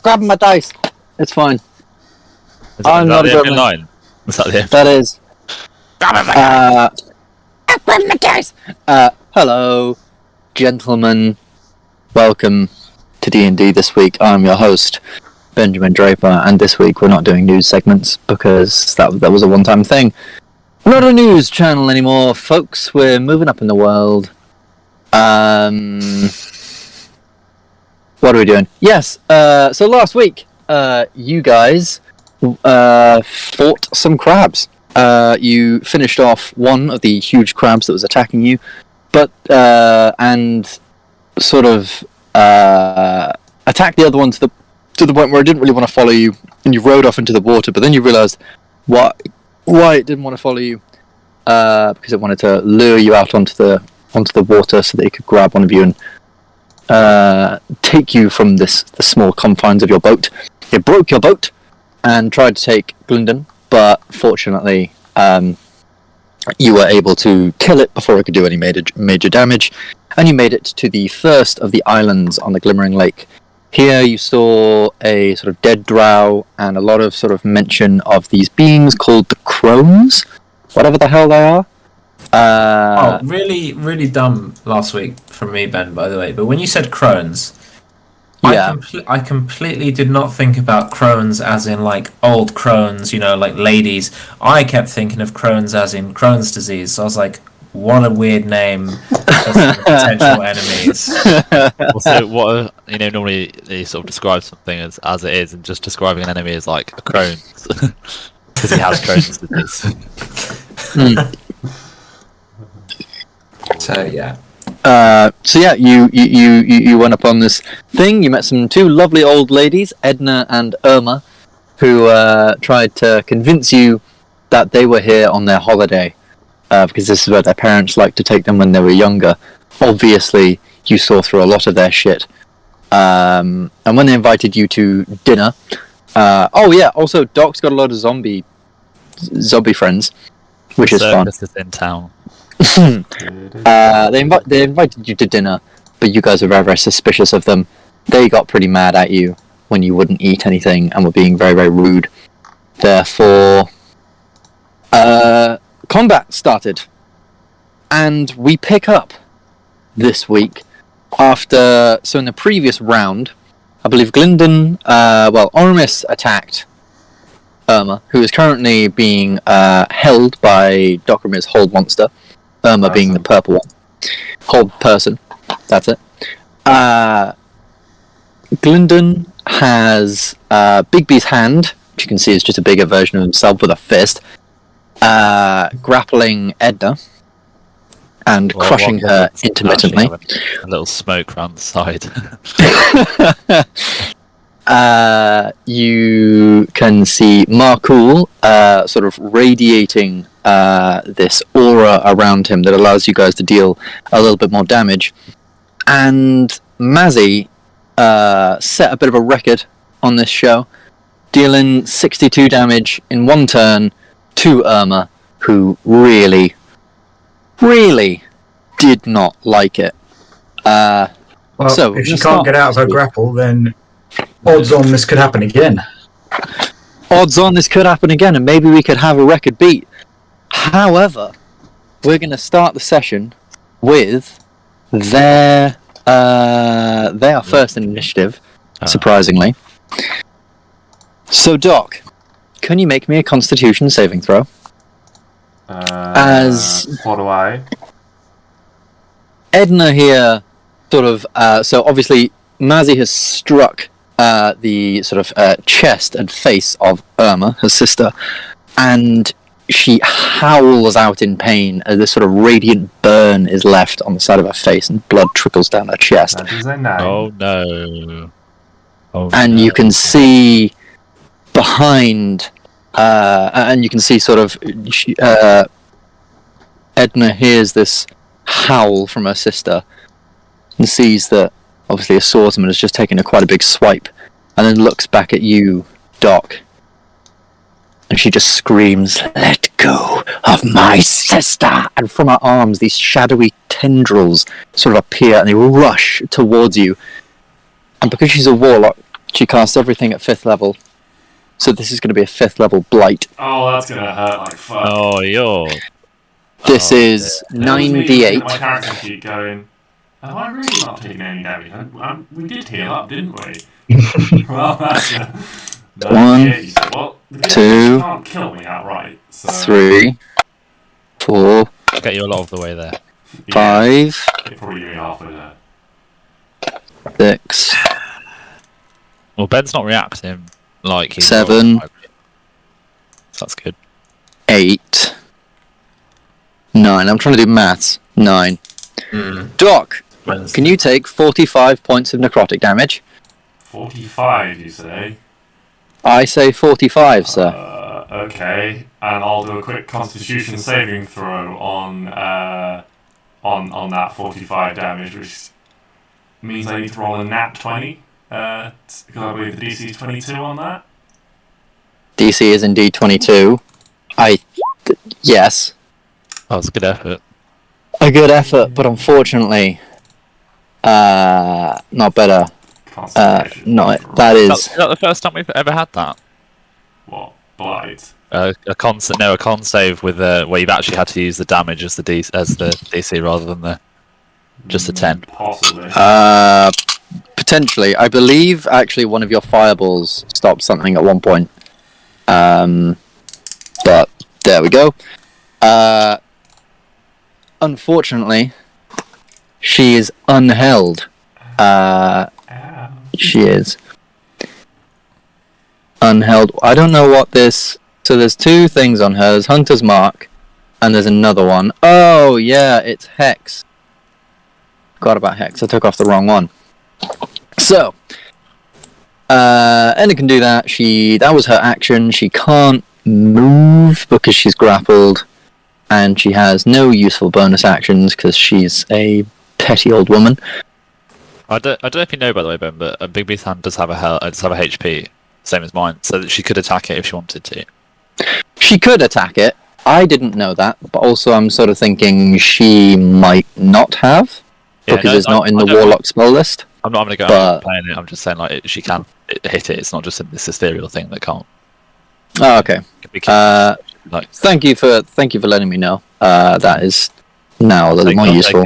grabbing my dice. It's fine. I'm not a gremlin. Line? Is that the end? That is. Grabbing my dice. Hello, gentlemen. Welcome to D&D this week. I'm your host, Benjamin Draper, and this week we're not doing news segments because that was a one-time thing. We're not a news channel anymore, folks. We're moving up in the world. What are we doing? Yes, so last week, you guys fought some crabs. You finished off one of the huge crabs that was attacking you, but and sort of attacked the other one to the point where it didn't really want to follow you, and you rode off into the water. But then you realised why it didn't want to follow you, because it wanted to lure you out onto the water so that it could grab one of you and take you from the small confines of your boat. It broke your boat and tried to take Gylndan, but fortunately you were able to kill it before it could do any major damage, and you made it to the first of the islands on the Glimmering Lake. Here you saw a sort of dead drow and a lot of sort of mention of these beings called the crones, whatever the hell they are. Really, really dumb last week from me, Ben, by the way. But when you said crones, yeah. I completely did not think about crones as in like old crones, like ladies. I kept thinking of crones as in Crohn's disease. So I was like, what a weird name for potential enemies. Also, normally they sort of describe something as it is, and just describing an enemy as like a Crohn's because he has Crohn's disease. So yeah. You went upon this thing. You met some two lovely old ladies, Edna and Irma, who tried to convince you that they were here on their holiday, because this is where their parents liked to take them when they were younger. Obviously, you saw through a lot of their shit. And when they invited you to dinner, also Doc's got a lot of zombie friends, which is fun. This is in town. They invited you to dinner, but you guys were very, very suspicious of them. They got pretty mad at you when you wouldn't eat anything and were being very, very rude. Therefore, combat started, and we pick up this week after. So in the previous round, I believe Gylndan, Oramis attacked Irma, who is currently being held by Dokrumir's hold monster. Irma being the purple one. Hold person. That's it. Gylndan has Bigby's hand, which you can see is just a bigger version of himself with a fist, grappling Edna and crushing her intermittently. A little smoke around the side. You can see Markul sort of radiating this aura around him that allows you guys to deal a little bit more damage. And Mazzy set a bit of a record on this show, dealing 62 damage in one turn to Irma, who really, really did not like it. So if she can't get out of her grapple, then odds on this could happen again. Odds on this could happen again, and maybe we could have a record beat. However, we're going to start the session with they are first in initiative, surprisingly. So, Doc, can you make me a Constitution saving throw? What do I? Edna here, sort of. So obviously, Mazzy has struck the sort of chest and face of Irma, her sister, and she howls out in pain as this sort of radiant burn is left on the side of her face and blood trickles down her chest. That is a 9. Oh no. And you can see behind, and you can see sort of Edna hears this howl from her sister and sees that obviously a swordsman has just taken quite a big swipe, and then looks back at you, Doc, and she just screams, "Let go of my sister!" And from her arms, these shadowy tendrils sort of appear and they rush towards you. And because she's a warlock, She casts everything at 5th level. So this is going to be a 5th level blight. Oh, that's gonna hurt like fuck. Oh, you're. This Oh, is That was me looking at my 9d8. character sheet going, have I really not taken any damage? We did heal up, didn't we? Well, that's a... 1, Well, the 2, can't kill me outright, so... 3, 4, Get you a lot of the way there. 5, It probably gave me halfway there. 6, Well, Ben's not reacting like he's. 7, So that's good. 8, 9. I'm trying to do maths. 9. Doc, can you take 45 points of necrotic damage? 45, you say? I say 45, sir. Okay, and I'll do a quick Constitution saving throw on that 45 damage, which means I need to roll a nat 20, because I believe the DC is 22 on that. DC is indeed 22. Yes. That was a good effort. A good effort, but unfortunately, not better. Concentration. No, that Is is... that the first time we've ever had that? What? Blight? A con save with where you've actually had to use the damage as the DC rather than just the 10. Possibly. Potentially. I believe, actually, one of your fireballs stopped something at one point. But, there we go. Unfortunately, she is unheld. She is unheld. I don't know what this... So there's 2 things on her. There's Hunter's Mark, and there's another one. Oh, yeah, it's Hex. Forgot about Hex. I took off the wrong one. So, Enna can do that. That was her action. She can't move because she's grappled, and she has no useful bonus actions because she's a petty old woman. I don't know if you know, by the way, Ben, but Bigby's hand does have a HP, same as mine, so that she could attack it if she wanted to. She could attack it. I didn't know that, but also I'm sort of thinking she might not have, because it's not in the warlock spell list. I'm not going to go out playing it. I'm just saying, like, she can hit it. It's not just this ethereal thing that can't. Oh, okay. Like, thank you for letting me know. That is now a little more useful.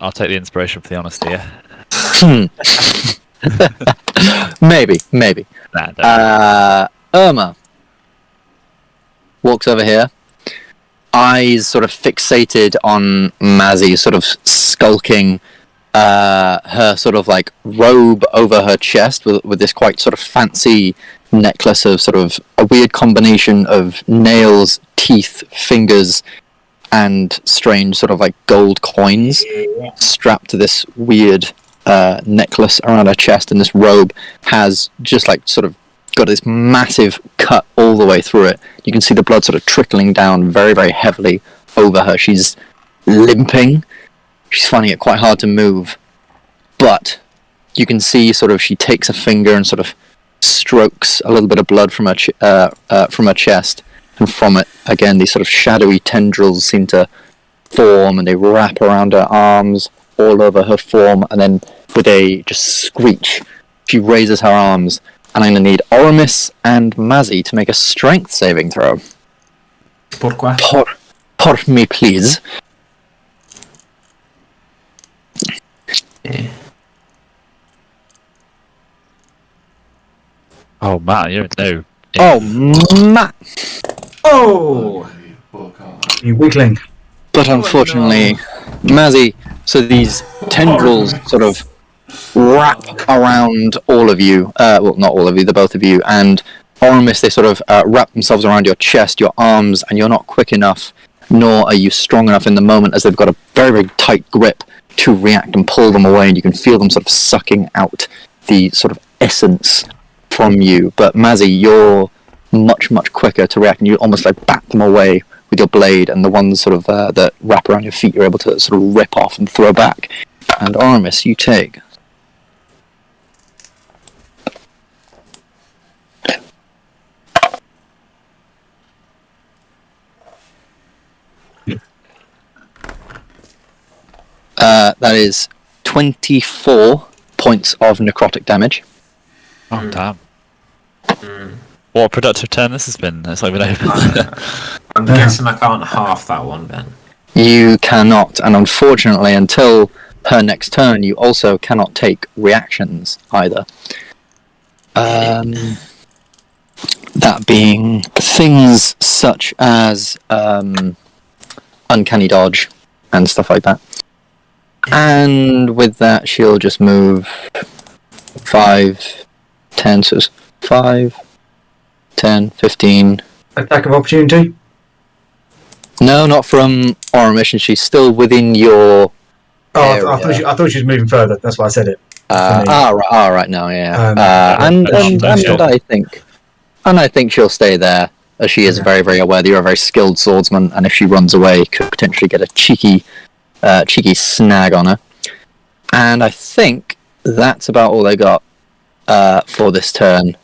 I'll take the inspiration for the honesty. Yeah. Maybe. Nah, Irma walks over here, eyes sort of fixated on Mazzy, sort of skulking, her sort of like robe over her chest with this quite sort of fancy necklace of sort of a weird combination of nails, teeth, fingers, and strange sort of like gold coins strapped to this weird necklace around her chest, and this robe has just like sort of got this massive cut all the way through it. You can see the blood sort of trickling down very, very heavily over her. She's limping. She's finding it quite hard to move. But you can see sort of she takes a finger and sort of strokes a little bit of blood from her chest, and from it, again, these sort of shadowy tendrils seem to form, and they wrap around her arms, all over her form, and then with a just screech, she raises her arms, and I'm going to need Oramis and Mazzy to make a strength saving throw. Pourquoi? Por me, please. Yeah. Oh, Matt, you're no. Oh, Matt! Oh! You weakling. But unfortunately, Mazzy, so these tendrils sort of wrap around all of you, well, not all of you, the both of you, and Oramis, they sort of wrap themselves around your chest, your arms, and you're not quick enough, nor are you strong enough in the moment, as they've got a very, very tight grip to react and pull them away, and you can feel them sort of sucking out the sort of essence from you. But Mazzy, you're much, much quicker to react, and you almost like bat them away with your blade, and the ones sort of that wrap around your feet, you're able to sort of rip off and throw back. And Oramis, you take... that is 24 points of necrotic damage. Oh damn! Mm. What a productive turn this has been. It's not even open. I'm guessing I can't half that one, Ben. You cannot, and unfortunately, until her next turn, you also cannot take reactions either. That being things such as uncanny dodge and stuff like that. And with that, she'll just move 5, 10, so it's 5, 10, 15. Attack of opportunity. No, not from Oramis, and she's still within your area. I thought she was moving further. That's why I said it. Right now, yeah. And I think she'll stay there, as she is very, very aware that you're a very skilled swordsman, and if she runs away, could potentially get a cheeky snag on her. And I think that's about all they got for this turn.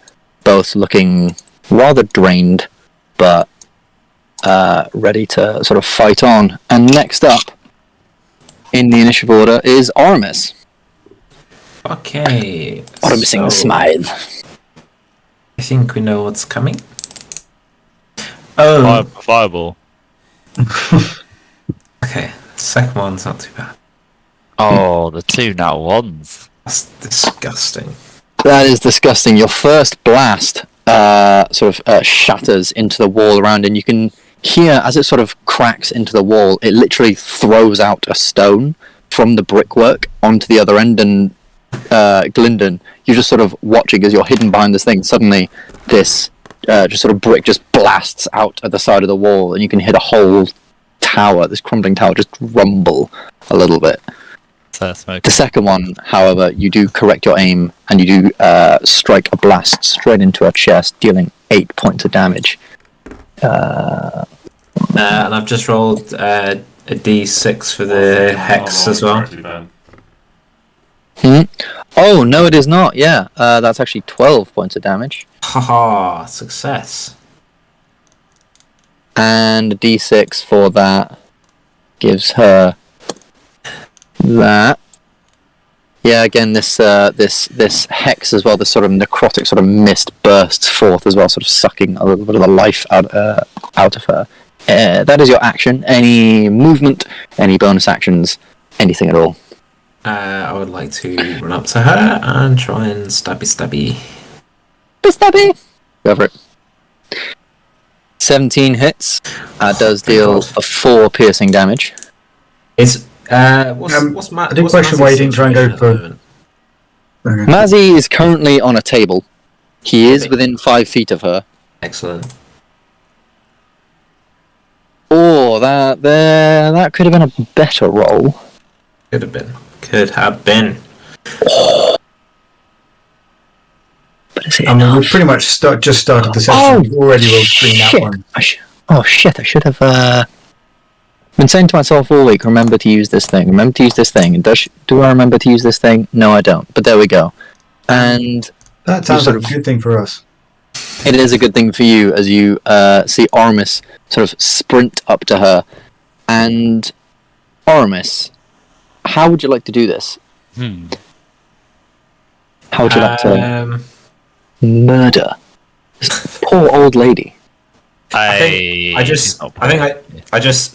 Both looking rather drained, but ready to sort of fight on. And next up in the initiative order is Oramis. Okay. Oramising the Smythe. I think we know what's coming. Oh. Fireball. Okay, second one's not too bad. Oh, the 2 nat 1s. That's disgusting. That is disgusting. Your first blast shatters into the wall around, and you can hear as it sort of cracks into the wall, it literally throws out a stone from the brickwork onto the other end, and Gylndan, you're just sort of watching as you're hidden behind this thing. Suddenly, this brick just blasts out at the side of the wall, and you can hit a whole tower, this crumbling tower, just rumble a little bit. The second one, however, you do correct your aim, and you do strike a blast straight into her chest, dealing 8 points of damage. And I've just rolled a d6 for the hex as well. Oh, no, it is not. Yeah, that's actually 12 points of damage. Haha, success. And a d6 for that gives her that. Yeah, again, this hex as well, this sort of necrotic sort of mist bursts forth as well, sort of sucking a little bit of the life out of her. That is your action. Any movement, any bonus actions, anything at all? I would like to run up to her and try and stabby. Go for it. 17 hits. Does deal a 4 piercing damage. What's I did question why you didn't try and go for... Okay. Mazzy is currently on a table. He is within 5 feet of her. Excellent. Oh, that could have been a better roll. Could have been. But is it I mean, enough? we've pretty much just started the session. We've already rolled 3 nat 1. I should have been saying to myself all week, remember to use this thing. And do I remember to use this thing? No, I don't. But there we go. And That sounds like a good thing for us. it is a good thing for you as you see Oramis sort of sprint up to her. And Oramis, how would you like to do this? How would you like to murder this poor old lady? I just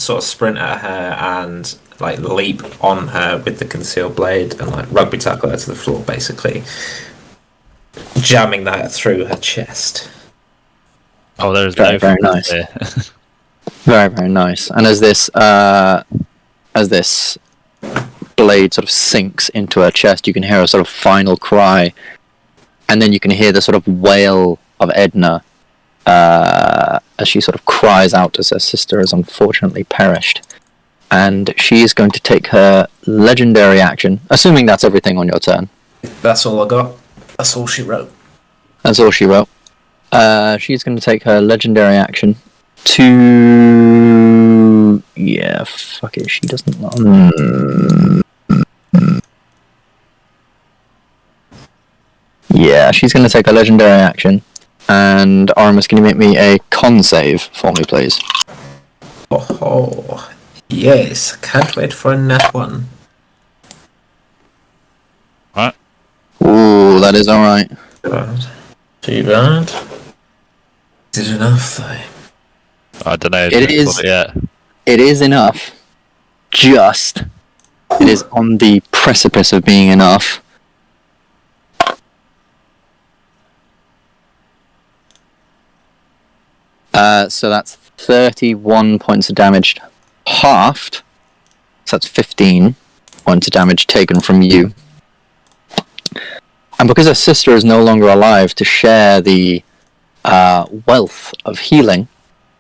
sort of sprint at her and like leap on her with the concealed blade and like rugby tackle her to the floor, basically jamming that through her chest. Oh, there's very, very nice. Very, very nice. And as this blade sort of sinks into her chest, you can hear a sort of final cry, and then you can hear the sort of wail of Edna as she sort of cries out as her sister has unfortunately perished. And she is going to take her legendary action, assuming that's everything on your turn. That's all I got. That's all she wrote. That's all she wrote. She's going to take her legendary action to... Yeah, fuck it, she doesn't... Yeah, she's going to take a legendary action. And Oramis, can you make me a con save for me, please? Oh, yes. Can't wait for a nat 1. Right. Ooh, that is alright. bad. Too bad. Is it enough, though? I don't know. It is. Yeah. It is enough. Just. It is on the precipice of being enough. So that's 31 points of damage halved. So that's 15 points of damage taken from you. And because her sister is no longer alive to share the wealth of healing...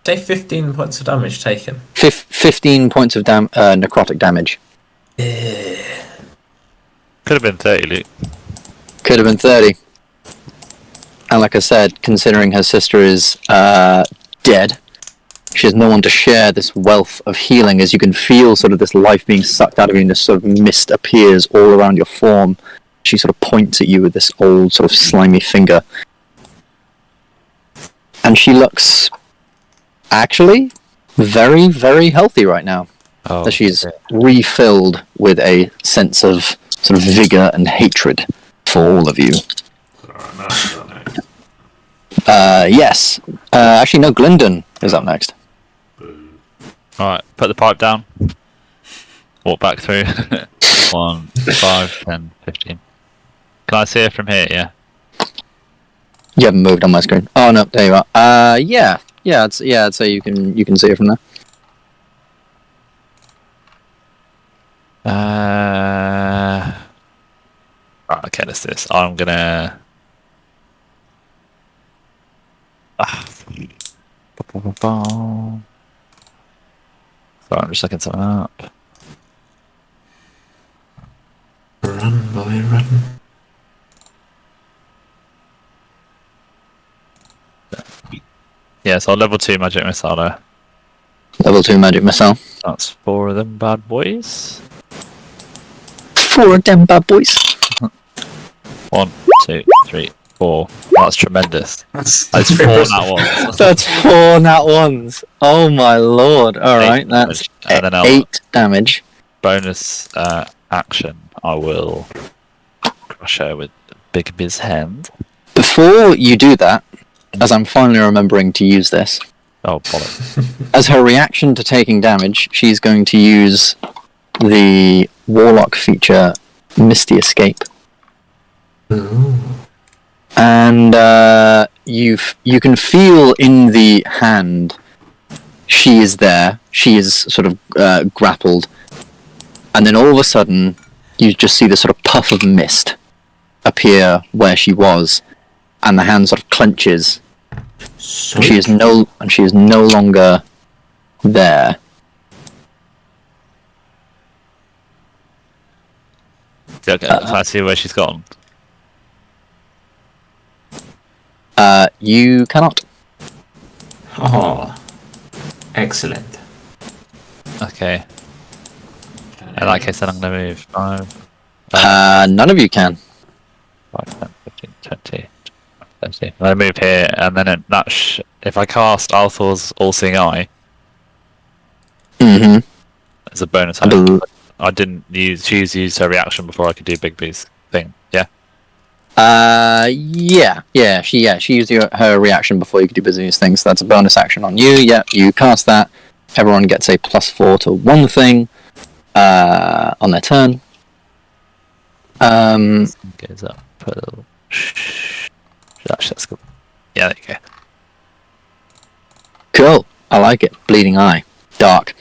Say 15 points of damage taken. 15 points of necrotic damage. Could have been 30, Luke. Could have been 30. And like I said, considering her sister is dead, she has no one to share this wealth of healing, as you can feel sort of this life being sucked out of you, and this sort of mist appears all around your form. She sort of points at you with this old sort of slimy finger. And she looks actually very, very healthy right now. Oh, That she's refilled with a sense of sort of vigor and hatred for all of you. Yes. Actually, no, Gylndan is up next. Alright, put the pipe down. Walk back through. 1, 5, 10, 15. Can I see her from here? Yeah. You haven't moved on my screen. Oh no, there you are. Yeah, I'd say you can see it from there. Right, okay, let's do this. I'm gonna. Sorry, I'm just looking something up. Run, boy, run. Yeah, so level 2 magic missile there. Level 2 magic missile. That's 4 of them bad boys. 4 of them bad boys. 1, 2, 3, 4. That's tremendous. That's 4 nat ones. That's 4 nat ones. Oh my lord. Alright, that's And then 8 damage. bonus action. I will crush her with Big Biz hand. Before you do that, as I'm finally remembering to use this, Oh, bollocks. as her reaction to taking damage, she's going to use the warlock feature, Misty Escape. Ooh. And you can feel in the hand she is there. She is sort of grappled, and then all of a sudden you just see this sort of puff of mist appear where she was, and the hand sort of clenches. And she is no longer there. Okay, can I see where she's gone? You cannot. Oh, excellent. Okay. In that case, then I'm going to move 5, None of you can. 5, 10, 15, 20, 30. I move here, and then if I cast Althor's All-Seeing Eye, Mm-hmm. as a bonus I action, bel- I didn't use. She used her reaction before I could do Big B's thing. Yeah. She used her reaction before you could do business things. So that's a bonus action on you. Yeah, you cast that. Everyone gets a +4 to one thing on their turn. Goes up. Actually, that's good. Yeah, there you go. Cool. I like it. Bleeding eye. Dark.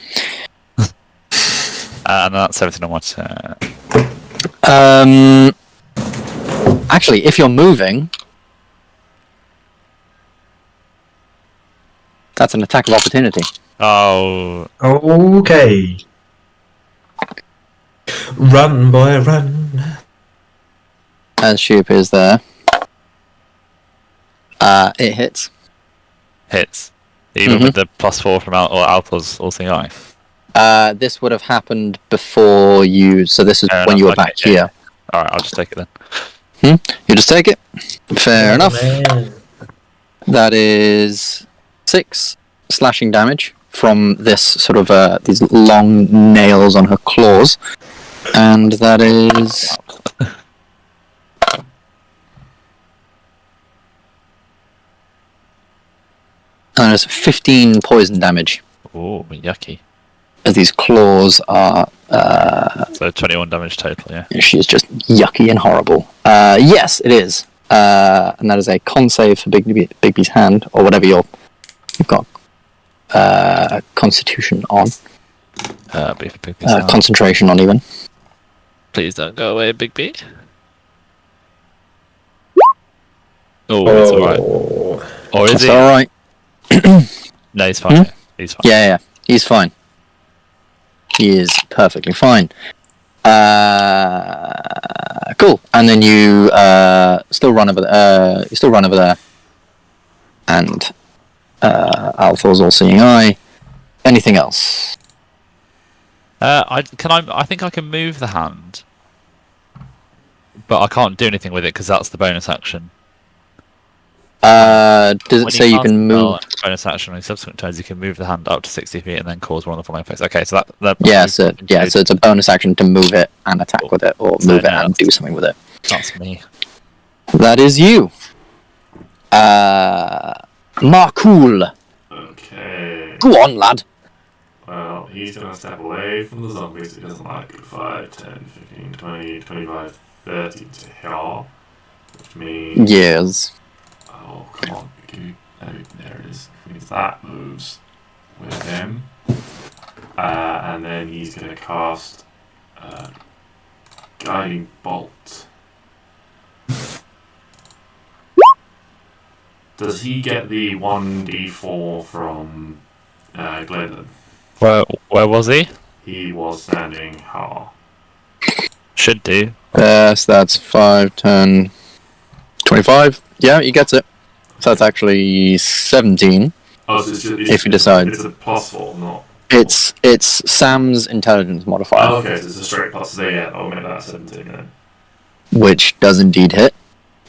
And that's everything on my turn. Actually, if you're moving, that's an attack of opportunity. Oh, Okay. Run, boy, run. As she appears there. It hits. hits. Even with the +4 from Alpha's All-Seeing Eye. This would have happened before you, so this is Fair when enough, you were okay, back yeah. here. Alright, I'll just take it then. You just take it. Fair enough. Man. That is 6 slashing damage from this sort of these long nails on her claws, and that is And there's 15 poison damage. Oh, yucky. As these claws are... So 21 damage total, yeah. She is just yucky and horrible. Yes, it is. And that is a con save for Bigby's hand, or whatever you've got Constitution on. Concentration on, even. Please don't go away, Big B. Oh, it's alright. Or is It's he? alright. No, he's fine. He's fine. Yeah, he's fine. He is perfectly fine. Cool. And then you still run over there. And Althor's all-seeing eye. Anything else? I think I can move the hand, but I can't do anything with it because that's the bonus action. Does it When say you cast can a spell, move? bonus action on subsequent turns, you can move the hand up to 60 feet and then cause one of the following effects. Okay, so that Yeah, so it's a bonus action to move it and attack with it, or move it and do something with it. That's me. That is you. Markul. Okay. Go on, lad. Well, he's going to step away from the zombies. He doesn't like 5, 10, 15, 20, 25, 30 to here. Which means... Yes. Oh, come on. Oh, there it is. Which means that moves with him. And then he's going to cast Guiding Bolt. Does he get the 1d4 from Gylndan? Where was he? He was standing here. Should do. So that's 5, 10, 25. Yeah, he gets it. So that's actually 17. Oh, so it's just, If you decide. It's a +4, not... It's Sam's intelligence modifier, Oh, okay, so it's a straight plus. So yeah, I'll make that 17 then. which does indeed hit.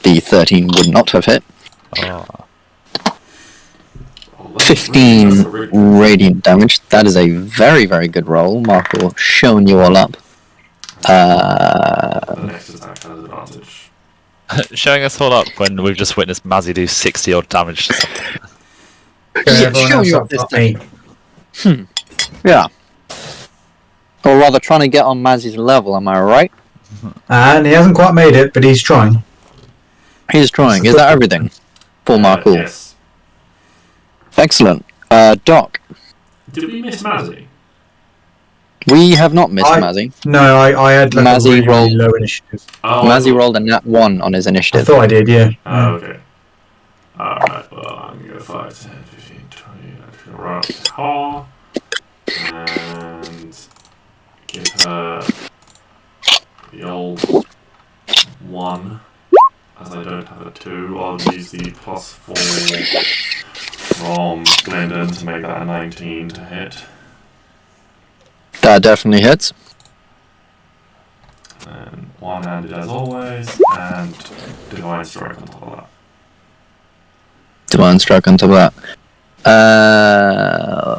The 13 would not have hit. Oh. 15 radiant damage. That is a very, very good roll. Marco showing you all up. The next attack has advantage. Showing us all up when we've just witnessed Mazzy do 60 odd damage to something. Show you up this time. Yeah. Or rather, trying to get on Mazzy's level, am I right? And he hasn't quite made it, but he's trying. He's trying. Is that everything for Marco? Yes. Excellent. Doc, Did we miss Mazzy? we have not missed Mazzy. No, I had like Mazzy a really, rolled- really low initiative. Oh, Mazzy rolled a nat 1 on his I initiative. thought I did, yeah. Oh, okay. Alright, well, I'm going to go 5, 10, 15, 20. I'm just going to run up to her and give her the old 1. As I don't have a 2, I'll use the +4 from Gylndan to make that a 19 to hit. That definitely hits. And one-handed as always, and Divine Strike on top of that. Divine Strike on top of that.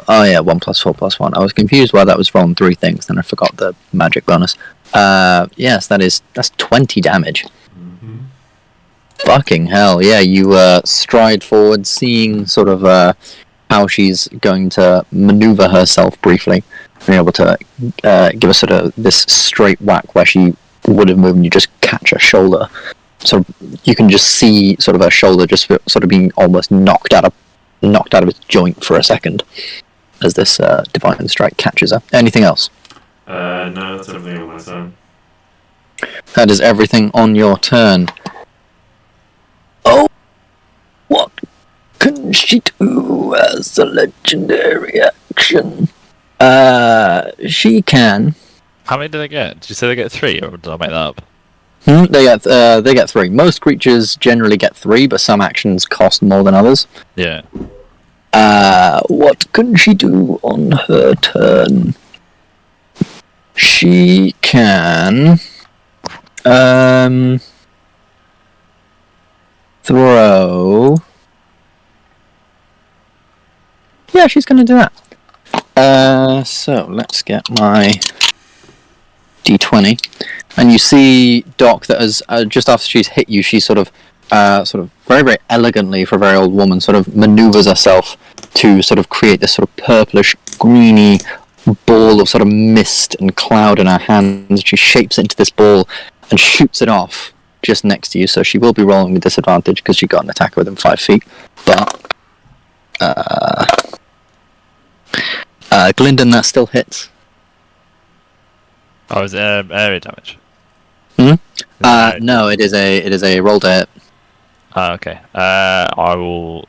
Oh yeah, 1 + 4 + 1. I was confused why that was rolling 3 things, then I forgot the magic bonus. Yes, that's 20 damage. Mm-hmm. Fucking hell, yeah, you stride forward, seeing sort of how she's going to maneuver herself briefly, being able to give us sort of this straight whack where she would have moved and you just catch her shoulder. So you can just see sort of her shoulder just sort of being almost knocked out of its joint for a second as this Divine Strike catches her. Anything else? No, that's everything on my turn. That is everything on your turn. Oh, what can she do as a legendary action? She can. How many did they get? Did you say they get 3, or did I make that up? They get 3. Most creatures generally get 3, but some actions cost more than others. Yeah. What can she do on her turn? She can throw. Yeah, she's going to do that. So let's get my D20, and you see Doc that as just after she's hit you, she sort of sort of very, very elegantly for a very old woman, sort of maneuvers herself to sort of create this sort of purplish, greeny ball of sort of mist and cloud in her hands. She shapes it into this ball and shoots it off just next to you, so she will be rolling with disadvantage because she got an attacker within 5 feet. But Gylndan, that still hits. Oh, is it area damage? No, it is a roll to hit. Okay. I will.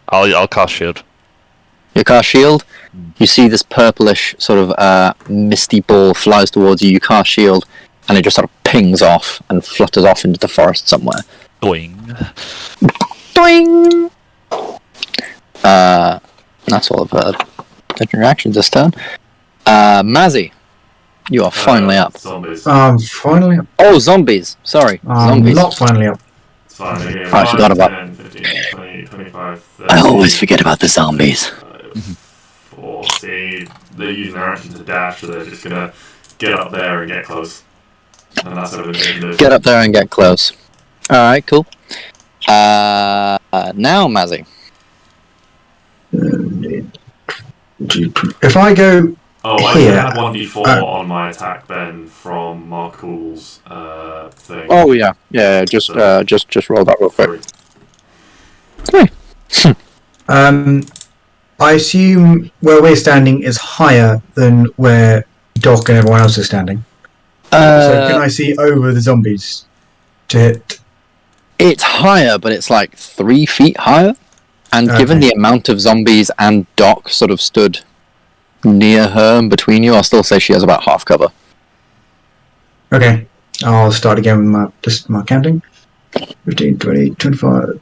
I'll cast shield. You cast shield. You see this purplish sort of misty ball flies towards you. You cast shield, and it just sort of pings off and flutters off into the forest somewhere. Doing. Doing. That's all of her legendary actions this turn. Mazzy, you are finally up. Zombies. Finally up. Oh, zombies. Sorry, zombies. Not finally up. It's fine. Again, I forgot about- 10, 15, 20, 25, 30, I always forget about the zombies. 4. See, they're using their action to dash, so they're just gonna get up there and get close. And that's everything they can do. Get up there and get close. Alright, cool. Now, Mazzy. If I go Oh, I here, had 1d4 on my attack, Ben, from Markle's thing. Oh yeah, just roll that real quick. Sorry. I assume where we're standing is higher than where Doc and everyone else is standing. So can I see over the zombies to hit? It's higher, but it's like 3 feet higher. And given the amount of zombies and Doc sort of stood near her and between you, I'll still say she has about half cover. Okay, I'll start again with my counting. 15, 20, 25,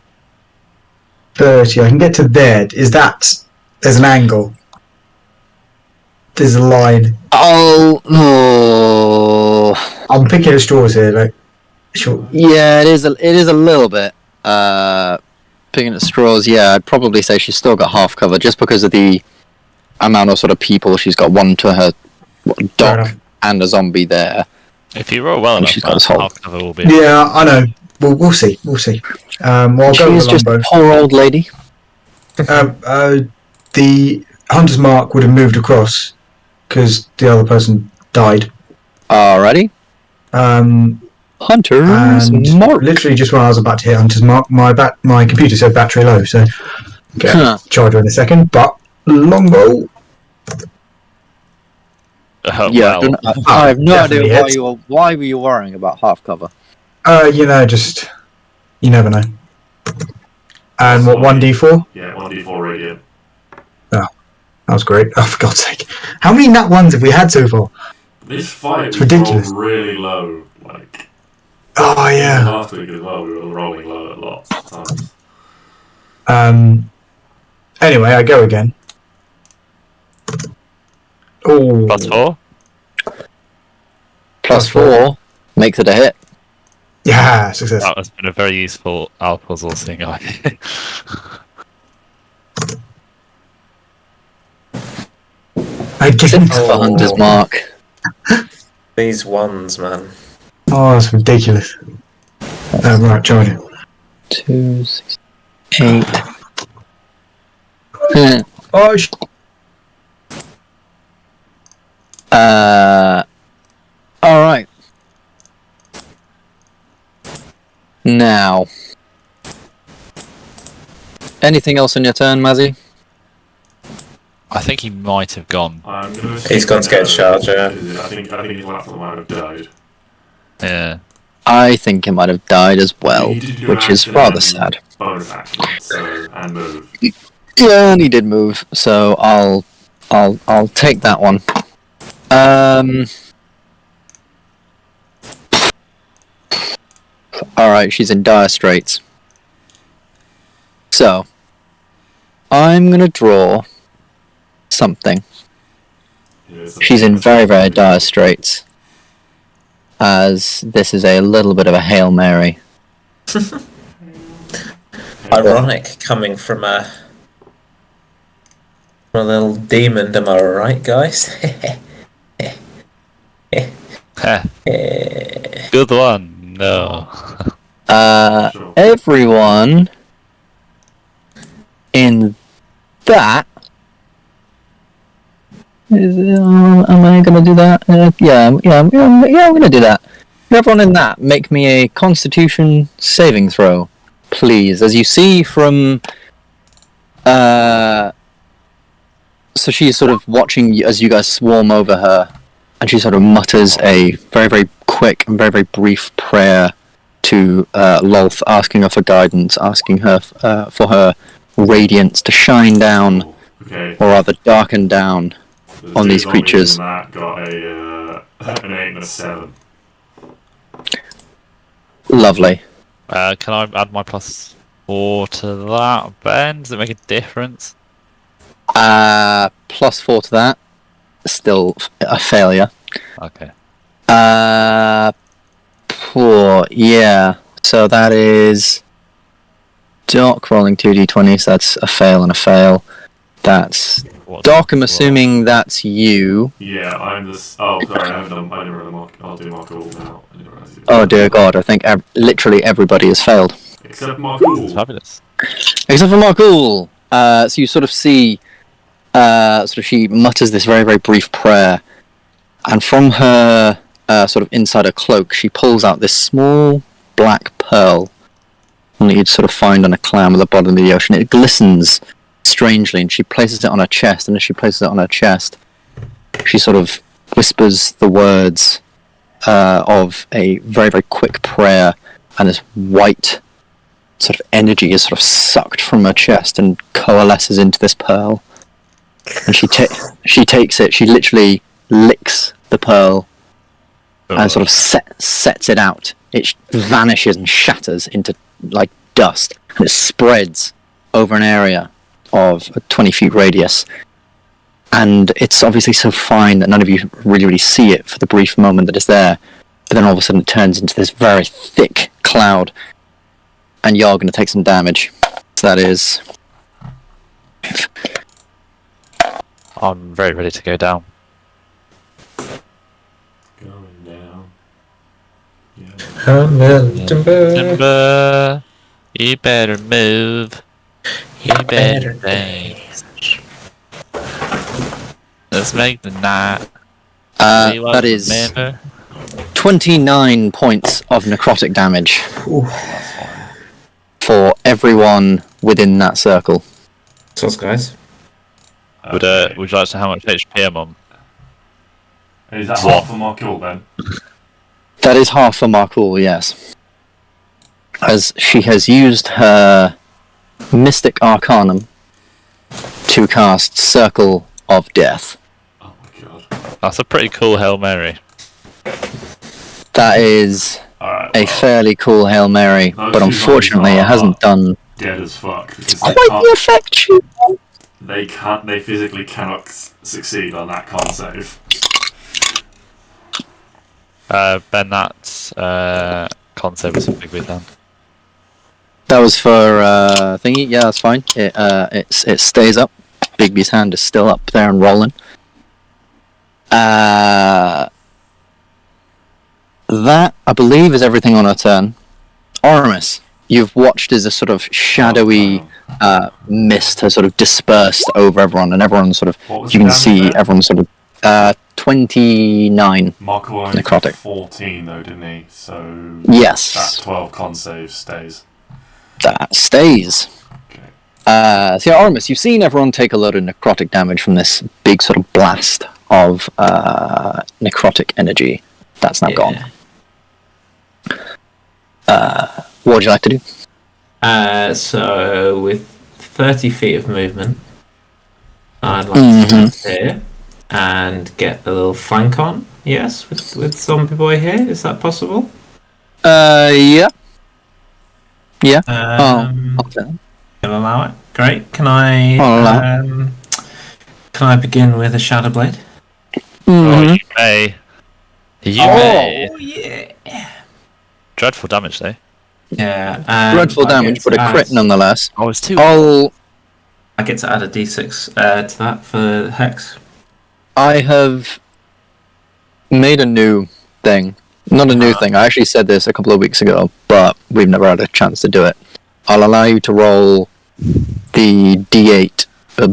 30. I can get to there. There's an angle. There's a line. Oh. I'm picking at straws here, like. Sure. Yeah, it is a little bit. Picking at straws, yeah, I'd probably say she's still got half cover just because of the amount of sort of people. She's got one to her Doc and a zombie there. If you roll well enough, She's got this whole- half cover will be. Yeah, I know. We'll see. I'll She go is with just a longbow. poor old lady. The hunter's mark would have moved across because the other person died. Alrighty. Hunter's And mark. literally just when I was about to hit hunter's mark, my computer said battery low, so get Huh. charger in a second. But longbow. Yeah, Well, I have no idea definitely hits. why were you worrying about half cover. Just you never know. And what 1d4? Yeah, 1d4 radiant. That was great. Oh, for God's sake! How many nat ones have we had so far? This fight It's we ridiculous. rolled really low. Like, Oh yeah. last week as well, we were rolling low at lots of times. Anyway, I go again. Oh. +4. +4 makes it a hit. Yeah, success. That has been a very useful Al puzzle thing. Again. 6 for Hunter's mark. These ones, man. Oh, that's ridiculous. Right, charge it. 2, 6, 8. Oh, Alright. Now. Anything else on your turn, Mazzy? I think he might have gone. I'm gonna He's gone to get a charger. I think his laptop might have died. Yeah. I think it might have died as well, He did do which an is action rather and sad. Bonus action, so and move. Yeah, and he did move, so I'll take that one. Alright, she's in dire straits. So, I'm gonna draw something. She's in very, very dire straits. As this is a little bit of a Hail Mary. Ironic coming from a little demon, am I right, guys? Good one. No. Sure. Everyone in that. Am I gonna do that? Yeah, I'm gonna do that. Everyone in that, make me a Constitution saving throw, please. As you see from, so she's sort of watching as you guys swarm over her, and she sort of mutters a very, very quick and very, very brief prayer to Lolth, asking her for guidance, asking her for her radiance to shine down, Okay. or rather darken down, There's on two these zombies creatures. in that got an 8 and a 7. Lovely. Can I add my +4 to that, Ben? Does it make a difference? +4 to that. Still a failure. Okay. Poor, yeah. So that is Doc rolling 2d20, so that's a fail and a fail. That's Doc, I'm assuming that's you. Yeah, I'm this. Oh, sorry, I didn't roll the mark. I'll do mark all now. I didn't realize you- Oh dear God, I think literally everybody has failed. Except mark all. It's fabulous. Except for Markul. So you sort of see, she mutters this very, very brief prayer, and from her sort of inside her cloak, she pulls out this small black pearl, one that you'd sort of find on a clam at the bottom of the ocean. It glistens strangely, and she places it on her chest, and as she places it on her chest, she sort of whispers the words of a very, very quick prayer, and this white sort of energy is sort of sucked from her chest and coalesces into this pearl. And she takes it, she literally licks the pearl and sort of sets it out. It vanishes and shatters into like dust, and it spreads over an area of a 20 feet radius. And it's obviously so fine that none of you really see it for the brief moment that it's there. But then all of a sudden it turns into this very thick cloud, and you're going to take some damage. So that is... I'm very ready to go down. Going down. Yeah. Timber, you better move. You better dance. Let's make the night. that is Remember? 29 points of necrotic damage Ooh. for everyone within that circle. Sauce, guys. Would you like to know how much HP I'm on? Is that half a mark all then? That is half for Markul, yes. As she has used her Mystic Arcanum to cast Circle of Death. Oh my god. That's a pretty cool Hail Mary. That is Alright. a fairly cool Hail Mary, Those but two unfortunately zombies it hasn't done Dead as fuck. Because quite the effect you want. they physically cannot succeed on that con save. Ben, that's concept was a big bit then. That was for thingy. Yeah, that's fine. It stays up. Bigby's hand is still up there and rolling. That, I believe, is everything on her turn. Oramis, you've watched as a sort of shadowy mist has sort of dispersed over everyone, and everyone sort of, What was you the can damage see there? everyone sort of 29. Marco only Necrotic. took 14 though, didn't he? So Yes. that 12 con save stays. That stays. Okay. So yeah, Oramis, you've seen everyone take a load of necrotic damage from this big sort of blast of necrotic energy. That's now gone. What would you like to do? So with 30 feet of movement, I'd like to stand here and get a little flank on. Yes, with Zombie Boy here. Is that possible? Yeah. Yeah. I'll take that. You'll allow it. Great. Can I? I'll allow Can I begin with a Shadow Blade? Oh, you may. You may. Oh yeah. Dreadful damage though. Yeah. Dreadful I damage, get but a to crit add- nonetheless. Oh, it's too. I get to add a d6 to that for Hex. I have made a new thing Not a new thing. I actually said this a couple of weeks ago, but we've never had a chance to do it. I'll allow you to roll the D8,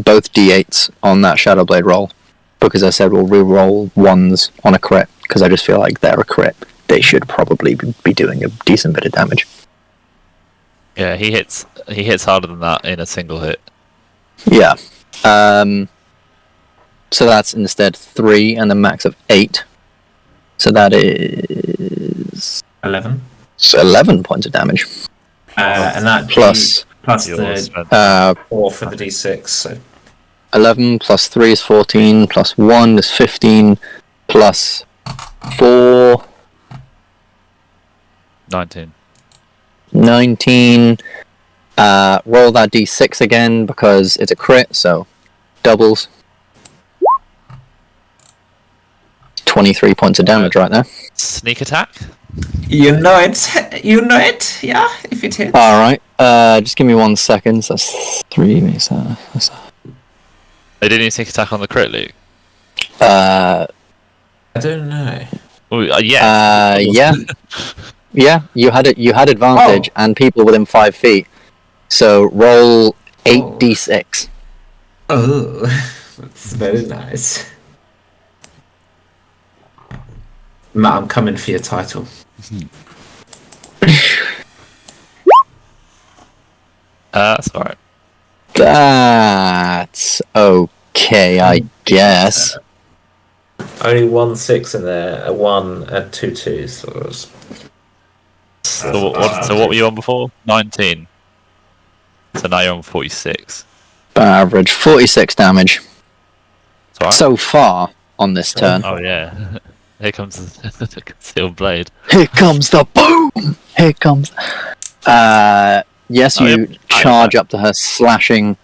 both D8s on that Shadowblade roll, because I said we'll re-roll ones on a crit, because I just feel like they're a crit. They should probably be doing a decent bit of damage. Yeah, he hits harder than that in a single hit. Yeah. So that's instead 3 and a max of 8. So that is 11. So 11 points of damage. And that Plus the 4 for the d6. So 11 plus 3 is 14, plus 1 is 15, plus 4... 19. 19. Roll that d6 again because it's a crit, so doubles. 23 points of damage right there. Sneak attack? you know it, yeah, if it hits. Alright, just give me 1 second. So that's 3 makes They didn't even sneak attack on the crit, Luke. I don't know. Yeah. Yeah, you had advantage and people within 5 feet. So roll 8d6. Oh, that's very nice. Matt, I'm coming for your title. That's alright. That's okay, I guess. Only 1 6 in there, a 1 and 2 2s. So what were you on before? 19. So now you're on 46. Average 46 damage It's alright. so far on this turn. Oh yeah. Here comes the concealed blade. Here comes the boom! Here comes... yes, you charge up to her, slashing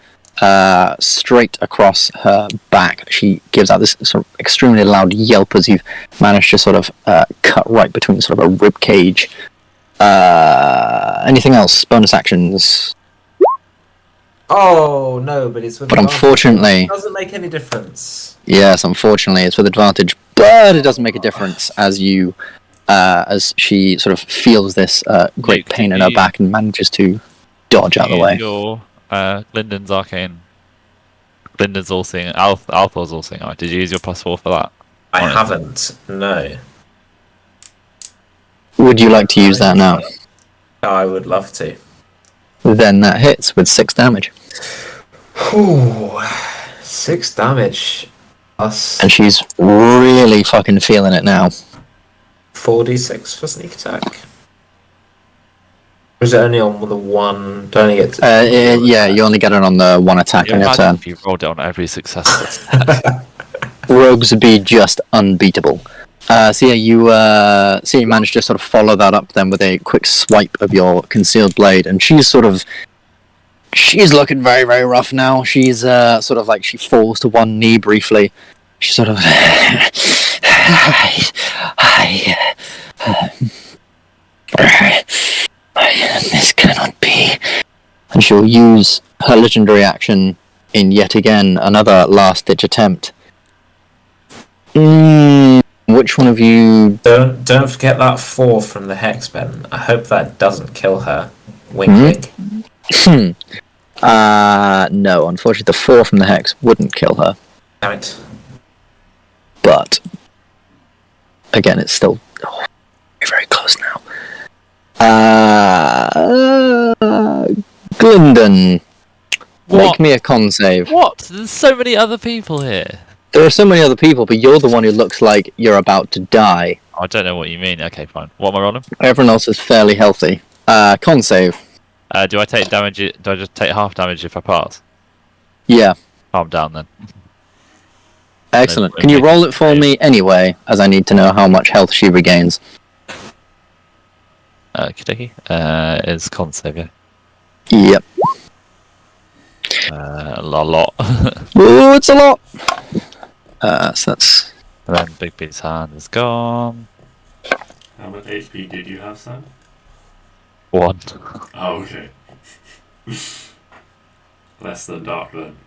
straight across her back. She gives out this sort of extremely loud yelp as you've managed to sort of cut right between sort of a rib cage. Anything else? Bonus actions? Oh no, but it's with But advantage. unfortunately... It doesn't make any difference. Yes, unfortunately, it's with advantage, but it doesn't make a difference as you, as she sort of feels this great pain in her back and manages to dodge out of the way. Your Gylndan's arcane. Gylndan's all seeing. Althor's all seeing. Did you use your +4 for that? I haven't. No. Would you like to use that now? I would love to. Then that hits with 6 damage. Ooh, 6 damage. Plus And she's really fucking feeling it now. 4d6 for sneak attack. Or is it only on the one? Don't only get Yeah, you only get it on the 1 attack on your turn. If you rolled it on every success. Rogues would be just unbeatable. So yeah, you manage to sort of follow that up then with a quick swipe of your concealed blade, and she's looking very, very rough now. She's sort of like, she falls to one knee briefly. She sort of this cannot be. And she'll use her legendary action in yet again another last ditch attempt. Which one of you? Don't forget that 4 from the hex, Ben. I hope that doesn't kill her. Wink, wink. No, unfortunately the 4 from the hex wouldn't kill her. Damn it. But again, it's still very, very close now. Gylndan, make me a con save. What? There's so many other people here. There are so many other people, but you're the one who looks like you're about to die. I don't know what you mean. Okay, fine. What am I rolling? Everyone else is fairly healthy. Con save. Do I take damage? Do I just take half damage if I pass? Yeah. I'm down then. Excellent. Can you roll it for me anyway, as I need to know how much health she regains? Okey-dokey. It's con save, yeah. Yep. A lot. Ooh, it's a lot! So that's... And then Big B's hand is gone. How much HP did you have, Sam? 1. Oh, okay. Less than Dark then.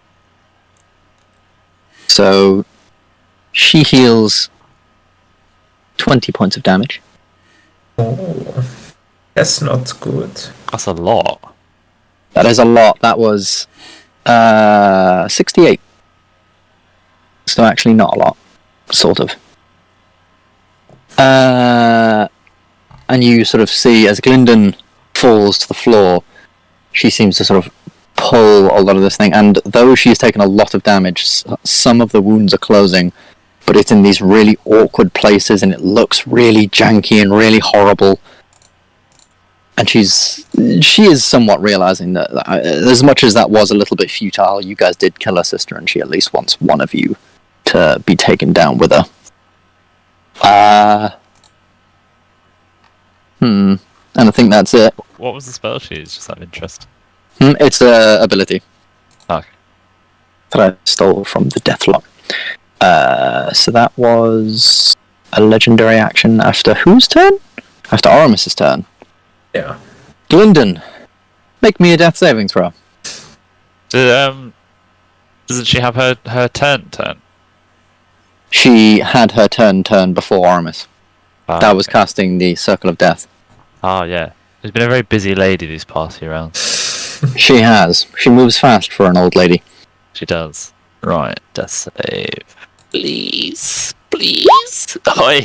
So she heals 20 points of damage. Oh, that's not good. That's a lot. That is a lot. That was 68. So actually not a lot. Sort of. And you sort of see as Gylndan falls to the floor, she seems to sort of pull a lot of this thing, and though she's taken a lot of damage, some of the wounds are closing, but it's in these really awkward places and it looks really janky and really horrible. And she is somewhat realizing that as much as that was a little bit futile, you guys did kill her sister, and she at least wants one of you to be taken down with her. And I think that's it. What was the spell she used? Just out of interest. It's a ability Okay. that I stole from the Deathlock. So that was a legendary action after whose turn? After Oramis's turn. Yeah. Gylndan, make me a death saving throw. Doesn't she have her turn? She had her turn before Oramis. Ah, That was casting the Circle of Death. Oh yeah. She's been a very busy lady these past few rounds. She has. She moves fast for an old lady. She does. Right, death save. Please. Oi.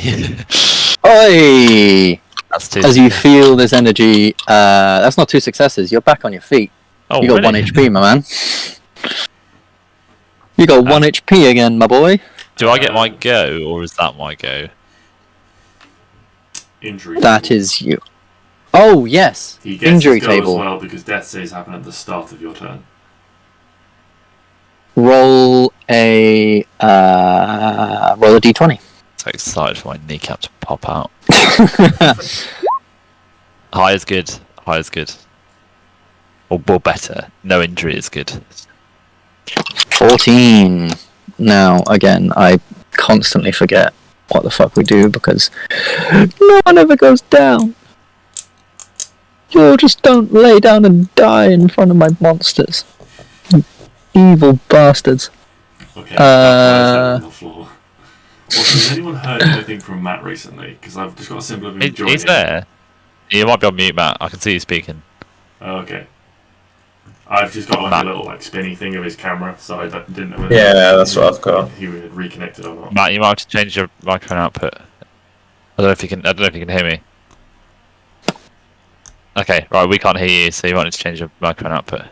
Oi! That's two. As you feel this energy, that's not 2 successes. You're back on your feet. Oh, You got really? 1 HP, my man. You got 1 HP again, my boy. Do I get my go, or is that my go? Injury. That is you. Oh, yes. He gets Injury his go table. as well because death saves happen at the start of your turn. Roll a d20. So excited for my kneecap to pop out. High is good. Or better. No injury is good. 14. Now, again, I constantly forget what the fuck we do because no one ever goes down. You just don't lay down and die in front of my monsters. Evil bastards. Okay. On the floor. Also, has anyone heard anything from Matt recently? Because I've just got a symbol of him joining. He's there. You might be on mute, Matt. I can see you speaking. Oh, okay. I've just got like a little like spinny thing of his camera, so I didn't know whether Yeah, that's what I've got. he had reconnected or not. Matt, you might have to change your microphone output. I don't know if you can hear me. Okay, right, we can't hear you, so you might need to change your microphone output.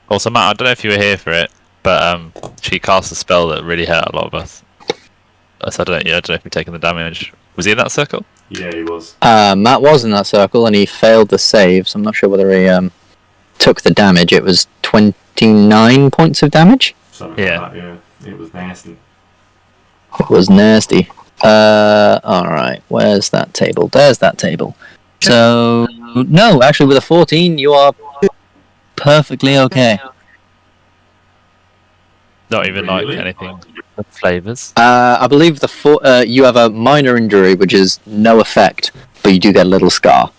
Also, Matt, I don't know if you were here for it, but she cast a spell that really hurt a lot of us. So I don't know if you've taken the damage. Was he in that circle? Yeah, he was. Matt was in that circle and he failed the save, so I'm not sure whether he took the damage. It was 29 points of damage. Something Yeah. like that, yeah. It was nasty. It was nasty. Alright, where's that table? There's that table. So, no, actually with a 14, you are perfectly okay. Not even Really? like anything with flavours. I believe you have a minor injury, which is no effect, but you do get a little scar.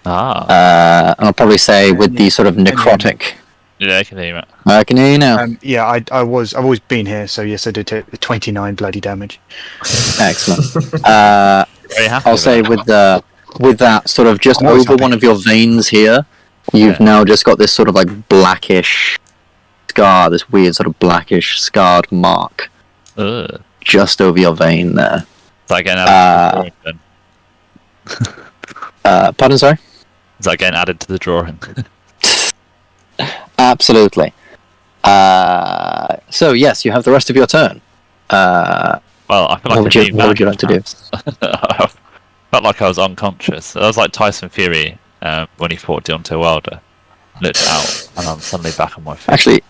Ah. And I'll probably say with the sort of necrotic. Yeah, I can hear you, Matt. I can hear you now. Yeah, I've always been here, so yes, I did take the 29 bloody damage. Excellent. Very happy I'll with say that. with that sort of just I'm always over happy. one of your veins here, you've now just got this sort of like blackish scar, this weird sort of blackish scarred mark Ugh. just over your vein there. Is that getting added to the drawing then? Pardon, sorry? Is that getting added to the drawing? Absolutely. So yes, you have the rest of your turn. Well, I feel like What would you like to do? I felt like I was unconscious. I was like Tyson Fury when he fought Deontay Wilder. Looked out, and I'm suddenly back on my feet. Actually,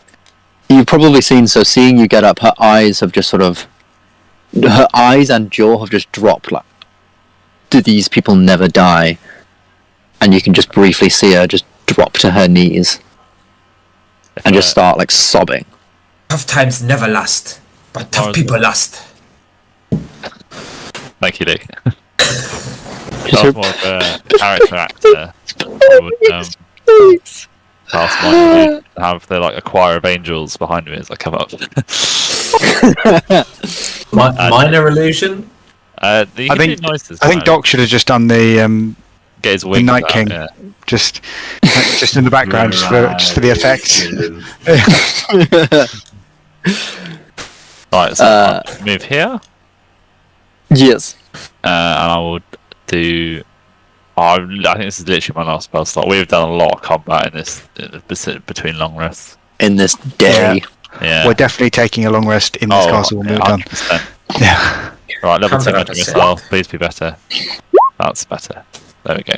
you've probably seen, so seeing you get up, her eyes have just sort of... Her eyes and jaw have just dropped, like, do these people never die? And you can just briefly see her just drop to her knees and just start, like, sobbing. Tough times never last, but tough people last. Thank you, Dick. Just I was more of a character actor. I would pass my have the like a choir of angels behind me as I come up. Minor illusion? You can think- do noises. I think right? Doc should have just done the Get his wings Night out, King. yeah. just in the background, just for the effect. Right, so I'll move here, Yes. and I will do. I think this is literally my last spell slot. We've done a lot of combat in this between long rests. In this day. Yeah. We're definitely taking a long rest in this castle when we're done. 100%. Yeah. Right, level 2 magic 100%. missile. Please be better. That's better. There we go.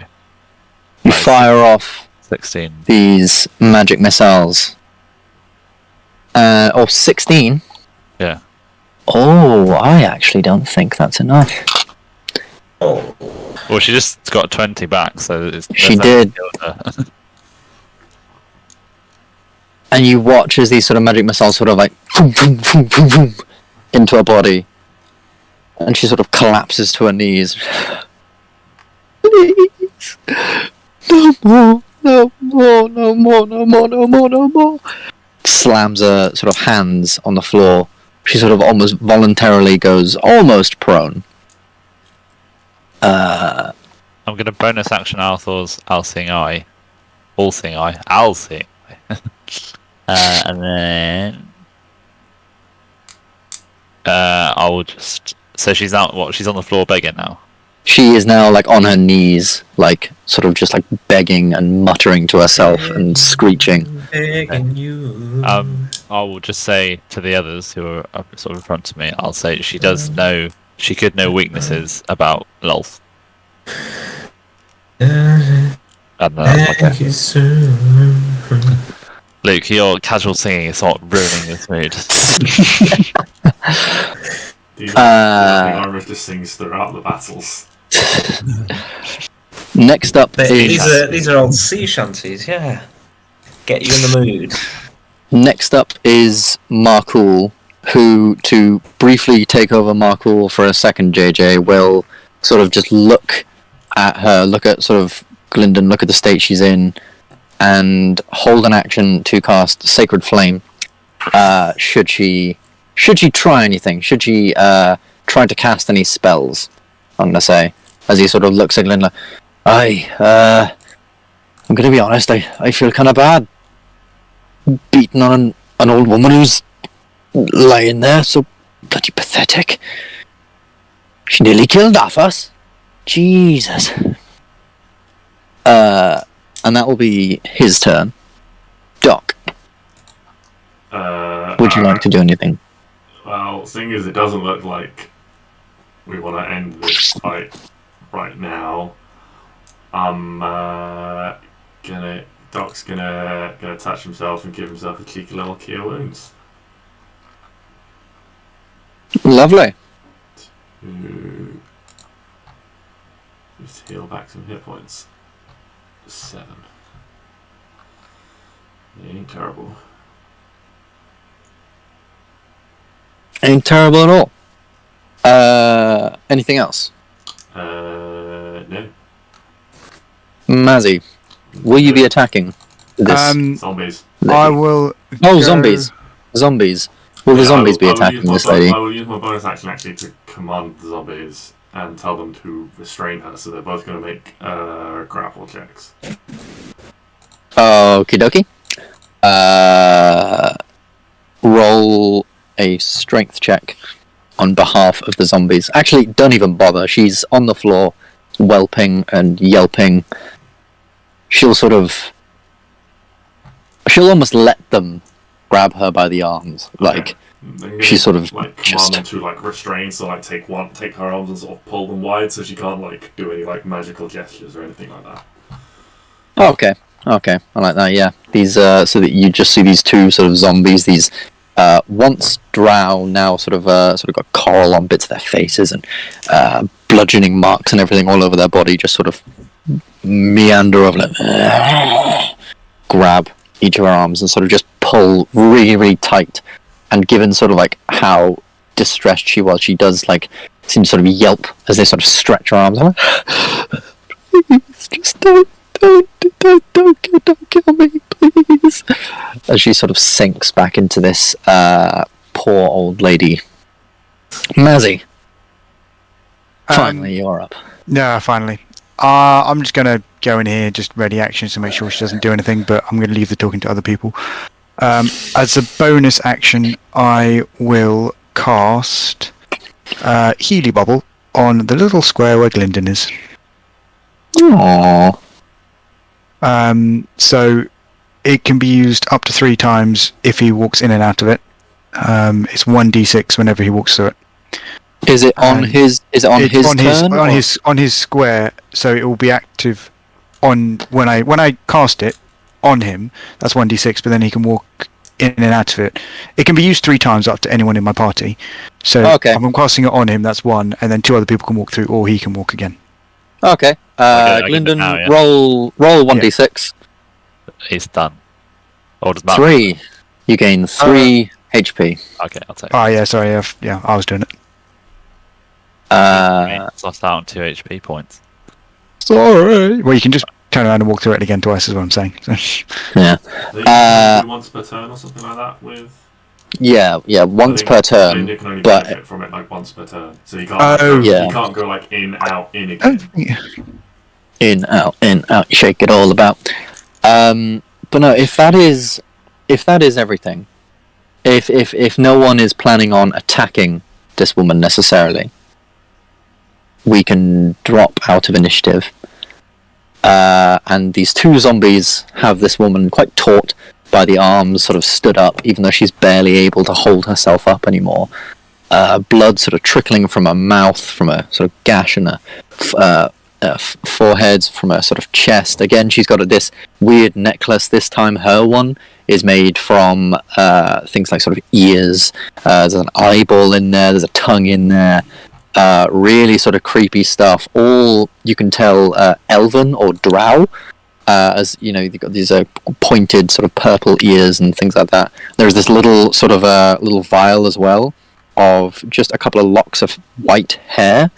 You fire off 16. these magic missiles. 16? Yeah. Oh, I actually don't think that's enough. Oh, Well, she just got 20 back, so it's. She there's did. nothing to kill her. And you watch as these sort of magic missiles sort of like boom, boom, boom, boom, boom, into her body. And she sort of collapses to her knees. Please. No more, no more, no more, no more, no more, no more. Slams her sort of hands on the floor. She sort of almost voluntarily goes almost prone. I'm going to bonus action Althor's All-Seeing Eye. All-Seeing Eye. All-Seeing Eye. And then... I will just... So she's out... What? She's on the floor begging now? She is now like on her knees, like sort of just like begging and muttering to herself and screeching. begging you. I will just say to the others who are up sort of in front of me, I'll say she does know... She could know weaknesses about Lolth. And Thank you soon. Luke, your casual singing is sort of ruining this mood. Oramis just sings throughout the battles. Next up These are old sea shanties, yeah. Get you in the mood. Next up is Markul, who, to briefly take over Markul for a second, JJ, will sort of just look at her, look at sort of Gylndan, look at the state she's in, and hold an action to cast Sacred Flame. Should she try anything? Should she try to cast any spells? I'm gonna say, as he sort of looks at Gylndan, I'm gonna be honest, I feel kind of bad. Beating on an old woman who's lying there, so bloody pathetic. She nearly killed half us. Jesus. And that will be his turn. Doc, would you like to do anything? Well, seeing as it doesn't look like we want to end this fight right now, Doc's gonna touch himself and give himself a cheeky little cure wounds. Lovely. Just heal back some hit points. 7. It ain't terrible. Ain't terrible at all. Anything else? No. Mazzy, will you be attacking this? Zombies. I will. Oh, go- zombies. Zombies. Will the zombies be attacking this lady? I will use my bonus action actually to command the zombies and tell them to restrain her, so they're both going to make grapple checks. Okie dokie. Roll a strength check on behalf of the zombies. Actually, don't even bother. She's on the floor, whelping and yelping. She'll almost let them grab her by the arms, like she's sort of like command just them to like restrain, so like take her arms and sort of pull them wide, so she can't like do any like magical gestures or anything like that. Okay, I like that. Yeah, these so that you just see these two sort of zombies. These once drow, now sort of got coral on bits of their faces and bludgeoning marks and everything all over their body. Just sort of meander over, like, grab each of her arms and sort of just pull really, really tight. And given sort of like how distressed she was, she does like seem to sort of yelp as they sort of stretch her arms. I'm like, please, just don't kill me, please. As she sort of sinks back into this poor old lady. Mazzy, Finally, you're up. No, finally. I'm just going to go in here, just ready action to make sure she doesn't do anything, but I'm going to leave the talking to other people. As a bonus action, I will cast Healy Bubble on the little square where Gylndan is. Aww. So it can be used up to 3 times if he walks in and out of it. It's 1d6 whenever he walks through it. Is it on his? Is it on It's his on turn? on his square, so it will be active on when I cast it on him. That's 1d6, but then he can walk in and out of it. It can be used 3 times up to anyone in my party. So Okay. if I'm casting it on him, that's 1, and then 2 other people can walk through, or he can walk again. Okay. I get it Gylndan, now, yeah. roll 1d6. He's done. Or does that 3. You gain 3 HP. Okay, I'll take it. Oh yeah, sorry, yeah, I was doing it. It's lost out on 2 HP points. Sorry. Well, you can just turn around and walk through it again twice, is what I'm saying. Yeah. They can do once per turn or something like that with. Yeah. Once per turn. You can only but- benefit from it like once per turn, so you can't. Oh. Yeah. You can't go like in, out, in Oh, again. yeah. In, out, shake it all about. But no, if that is everything, if no one is planning on attacking this woman necessarily, we can drop out of initiative. And these 2 zombies have this woman quite taut by the arms, sort of stood up, even though she's barely able to hold herself up anymore. Blood sort of trickling from her mouth, from a sort of gash in her forehead, from her sort of chest. Again, she's got this weird necklace. This time her one is made from things like sort of ears. There's an eyeball in there, there's a tongue in there. Really sort of creepy stuff. All you can tell elven or drow, as you know, you've got these pointed sort of purple ears and things like that. There's this little sort of little vial as well of just a couple of locks of white hair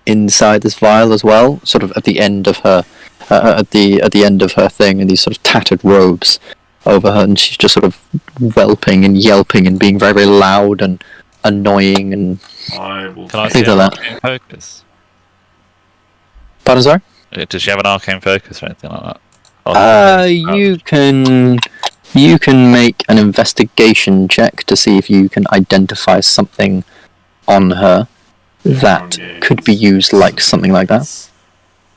inside this vial as well, sort of at the end of her at the end of her thing, and these sort of tattered robes over her, and she's just sort of whelping and yelping and being very, very loud and annoying and I will. Can I think see of an that. arcane focus? Pardon, sorry? Does she have an arcane focus or anything like that? You can make an investigation check to see if you can identify something on her that could be used like something like that.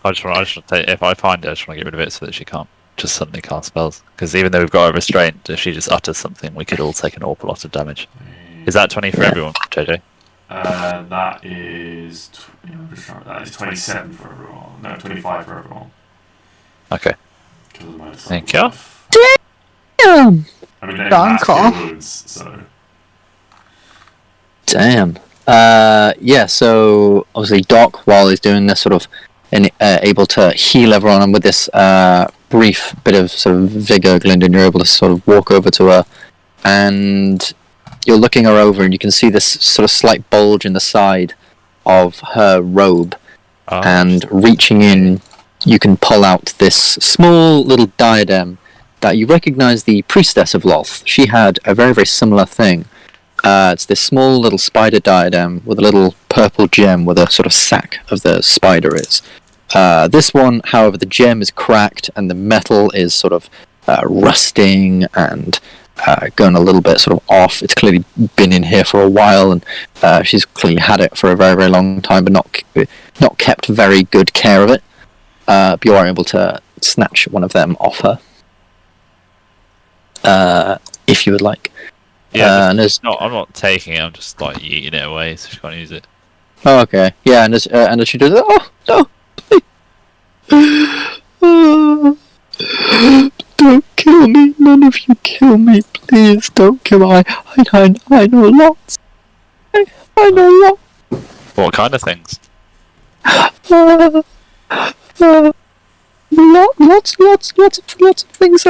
I just want to take, if I find it, I just want to get rid of it so that she can't just suddenly cast spells. Because even though we've got her restraint, if she just utters something, we could all take an awful lot of damage. Is that 20 for everyone, JJ? That is 27 for everyone. No, 25 for everyone. Okay. Because of my Thank you. Damn! I mean, they Danke. have wounds, so. Damn. Yeah, so obviously Doc, while he's doing this, sort of able to heal everyone, and with this brief bit of sort of vigor, Gylndan, you're able to sort of walk over to her, and you're looking her over, and you can see this sort of slight bulge in the side of her robe, and reaching in, you can pull out this small little diadem that you recognize the priestess of Lolth. She had a very, very similar thing. It's this small little spider diadem with a little purple gem where the sort of sack of the spider is. This one, however, the gem is cracked and the metal is sort of rusting and going a little bit sort of off. It's clearly been in here for a while, and she's clearly had it for a very, very long time, but not kept very good care of it. But you are able to snatch one of them off her, if you would like. Yeah, and there's I'm not taking it, I'm just like yeeting it away so she can't use it. Oh, okay. Yeah, and as she does it, oh no, please. Don't kill me! None of you kill me, please! Don't kill me! I know lots. I know lots. What kind of things? Lots of things.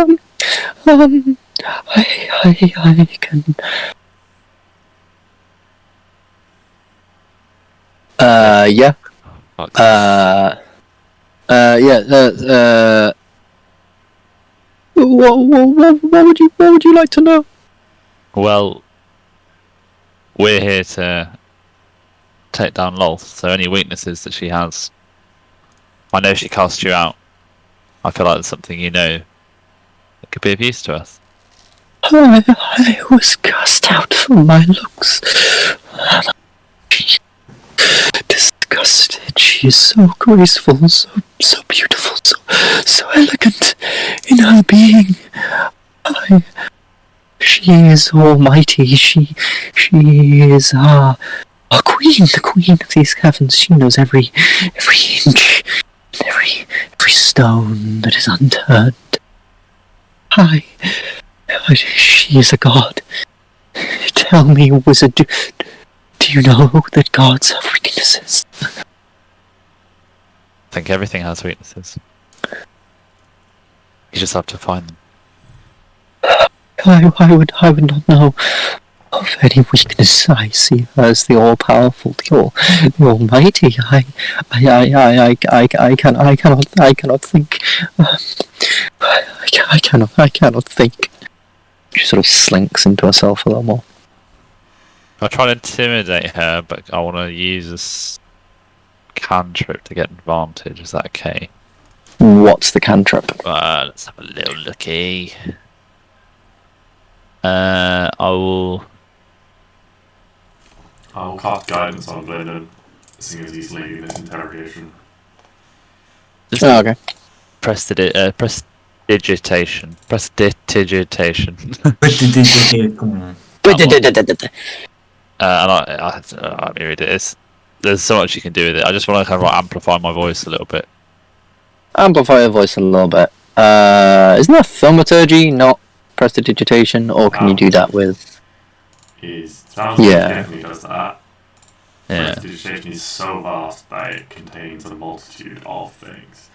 I can. Yeah. Fuck. Yeah. What would you like to know? Well, we're here to take down Lolth, so any weaknesses that she has, I know she cast you out. I feel like there's something that could be of use to us. I was cast out for my looks. Disgusted. She is so graceful, so beautiful, so elegant in her being. She is almighty. She is our queen, the queen of these caverns. She knows every inch, every stone that is unturned. She is a god. Tell me, wizard, do you know that gods have weaknesses? I think everything has weaknesses. You just have to find them. I would not know of any weakness. I see her as the all-powerful, the almighty. I cannot think. I cannot think. She sort of slinks into herself a little more. I'll try to intimidate her, but I want to use this cantrip to get advantage. Is that okay? What's the cantrip? Let's have a little looky. I'll cast guidance on Gylndan, seeing as he's leading this interrogation. Okay. Prestidigitation. And I mean, there's so much you can do with it. I just want to kind of amplify my voice a little bit. Amplify your voice a little bit. Isn't that thaumaturgy, not prestidigitation, or can you do that with? Sounds like definitely does that. Yeah. Prestidigitation is so vast that it contains a multitude of things.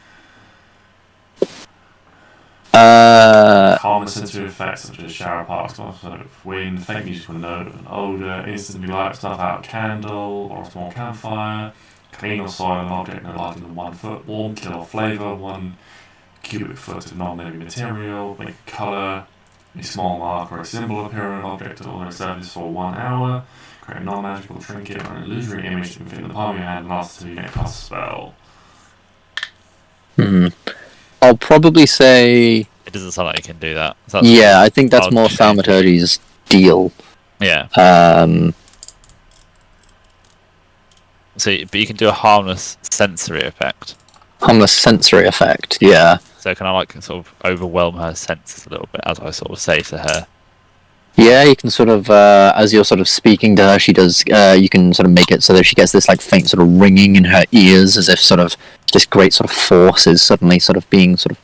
Common sensory effects such as shower parks, wind, faint musical note, an odour, instantly light stuff out a candle or a small campfire, clean or soil an object no larger than 1 foot, warm, kill or flavour, 1 cubic foot of non-living material, make a colour, a small mark or a symbol appear on an object on a surface for 1 hour, create a non-magical trinket or an illusory image that can fit in the palm of your hand and lasts until you get cast a spell. I'll probably say... It doesn't sound like you can do that. Yeah, I think that's more thaumaturgy's deal. Yeah. But you can do a harmless sensory effect. Harmless sensory effect, yeah. So can I sort of overwhelm her senses a little bit as I sort of say to her? Yeah, you can sort of, as you're sort of speaking to her, she does, you can sort of make it so that she gets this faint sort of ringing in her ears, as if sort of this great sort of force is suddenly sort of being sort of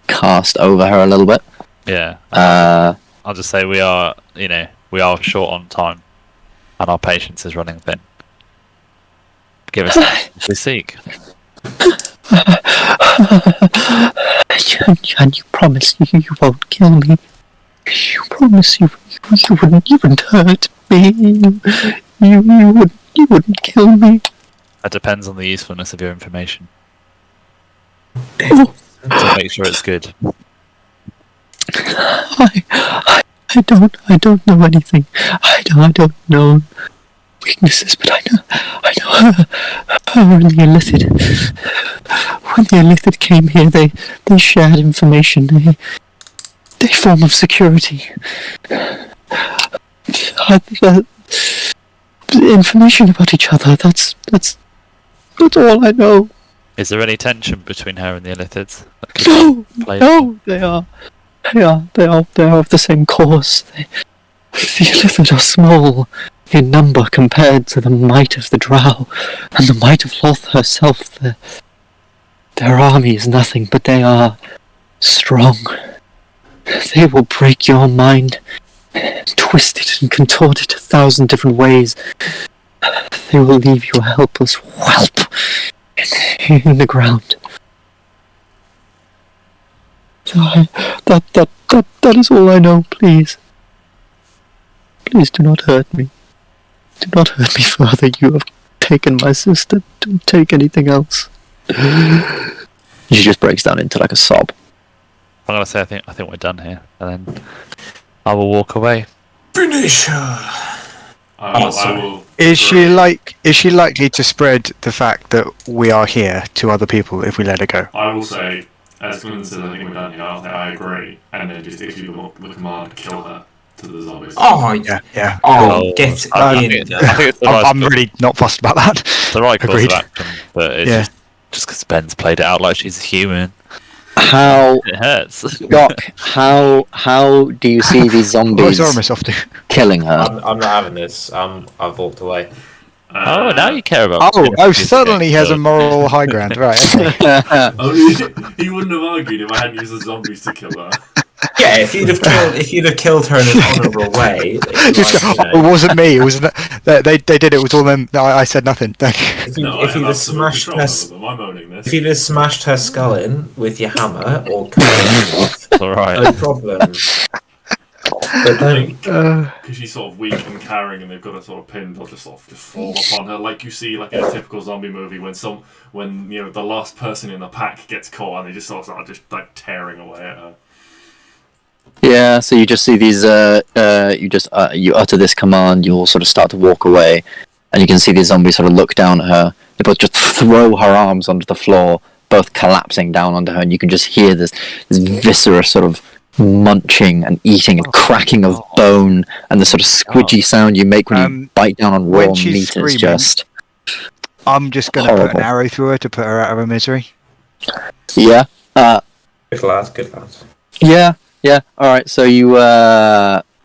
cast over her a little bit. Yeah. I'll just say we are short on time, and our patience is running thin. Give us what we seek. And you promise you won't kill me. You promise you wouldn't hurt me. You wouldn't kill me. That depends on the usefulness of your information. Oh. So make sure it's good. I don't know anything. I don't know weaknesses, but I know her and the Illithid. When the Illithid came here, they shared information. They form of security. Information about each other. That's all I know. Is there any tension between her and the Illithids? No, they are of the same cause. The Illithid are small in number compared to the might of the Drow, and the might of Lolth herself. Their army is nothing, but they are strong. They will break your mind, twist it and contort it 1,000 different ways. They will leave you a helpless whelp in the ground. So that is all I know. Please do not hurt me. Do not hurt me further. You have taken my sister. Don't take anything else. She just breaks down into a sob. I'm gonna say I think we're done here, and then I will walk away. Finish her. I will Is she likely to spread the fact that we are here to other people if we let her go? I will say, as Glyndon says, I think we're done here. I'll say I agree, and then just issue the command, kill her to the zombies. Oh, Yeah. Oh, get I in. think it's the right, I'm really not fussed about that. the right course Agreed. of action, but it's just because Ben's played it out like she's a human. How, It hurts. Doc? How do you see these What's zombies Oramis off to? killing her? I'm not having this. I've walked away. Oh, now you care about. Oh, suddenly he has a moral high ground, right? Okay. Only he wouldn't have argued if I hadn't used the zombies to kill her. Yeah, if you'd have killed her in an honourable way. It wasn't me. It was they did it. It was all them. I said nothing. If you'd have smashed her, I'm owning this. if you'd have smashed her skull in with your hammer or cut her off, It's alright. no problem. But don't. Because she's sort of weak and carrying, and they've got her sort of pinned, they'll just fall upon her, like you see, like in a typical zombie movie, when you know the last person in the pack gets caught, and they just sort of start just like tearing away at her. Yeah, so you just see these. You utter this command. You all sort of start to walk away, and you can see these zombies sort of look down at her. They both just throw her arms onto the floor, both collapsing down onto her, and you can just hear this viscera sort of munching and eating and cracking of bone, and the sort of squidgy sound you make when you bite down on raw when she's meat is screaming, just. I'm just going to put horrible. an arrow through her to put her out of her misery. Yeah. Good lads. Yeah. All right. So you.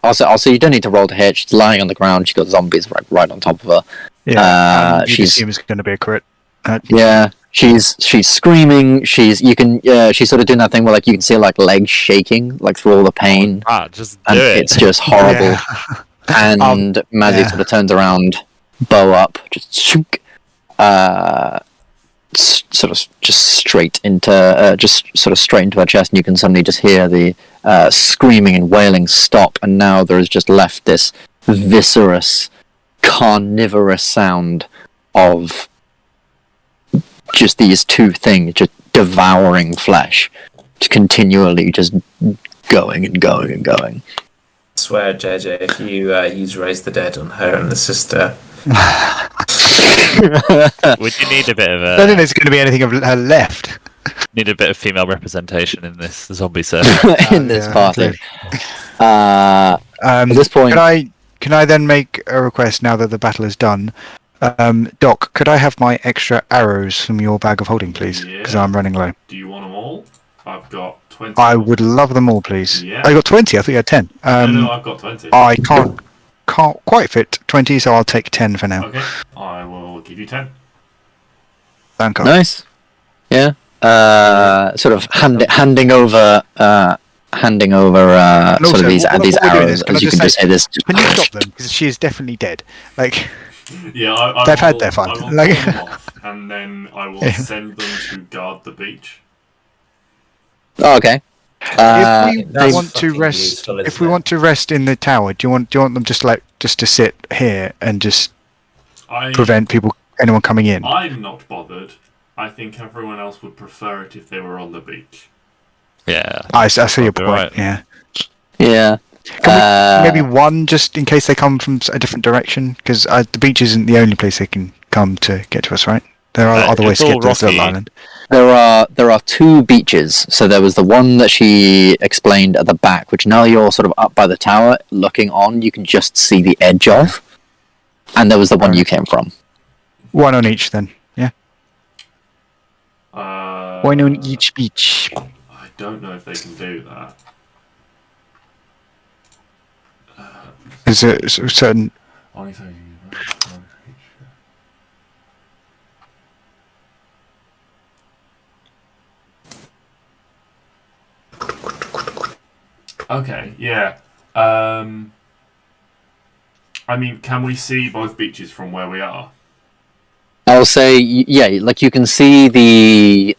Also, you don't need to roll to hit. She's lying on the ground. She's got zombies right on top of her. Yeah, she's. you'd assume it's going to be a crit. Yeah. She's screaming. She's sort of doing that thing where like you can see her, like legs shaking like through all the pain, Just do and it. it's just horrible. Yeah. And Mazzy sort of turns around, bow up, just shook, sort of just straight into her chest, and you can suddenly just hear the screaming and wailing stop, and now there is just left this viscerous, carnivorous sound of just these two things just devouring flesh, just continually just going and going and going. I swear, JJ, if you use Raise the Dead on her and the sister. Would you need a bit of I don't think there's going to be anything of her left. need a bit of female representation in this zombie set? In this party. At At this point, Can I then make a request now that the battle is done? Doc, could I have my extra arrows from your bag of holding, please? Because I'm running low. Do you want them all? I've got 20. I would love them all, please. Yeah. I got 20. I thought you had 10. No, I've got 20. I can't quite fit 20, so I'll take 10 for now. Okay, I will give you 10. Thank God. nice. Yeah. Sort of handing over And sort also, of these while these we're doing arrows, this, can as I you just can just say- say this. Can you stop them? Because she is definitely dead. Like, Yeah, I They've had will- their fun. I will Like- pull them off, and then I will send them to guard the beach. Oh, okay. if we that's want to fucking rest, useful, if isn't we it? want to rest in the tower, do you want them just to sit here and just prevent anyone coming in? I'm not bothered. I think everyone else would prefer it if they were on the beach. Yeah. I see your You're point. right. Yeah. Yeah. Can we, maybe one just in case they come from a different direction? Because the beach isn't the only place they can come to get to us, right? There are other ways it's to all get to this little rocky. island. There are two beaches. So there was the one that she explained at the back, which now you're sort of up by the tower, looking on. You can just see the edge of, and there was the one you came from. One on each, then. Yeah. One on each beach. I don't know if they can do that. Is it a certain? Only thing. Okay, yeah. I mean, can we see both beaches from where we are? I'll say, yeah, like you can see the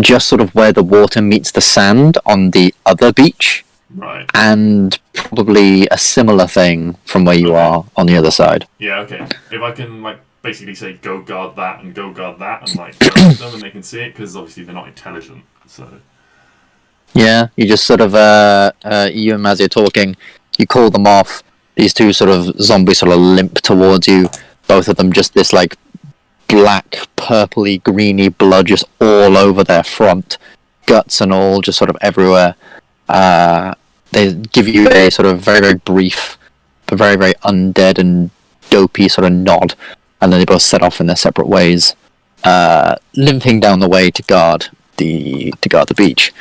just sort of where the water meets the sand on the other beach, Right. and probably a similar thing from where you are on the other side. Yeah, okay. If I can, like, basically say, go guard that, and go guard that, and, like, go with them, and they can see it, because obviously they're not intelligent, so... Yeah, you just sort of, you and Mazzy are talking, you call them off, These two sort of zombies sort of limp towards you. Both of them just this like black, purpley, greeny blood just all over their front, guts and all, just sort of everywhere. They give you a sort of very, very brief, but very, very undead and dopey sort of nod, and then they both set off in their separate ways, limping down the way to guard the beach.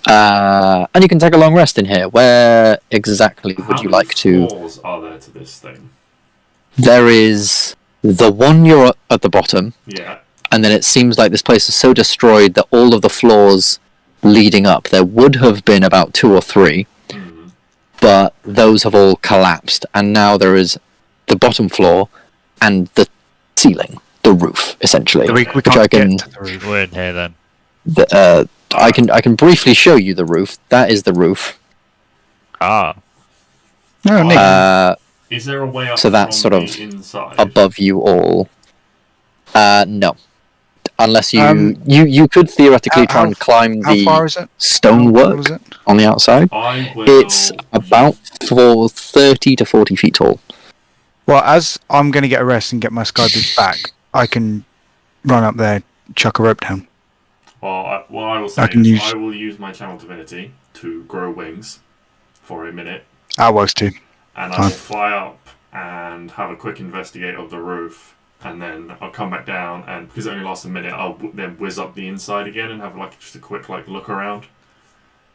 And you can take a long rest in here. Where exactly would you like to? How many floors are there to this thing? There is the one you're at the bottom, Yeah. and then it seems like this place is so destroyed that all of the floors leading up, there would have been about 2 or 3, but those have all collapsed, and now there is the bottom floor and the ceiling, the roof, essentially. We which can't I can, get to the roof. We're in here then. I can briefly show you the roof. That is the roof. Ah. No, Nick. Is there a way up So that's from sort of the inside? Above you all. No. Unless you Um, you could theoretically try how- and climb How far the is it? How stonework tall is it? on the outside. I will It's about 30 to 40 feet tall. Well, as I'm going to get a rest and get my sky boots back, I can run up there, chuck a rope down. Well, what I will say I can is use- I will use my channel divinity to grow wings for a minute, That works too. and I will fly up and have a quick investigate of the roof, and then I'll come back down, and because it only lasts a minute, I'll then whiz up the inside again and have like just a quick like look around.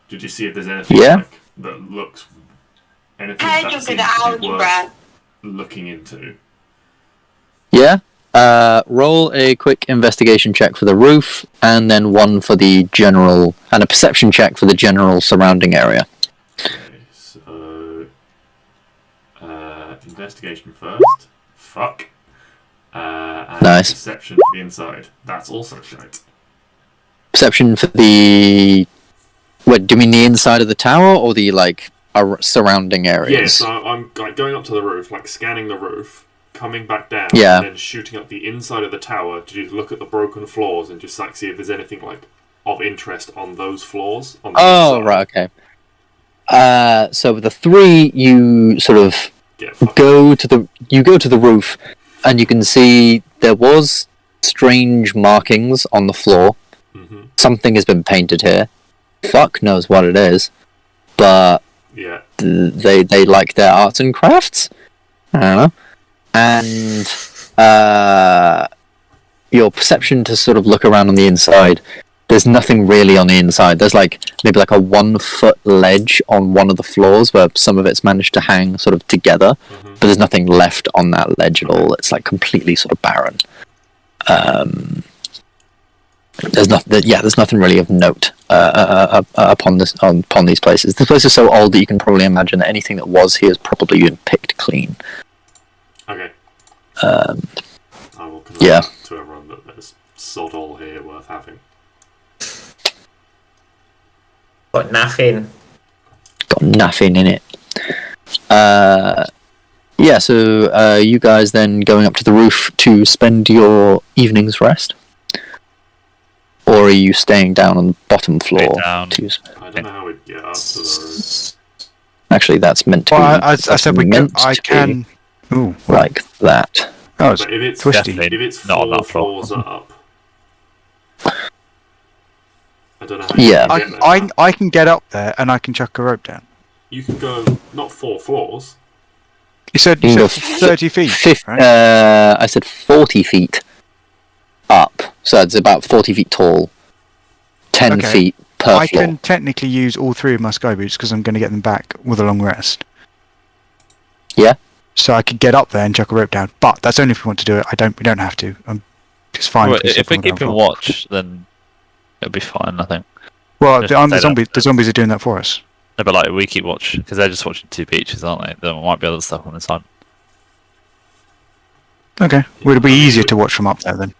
Did you see if there's anything Yeah. like, that looks anything that seems to be worth looking into? Yeah. Roll a quick investigation check for the roof, and then one for the general, and a perception check for the general surrounding area. Okay, so investigation first. Fuck. And Nice. perception for the inside. That's also shite. Perception for the. What do you mean, the inside of the tower or the like surrounding Yeah, areas? so I'm like going up to the roof, like scanning the roof, coming back down, Yeah. and then shooting up the inside of the tower to just look at the broken floors and just like see if there's anything like of interest on those floors. On the Oh, inside. right, okay. So the 3, you sort of Yeah, fuck. go to the roof, and you can see there was strange markings on the floor. Mhm. Something has been painted here. Fuck knows what it is, but Yeah. they like their arts and crafts. I don't know. And your perception to sort of look around on the inside. There's nothing really on the inside. There's like maybe like a 1 foot ledge on one of the floors where some of it's managed to hang sort of together, but there's nothing left on that ledge at all. It's like completely sort of barren. There's nothing. Yeah, there's nothing really of note upon these places. This place is so old that you can probably imagine that anything that was here has probably been picked clean. Okay. I will convey Yeah. to everyone that there's sod all here worth having. Got nothing. Got nothing in it. Yeah, so you guys then going up to the roof to spend your evening's rest? Or are you staying down on the bottom floor? down. I don't know how we'd get up to the roof. Actually, that's meant to Well, be. I said we can. meant I to be can. Ooh, like that. oh, it's But if it's twisty. Definitely if it's not on 4 that floor. floors up, I don't know how Yeah. you can get there. I can get up there and I can chuck a rope down. You can go not 4 floors. You said, You can go 30 feet, right? I said 40 feet up, so it's about 40 feet tall. 10 Okay. feet per I floor. can technically use all 3 of my sky boots because I'm going to get them back with a long rest. Yeah. So I could get up there and chuck a rope down, but that's only if we want to do it. We don't have to. It's fine. Well, for us if to we're fall down keeping for. watch, then it'll be fine, I think. Well, just the stay the zombies are doing that for us. No, but like we keep watch because they're just watching 2 beaches, aren't they? There might be other stuff on the side. Okay. Would it be easier to watch from up there then?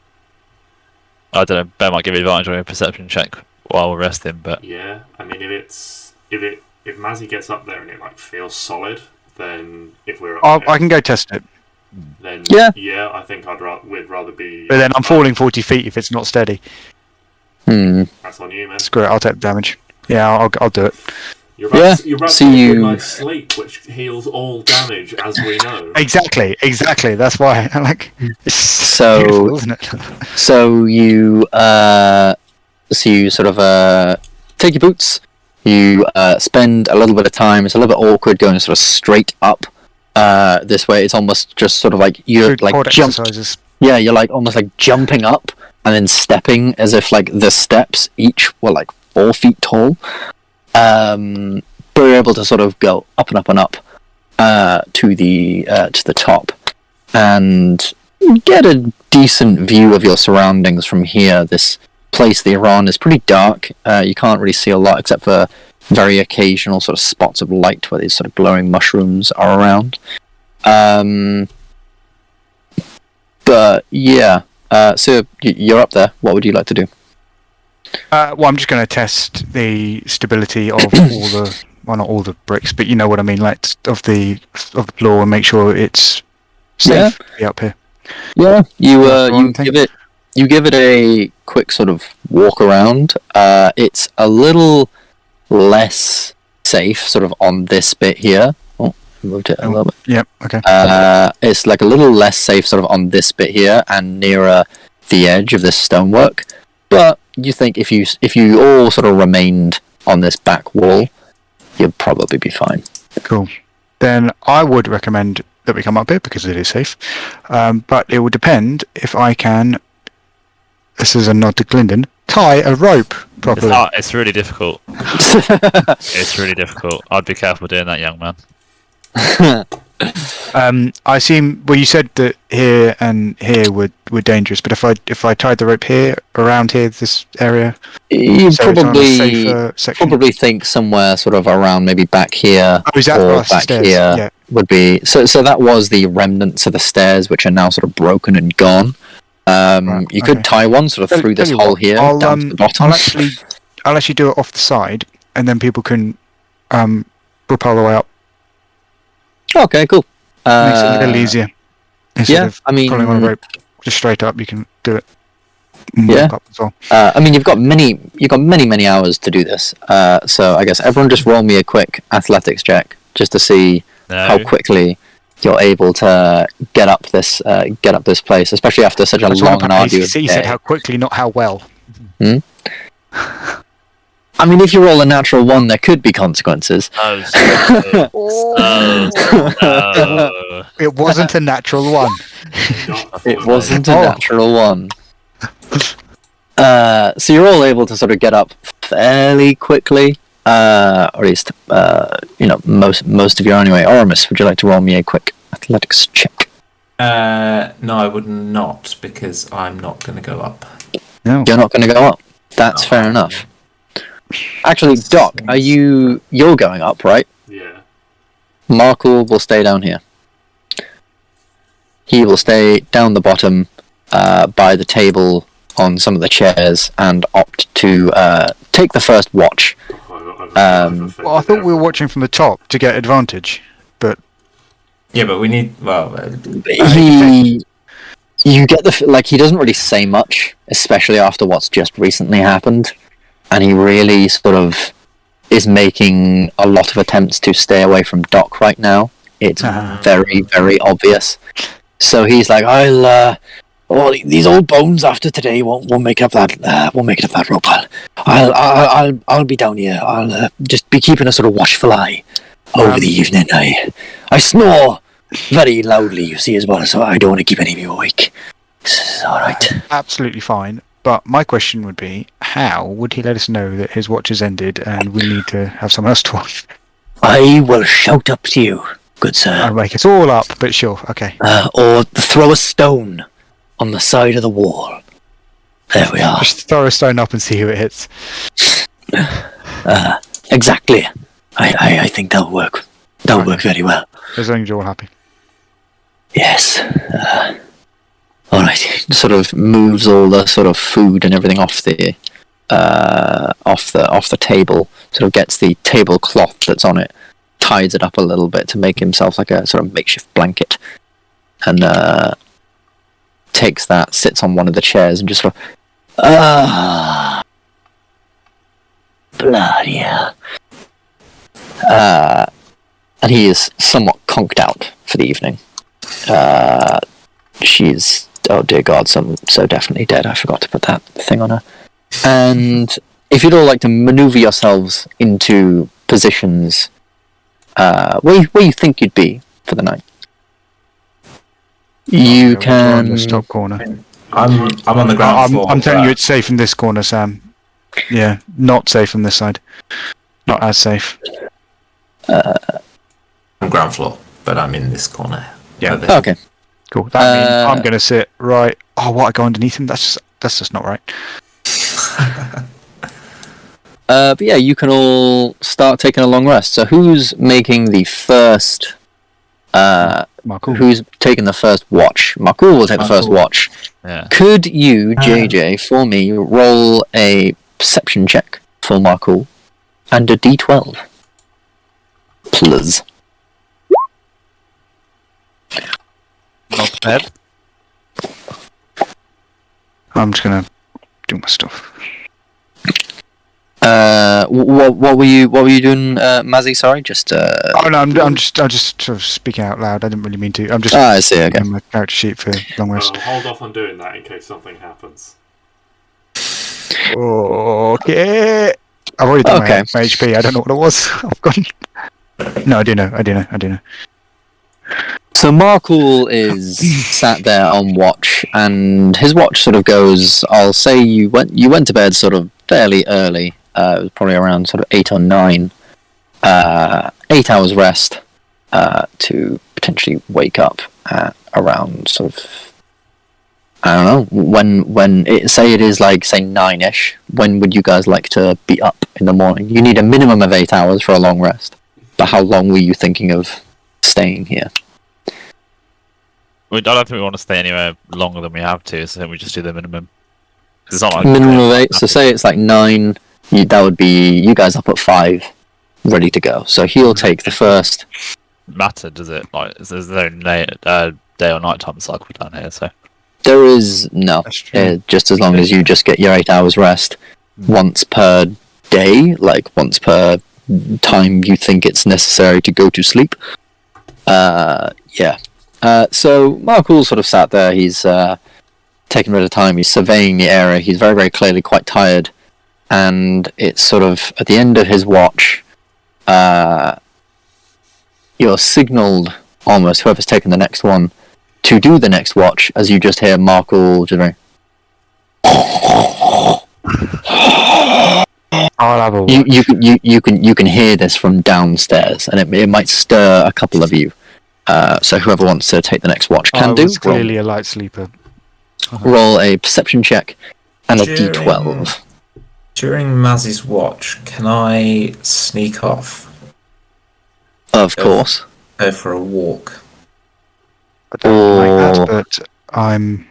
I don't know. Ben might give you advantage on a perception check while we're resting, but Yeah, I mean if Mazzy gets up there and it like feels solid, then if we're up there, I can go test it, then Yeah. I think we'd rather be. but then I'm falling 40 feet if it's not steady. Hmm. That's on you, man. Screw it. I'll take the damage. Yeah, I'll do it. You're about, Yeah, you're about see to get a you- good night's sleep, which heals all damage, as we know. Exactly. That's why I like. It's So- beautiful, isn't it? So you sort of take your boots. You spend a little bit of time. It's a little bit awkward going sort of straight up this way. It's almost just sort of like you're Good like cord jump. exercises. Yeah, you're like almost like jumping up and then stepping as if like the steps each were like 4 feet tall. But you're able to sort of go up and up and up to the top and get a decent view of your surroundings from here. This place that you're on is pretty dark. You can't really see a lot except for very occasional sort of spots of light where these sort of glowing mushrooms are around. But yeah, so you're up there. What would you like to do? Well, I'm just going to test the stability of all the, well, not all the bricks, but you know what I mean, like of the floor, and make sure it's safe to be up here. Yeah, you one thing. give it a quick sort of walk around. It's a little less safe, sort of on this bit here. Oh, moved it a little bit. Yep. Okay. It's like a little less safe, sort of on this bit here and nearer the edge of this stonework. But you think if you all sort of remained on this back wall, you'd probably be fine. Cool. Then I would recommend that we come up here because it is safe. But it would depend if I can. This is a nod to Gylndan. Tie a rope properly. It's really difficult. It's really difficult. I'd be careful doing that, young man. I assume. Well, you said that here and here were dangerous, but if I tied the rope here, around here, this area, You so it's on a probably safer section. probably think somewhere sort of around maybe back here Oh, is that or past the back stairs? here Yeah. would be so that was the remnants of the stairs which are now sort of broken and gone. Right, You could okay. tie one sort of through Tell this you hole what, here down to the bottom. I'll actually do it off the side, and then people can rappel the way up. Okay, cool. Makes it a little easier. Instead Yeah, of I mean, pulling on a rope just straight up, you can do it. And Yeah. walk up as well. I mean, you've got many hours to do this. So I guess everyone just roll me a quick athletics check just to see how No. quickly you're able to get up this place, especially after such a That's long what and I'm- arduous You said day. how quickly, not how well. I mean, if you roll a natural 1, there could be consequences. Oh, no. It wasn't a natural one. It wasn't a Oh. natural 1. So you're all able to sort of get up fairly quickly, or at least most of you are anyway. Oramis, would you like to roll me a quick athletics check? No, I would not, because I'm not going to go up. No. You're not going to go up. That's fair enough. Actually, Doc, you're going up, right? Yeah. Markle will stay down here. He will stay down the bottom by the table on some of the chairs and opt to take the first watch. Well, I thought we were watching from the top to get advantage, but Yeah, but we need. Well, You get he doesn't really say much, especially after what's just recently happened, and he really sort of is making a lot of attempts to stay away from Doc right now. It's very, very obvious. So he's like, these old bones after today won't make up that rope. I'll be down here. I'll just be keeping a sort of watchful eye over the evening. I snore very loudly, you see, as well, so I don't want to keep any of you awake. It's all right. absolutely fine. But my question would be, how would he let us know that his watch has ended and we need to have someone else to watch? I will shout up to you, good sir. I'll make it all up, but sure, okay. Or throw a stone on the side of the wall. There we are. Just throw a stone up and see who it hits. Exactly. I think that'll work. That'll work very well. As long as you're all happy. Yes. All right. Sort of moves all the sort of food and everything off the table. Sort of gets the tablecloth that's on it, ties it up a little bit to make himself like a sort of makeshift blanket, and takes that, sits on one of the chairs, and just sort of bloody hell. and he is somewhat conked out for the evening. She is, oh dear God, so definitely dead. I forgot to put that thing on her. And if you'd all like to maneuver yourselves into positions where you think you'd be for the night, you can. In the top corner. I'm on the ground floor. I'm telling you, it's safe in this corner, Sam. Yeah, not safe on this side. Not as safe. I'm ground floor, but I'm in this corner. Yeah. Okay. Cool. That means I'm going to sit right. Oh, what? I go underneath him? That's just not right. But yeah, you can all start taking a long rest. So who's making the first? Markul. Who's taking the first watch? Markul will take the first watch. Yeah. Could you, JJ, for me, roll a perception check for Markul and a D12, please? Not bad. I'm just going to do my stuff. What were you doing, Mazzy? Sorry, just. Oh no, I'm just sort of speaking out loud. I didn't really mean to. I'm just. I see. Okay. My character sheet for long rest. Hold off on doing that in case something happens. Okay. I've already done my HP. I don't know what it was. I've gone. No, I do know. So Markul is sat there on watch, and his watch sort of goes. I'll say you went to bed sort of fairly early. It was probably around sort of 8 or 9. 8 hours rest to potentially wake up at around sort of, I don't know, when it is like, say, 9ish. When would you guys like to be up in the morning? You need a minimum of 8 hours for a long rest. But how long were you thinking of staying here? I don't think we want to stay anywhere longer than we have to, so we just do the minimum. It's not like Minimum of 8, so say it's like 9, that would be you guys up at 5, ready to go. So he'll take the first. Matter, does it? Like, there's no day or night time cycle down here, so. There is no. Just as long as you just get your 8 hours rest once per day, like once per time you think it's necessary to go to sleep. Yeah. So Markul sort of sat there. He's taking a bit of time. He's surveying the area. He's very, very clearly quite tired. And it's sort of at the end of his watch. You're signalled almost, whoever's taken the next one, to do the next watch, as you just hear Markul just going. I'll have a watch. You can hear this from downstairs, and it might stir a couple of you. So whoever wants to take the next watch can do. Clearly a light sleeper. Roll a perception check and a D12. During Mazzy's watch, can I sneak off? Of course. Go for a walk. I don't like that, but I'm.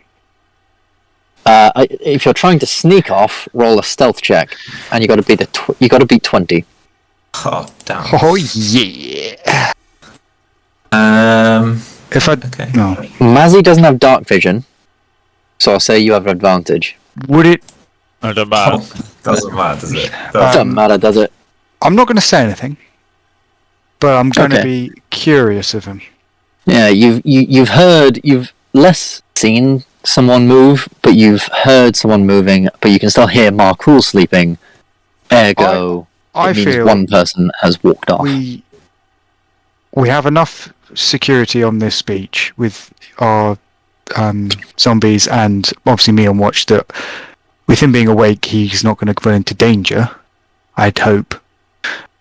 If you're trying to sneak off, roll a stealth check, and you got to beat you got to beat 20. Oh damn! Oh yeah. If I no, Mazzy doesn't have dark vision, so I'll say you have an advantage. Would it? I don't matter. Doesn't matter, does it? Doesn't matter, does it? I'm not going to say anything, but I'm going to be curious of him. Yeah, you've less seen someone move, but you've heard someone moving, but you can still hear Markul sleeping. Ergo, I it means feel one person has walked off. We have enough security on this beach with our zombies and obviously me on watch that with him being awake, he's not going to run into danger. I'd hope,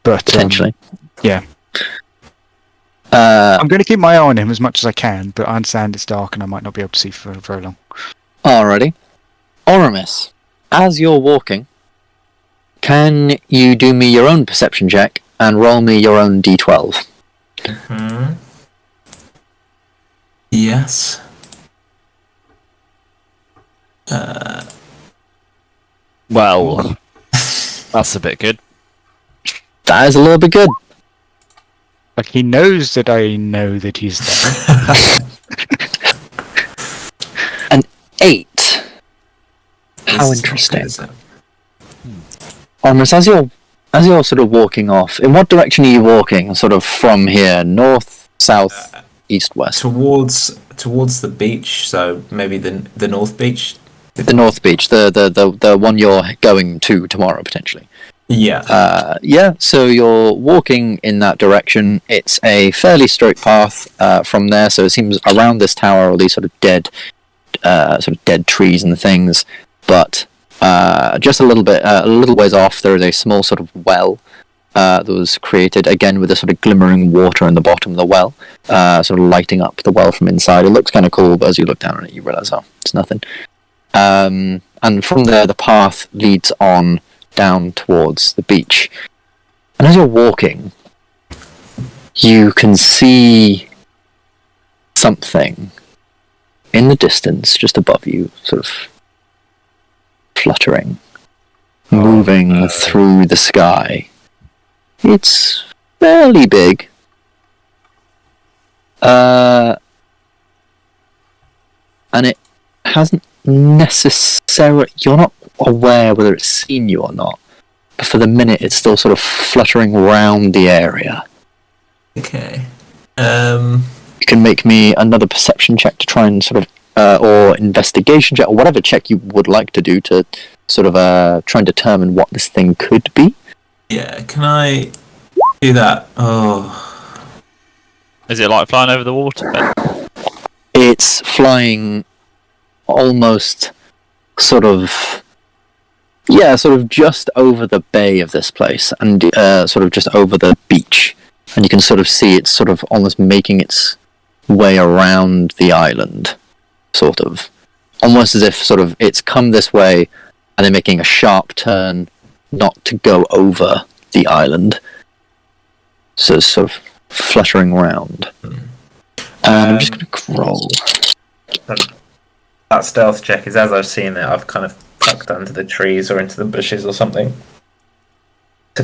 but Potentially. Yeah. I'm going to keep my eye on him as much as I can, but I understand it's dark and I might not be able to see for very long. Alrighty. Oramis, as you're walking, can you do me your own perception check and roll me your own D12? Mm-hmm. Yes. Well, that's a bit good. That is a little bit good. Like he knows that I know that he's there. An 8. How interesting. Oramis, as you're as you're sort of walking off, in what direction are you walking? Sort of from here, north, south, east, west. Towards the beach, so maybe the north beach. The north beach, the one you're going to tomorrow potentially. Yeah. Yeah. So you're walking in that direction. It's a fairly straight path from there. So it seems around this tower, all these sort of dead trees and things. But just a little ways off, there is a small sort of well that was created again with a sort of glimmering water in the bottom of the well, sort of lighting up the well from inside. It looks kind of cool, but as you look down on it, you realise, oh, it's nothing. And from there, the path leads on down towards the beach. And as you're walking, you can see something in the distance just above you, sort of fluttering, moving through the sky. It's fairly big. And it hasn't necessarily... You're not aware whether it's seen you or not. But for the minute, it's still sort of fluttering around the area. Okay. You can make me another perception check to try and sort of... or investigation check, or whatever check you would like to do to sort of try and determine what this thing could be. Yeah, can I do that? Oh. Is it like flying over the water then? It's flying almost sort of just over the bay of this place, and sort of just over the beach. And you can sort of see it's sort of almost making its way around the island, sort of. Almost as if sort of it's come this way and then making a sharp turn not to go over the island. So it's sort of fluttering around. I'm just going to roll. That stealth check is as I've seen it, I've kind of tucked under the trees or into the bushes or something.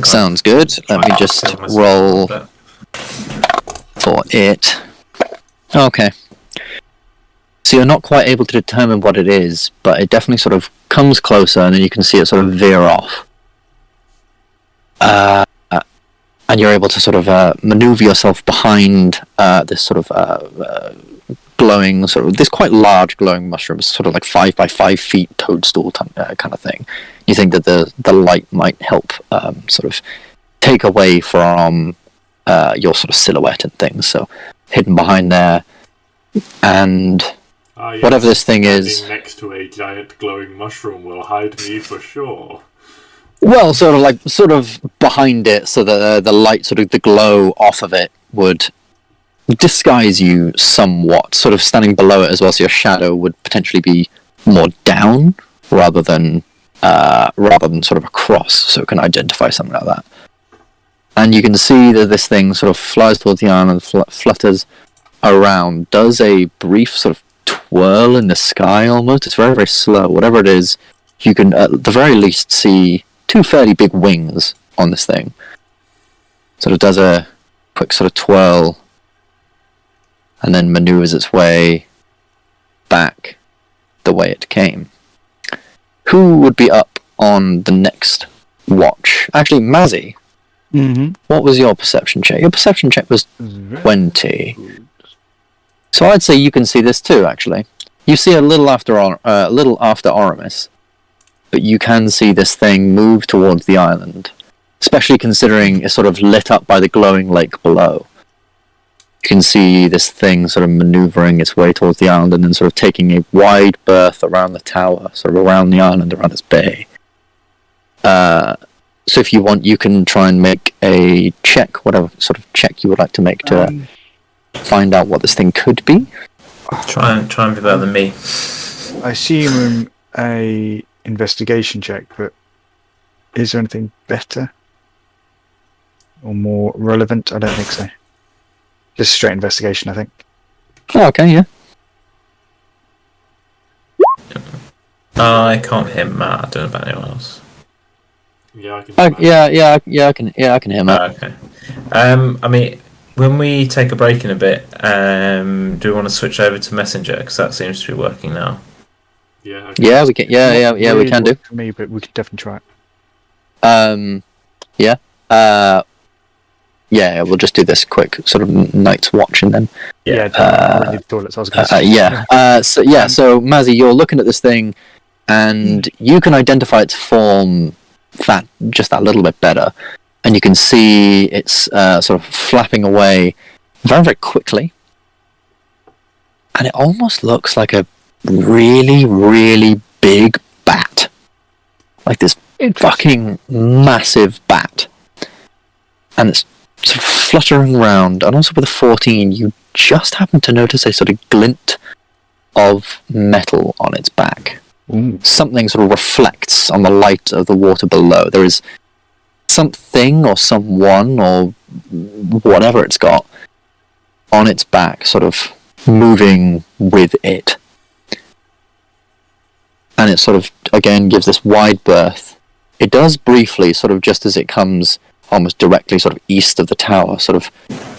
Sounds good. Let me just roll for it. Okay. So you're not quite able to determine what it is, but it definitely sort of comes closer, and then you can see it sort of veer off. And you're able to sort of maneuver yourself behind this sort of glowing, sort of this quite large glowing mushroom, sort of like 5 by 5 feet toadstool kind of thing. You think that the light might help sort of take away from your sort of silhouette and things. So hidden behind there, and Yes, whatever this thing is, next to a giant glowing mushroom will hide me for sure. well, sort of behind it, so that the light, sort of the glow off of it, would disguise you somewhat. Sort of standing below it as well, so your shadow would potentially be more down rather than sort of across, so it can identify something like that. And you can see that this thing sort of flies towards the island, flutters around, does a brief sort of twirl in the sky almost. It's very, very slow. Whatever it is, you can at the very least see 2 fairly big wings on this thing. Sort of does a quick sort of twirl and then maneuvers its way back the way it came. Who would be up on the next watch? Actually, Mazzy, what was your perception check? Your perception check was 20. So I'd say you can see this too, actually. You see a little after Oramis, but you can see this thing move towards the island, especially considering it's sort of lit up by the glowing lake below. You can see this thing sort of maneuvering its way towards the island and then sort of taking a wide berth around the tower, sort of around the island, around its bay. So if you want, you can try and make a check, whatever sort of check you would like to make to find out what this thing could be. Try and be better than me. I assume a investigation check, but is there anything better or more relevant? I don't think so. Just straight investigation, I think. Oh, okay, yeah. I can't hear Matt. I don't know about anyone else. Yeah, I can. I can hear Matt. Okay. I mean, when we take a break in a bit, do we want to switch over to Messenger, because that seems to be working now? Yeah. Yeah, we can. Yeah, we can do. For me, but we can definitely try it. Yeah, we'll just do this quick sort of night's watch and then. I really need the toilets. I was going to say. So Mazzy, you're looking at this thing, and you can identify its form that little bit better, and you can see it's sort of flapping away very, very quickly, and it almost looks like a really, really big bat, like this fucking massive bat, and it's sort of fluttering around. And also with a 14, you just happen to notice a sort of glint of metal on its back. Ooh. Something sort of reflects on the light of the water below. There is something or someone or whatever it's got on its back, sort of moving with it. And it sort of, again, gives this wide berth. It does briefly, sort of just as it comes almost directly sort of east of the tower, sort of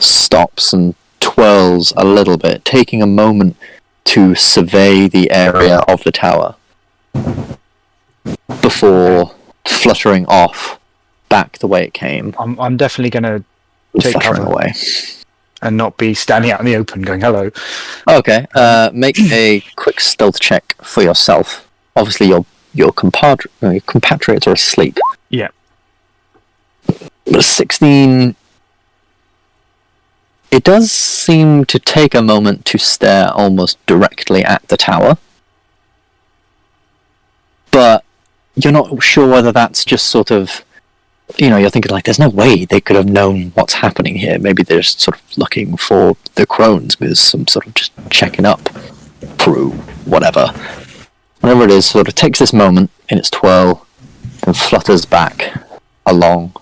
stops and twirls a little bit, taking a moment to survey the area of the tower before fluttering off back the way it came. I'm definitely going to take fluttering cover away and not be standing out in the open going hello. Okay, make a quick stealth check for yourself. Obviously your compatriots are asleep. Yeah. 16. It does seem to take a moment to stare almost directly at the tower, but you're not sure whether that's just sort of, you're thinking like, there's no way they could have known what's happening here. Maybe they're just sort of looking for the crones with some sort of just checking up crew, whatever. Whatever it is, sort of takes this moment in its twirl and flutters back along,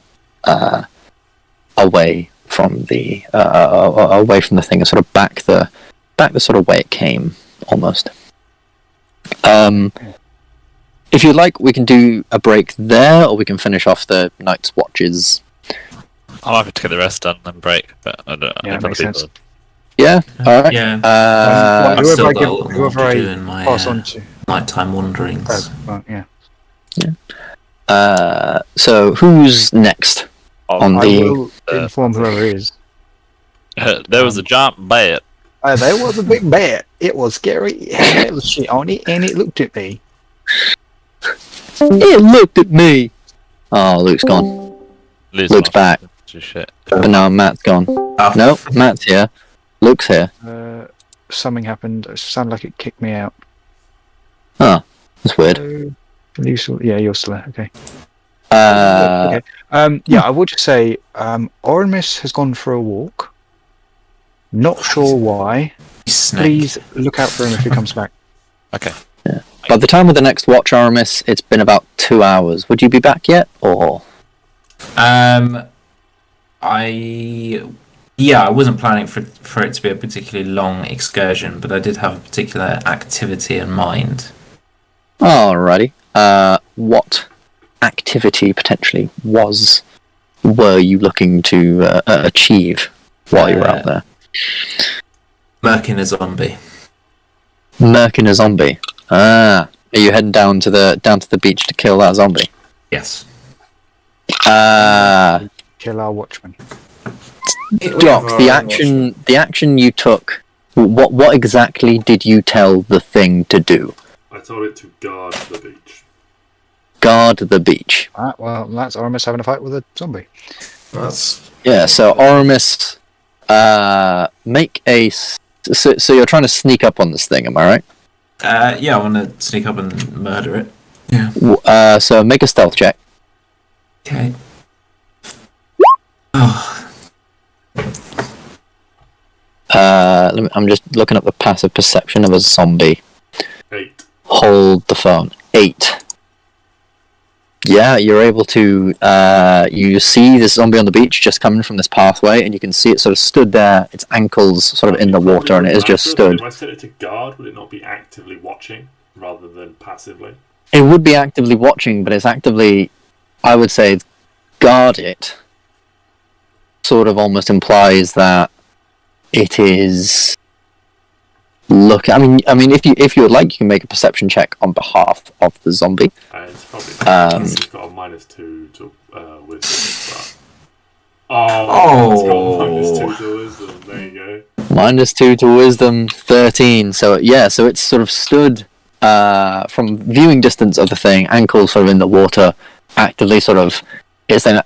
away from the thing, and sort of back the sort of way it came, almost. If you'd like, we can do a break there, or we can finish off the night's watches. I'm happy to get the rest done and then break, but I don't. Yeah, makes sense. Yeah. All right. Yeah. Whoever still I got give- a lot more whoever to I do in my pass on to. nighttime wanderings. Yeah. So who's next on I the? will inform whoever is. There was a giant bat. There was a big bat. It was scary. It had little shit on it, and it looked at me. It looked at me. Oh, Luke's gone. Luke's back. Shit. But now Matt's gone. No, Matt's here. Luke's here. Something happened. It sounded like it kicked me out. Oh, that's weird. You're still there. Okay. Okay. I would just say Oramis has gone for a walk. Not sure why. Snake. Please look out for him if he comes back. Okay. By the time of the next watch, Aramis, it's been about 2 hours. Would you be back yet, or? I wasn't planning for it to be a particularly long excursion, but I did have a particular activity in mind. Alrighty. What activity potentially were you looking to achieve while you were out there? Murking a zombie. Murking a zombie. Are you heading down to the beach to kill that zombie? Yes. Kill our watchman. Doc, the action you took. What exactly did you tell the thing to do? I told it to guard the beach. Guard the beach. Well, that's Oramis having a fight with a zombie. Yeah. So Oramis, make a. So you're trying to sneak up on this thing, am I right? I want to sneak up and murder it. Yeah. So make a stealth check. Okay. Oh. I'm just looking up the passive perception of a zombie. 8. Hold the phone. 8. Yeah, you're able to. You see this zombie on the beach just coming from this pathway, and you can see it sort of stood there, its ankles sort of in the water, and it has just stood. If I set it to guard, would it not be actively watching rather than passively? It would be actively watching, but it's actively, I would say, guard it. Sort of almost implies that it is look. I mean, if you would like, you can make a perception check on behalf of the zombie. It's probably he's got a -2 to wisdom. It's got -2 to wisdom. There you go. -2 to wisdom, 13. So so it's sort of stood from viewing distance of the thing, ankles sort of in the water, actively sort of. It's then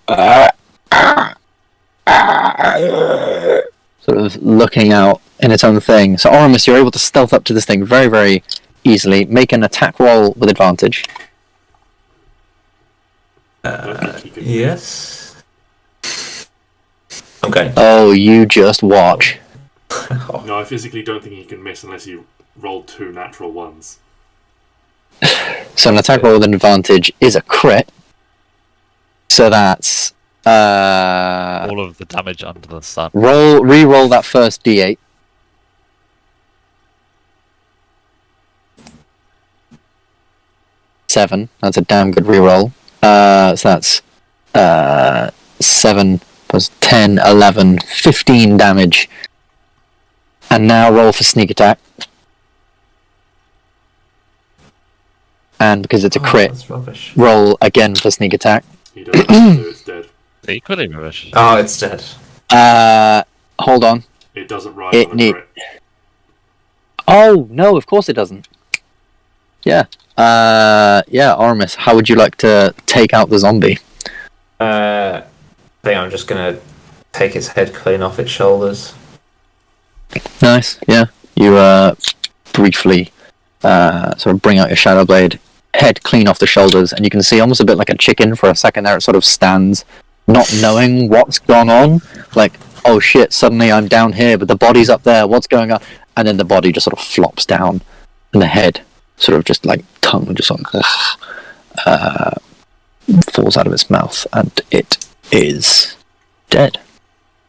sort of looking out in its own thing. So Oramis, you're able to stealth up to this thing very, very easily. Make an attack roll with advantage. Yes. Okay. Oh, you just watch. No, I physically don't think he can miss unless you roll 2 natural ones. So an attack roll with an advantage is a crit. So that's All of the damage under the sun. Re-roll that first D8. Seven. That's a damn good re-roll. So that's 7 plus 10, 11, 15 damage. And now roll for sneak attack. And because it's a crit, That's rubbish. roll again for sneak attack. He doesn't have to, it's dead. Equally rubbish. Oh, it's dead. Hold on. It doesn't rise It on a need- crit. Oh, no, of course it doesn't. Yeah. Oramis, how would you like to take out the zombie? I think I'm just gonna take its head clean off its shoulders. Nice, yeah. You briefly sort of bring out your shadow blade, head clean off the shoulders, and you can see almost a bit like a chicken for a second there. It sort of stands, not knowing what's gone on. Like, oh shit, suddenly I'm down here, but the body's up there. What's going on? And then the body just sort of flops down, and the head sort of just like tongue just sort of falls out of its mouth, and it is dead.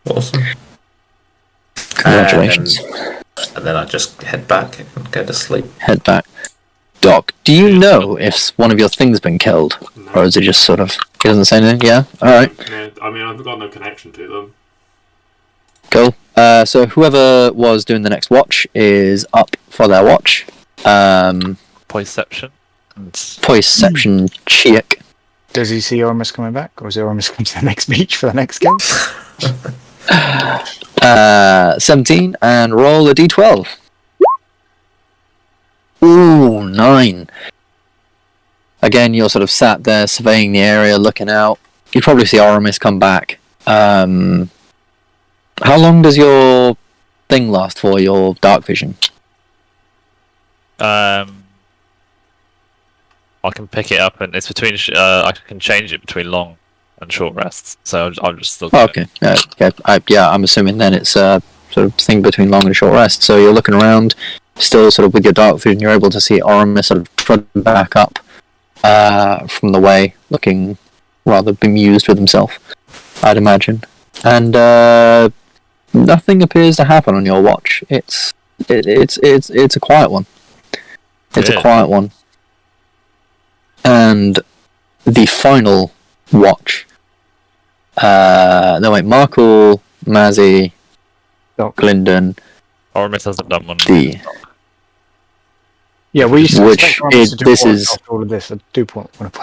Awesome. Congratulations. And then I just head back and go to sleep. Head back. Doc, do you know if one of your things been killed? No. Or is it just sort of... It doesn't say anything? Yeah? Alright, Yeah, I mean, I've got no connection to them. cool. So whoever was doing the next watch is up for their watch. Poiception. And Poiception check. Does he see Oramis coming back, or is Oramis coming to the next beach for the next game? 17, and roll a d12. Ooh, 9. Again, you're sort of sat there surveying the area, looking out. You probably see Oramis come back. How long does your thing last for, your dark vision? I can pick it up, and it's between. I can change it between long and short rests. So I'm just still. Oh, okay. I'm assuming then it's sort of thing between long and short rest. So you're looking around, still sort of with your dark vision, you're able to see Oramis sort of trotting back up from the way, looking rather bemused with himself, I'd imagine. And nothing appears to happen on your watch. It's a quiet one. It's a quiet one. And the final watch. Markle, Mazzy, Doc. Gylndan, Oramis hasn't done one. Yeah, we used to Which expect Oramis to do this one is- after all of this. I do want to point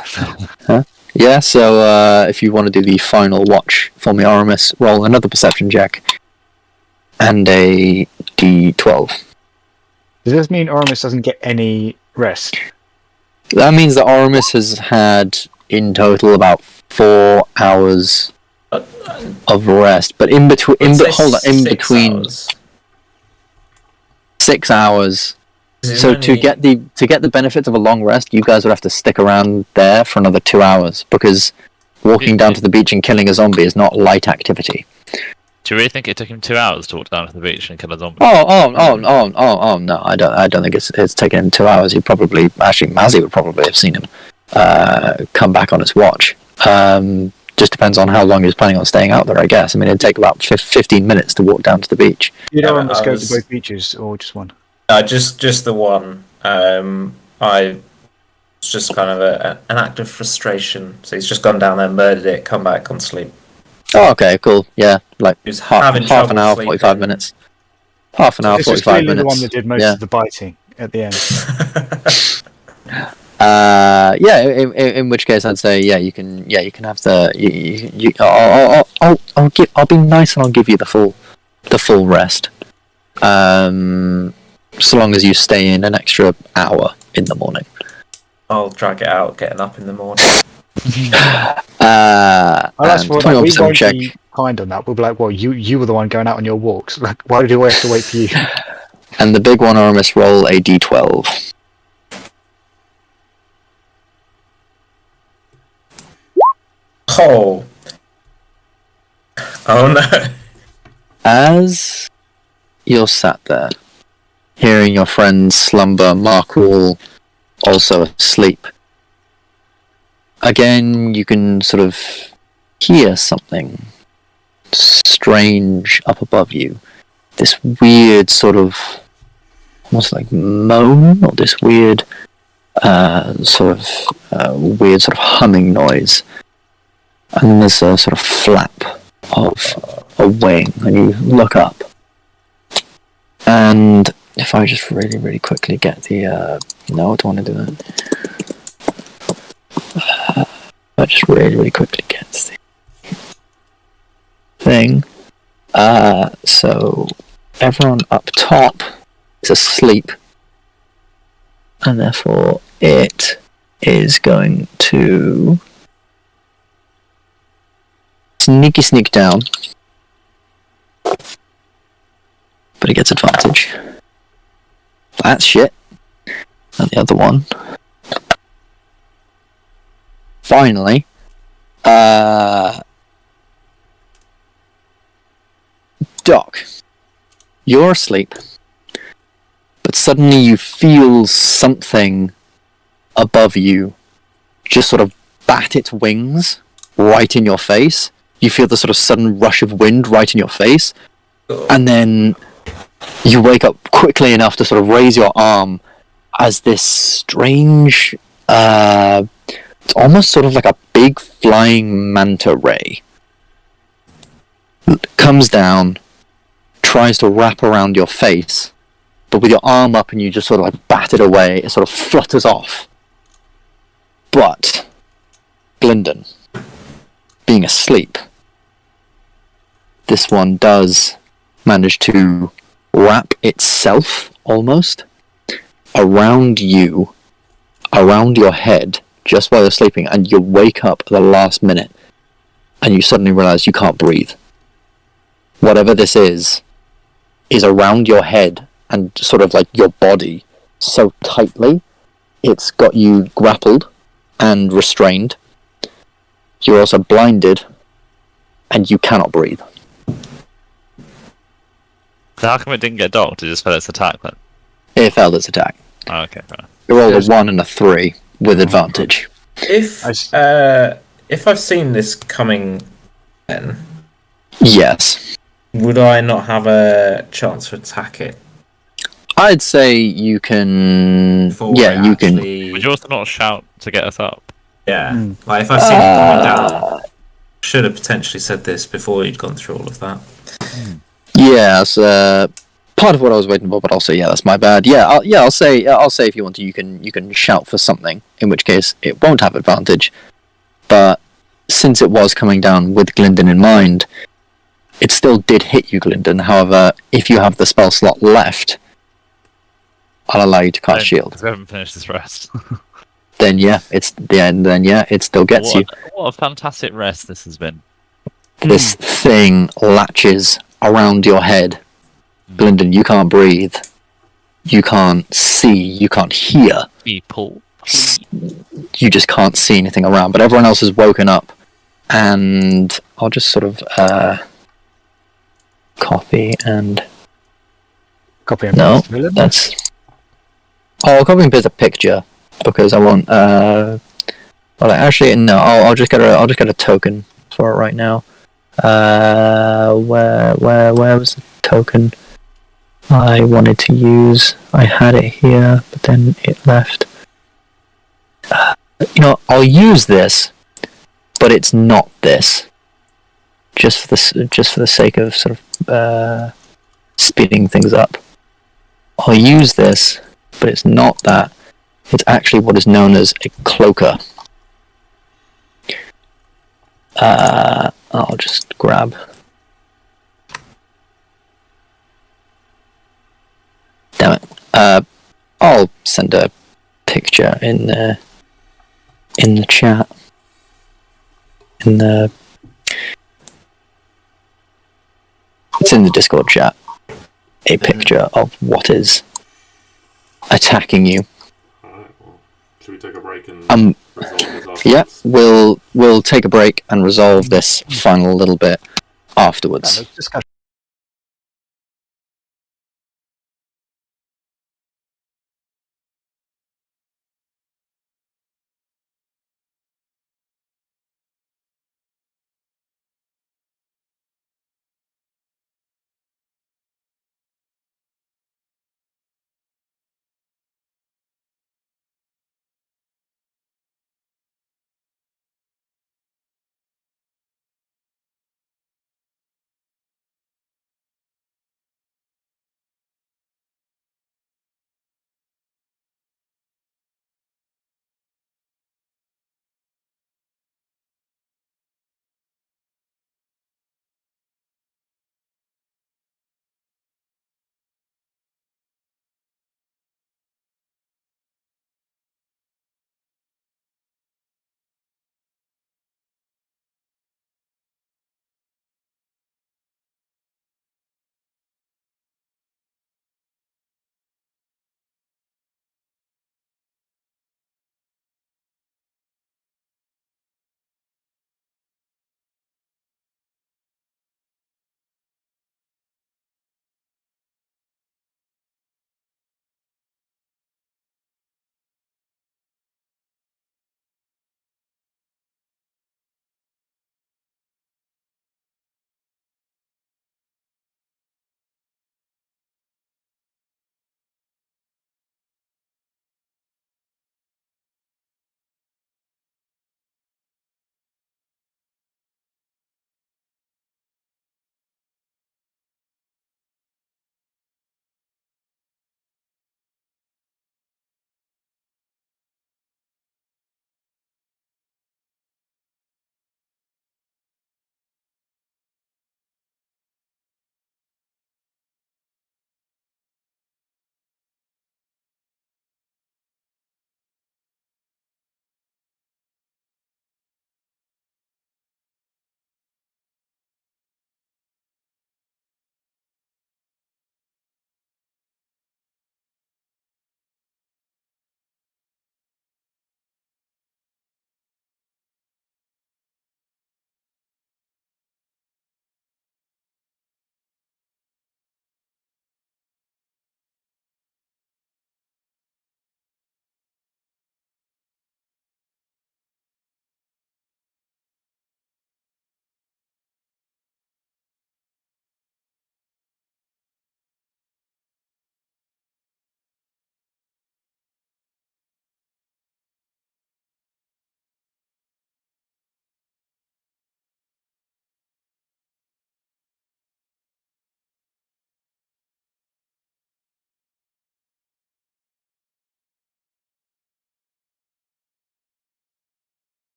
that. Yeah, so if you want to do the final watch for me, Oramis, roll another perception check. And a d12. Does this mean Oramis doesn't get any rest? That means that Oramis has had, in total, about 4 hours of rest. But in between... in between... 6 hours. So to get the benefits of a long rest, you guys would have to stick around there for another 2 hours, because walking down to the beach and killing a zombie is not light activity. Do you really think it took him 2 hours to walk down to the beach and kill a zombie? Oh no, I don't think it's taken him 2 hours. He probably, actually Mazzy would probably have seen him come back on his watch. Just depends on how long he was planning on staying out there, I guess. I mean, it'd take about 15 minutes to walk down to the beach. Did Yeah, Oramis I go was- to both beaches, or just one? Just the one. It's just kind of an act of frustration. So he's just gone down there, murdered it, come back, gone to sleep. Oh, okay, cool. Yeah, like He was half having an trouble hour, sleeping. 45 minutes. half an hour, This was 45 clearly minutes. the one that did most Yeah. of the biting at the end. In which case I'd say you can have the I'll be nice and I'll give you the full rest. So long as you stay in an extra hour in the morning. I'll drag it out getting up in the morning. That's And what we 21% won't check. be kind on that. We'll be like, well, you were the one going out on your walks. Like, why do I have to wait for you? And the big one, Oramis, roll a d12. Oh no. As you're sat there, hearing your friends slumber, Markul also asleep, again you can sort of hear something strange up above you. This weird sort of, almost like moan, or this weird sort of humming noise. And then there's a sort of flap of a wing, and you look up. And if I just really, really quickly get the... no, I don't want to do that. I just really, really quickly get the thing. So everyone up top is asleep. And therefore it is going to... sneak down, but it gets advantage. That's shit. And the other one, finally, Doc, you're asleep, but suddenly you feel something above you just sort of bat its wings right in your face. You feel the sort of sudden rush of wind right in your face, and then you wake up quickly enough to sort of raise your arm as this strange, it's almost sort of like a big flying manta ray comes down, tries to wrap around your face, but with your arm up and you just sort of like bat it away, it sort of flutters off. But Gylndan, being asleep, this one does manage to wrap itself almost around you, around your head, just while you're sleeping, and you wake up at the last minute and you suddenly realize you can't breathe. Whatever this is around your head and sort of like your body so tightly, it's got you grappled and restrained. You're also blinded, and you cannot breathe. So how come it didn't get docked? It just fell its attack then? It failed its attack. Oh, okay, fair enough. You rolled a 1 and a 3 with advantage. If I've seen this coming, then Yes. would I not have a chance to attack it? I'd say you can... Before yeah, it you can... actually- Would you also not shout to get us up? Yeah. Like if I've seen it coming down, should have potentially said this before you'd gone through all of that. Yeah, it's part of what I was waiting for, but also, yeah, that's my bad. I'll say if you want to, you can shout for something, in which case it won't have advantage. But since it was coming down with Gylndan in mind, it still did hit you, Gylndan. However, if you have the spell slot left, I'll allow you to cast shield. Because we haven't finished this rest. Then yeah, it still gets you. What a fantastic rest this has been. This thing latches around your head. Gylndan, you can't breathe. You can't see. You can't hear. People. You just can't see anything around. But everyone else has woken up. And I'll just sort of copy and... Copy and No, paste, Willem. that's... I'll copy and paste a picture. Because I want... well, actually, no. I'll just get a token for it right now. Where was the token I wanted to use? I had it here, but then it left. I'll use this, but it's not this. Just for the sake of sort of speeding things up. I'll use this, but it's not that. It's actually what is known as a cloaker. I'll just grab. Damn it. I'll send a picture in the chat. It's in the Discord chat. A picture of what is attacking you. Alright, well, should we take a break and resolve this afterwards? Yeah, we'll take a break and resolve this final little bit afterwards. let's discuss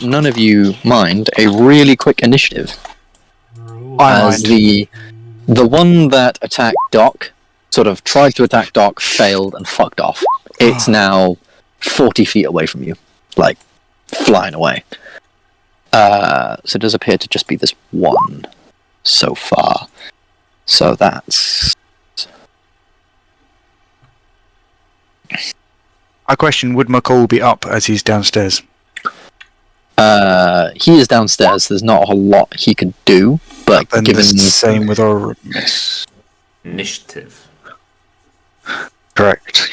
none of you mind a really quick initiative. As the one that attacked Doc sort of tried to attack Doc, failed, and fucked off. It's now 40 feet away from you, like flying away. So it does appear to just be this one so far. So that's... I question, would McCall be up as he's downstairs? He is downstairs. There's not a whole lot he could do, but And given it's the same with Oramis. Initiative. Correct.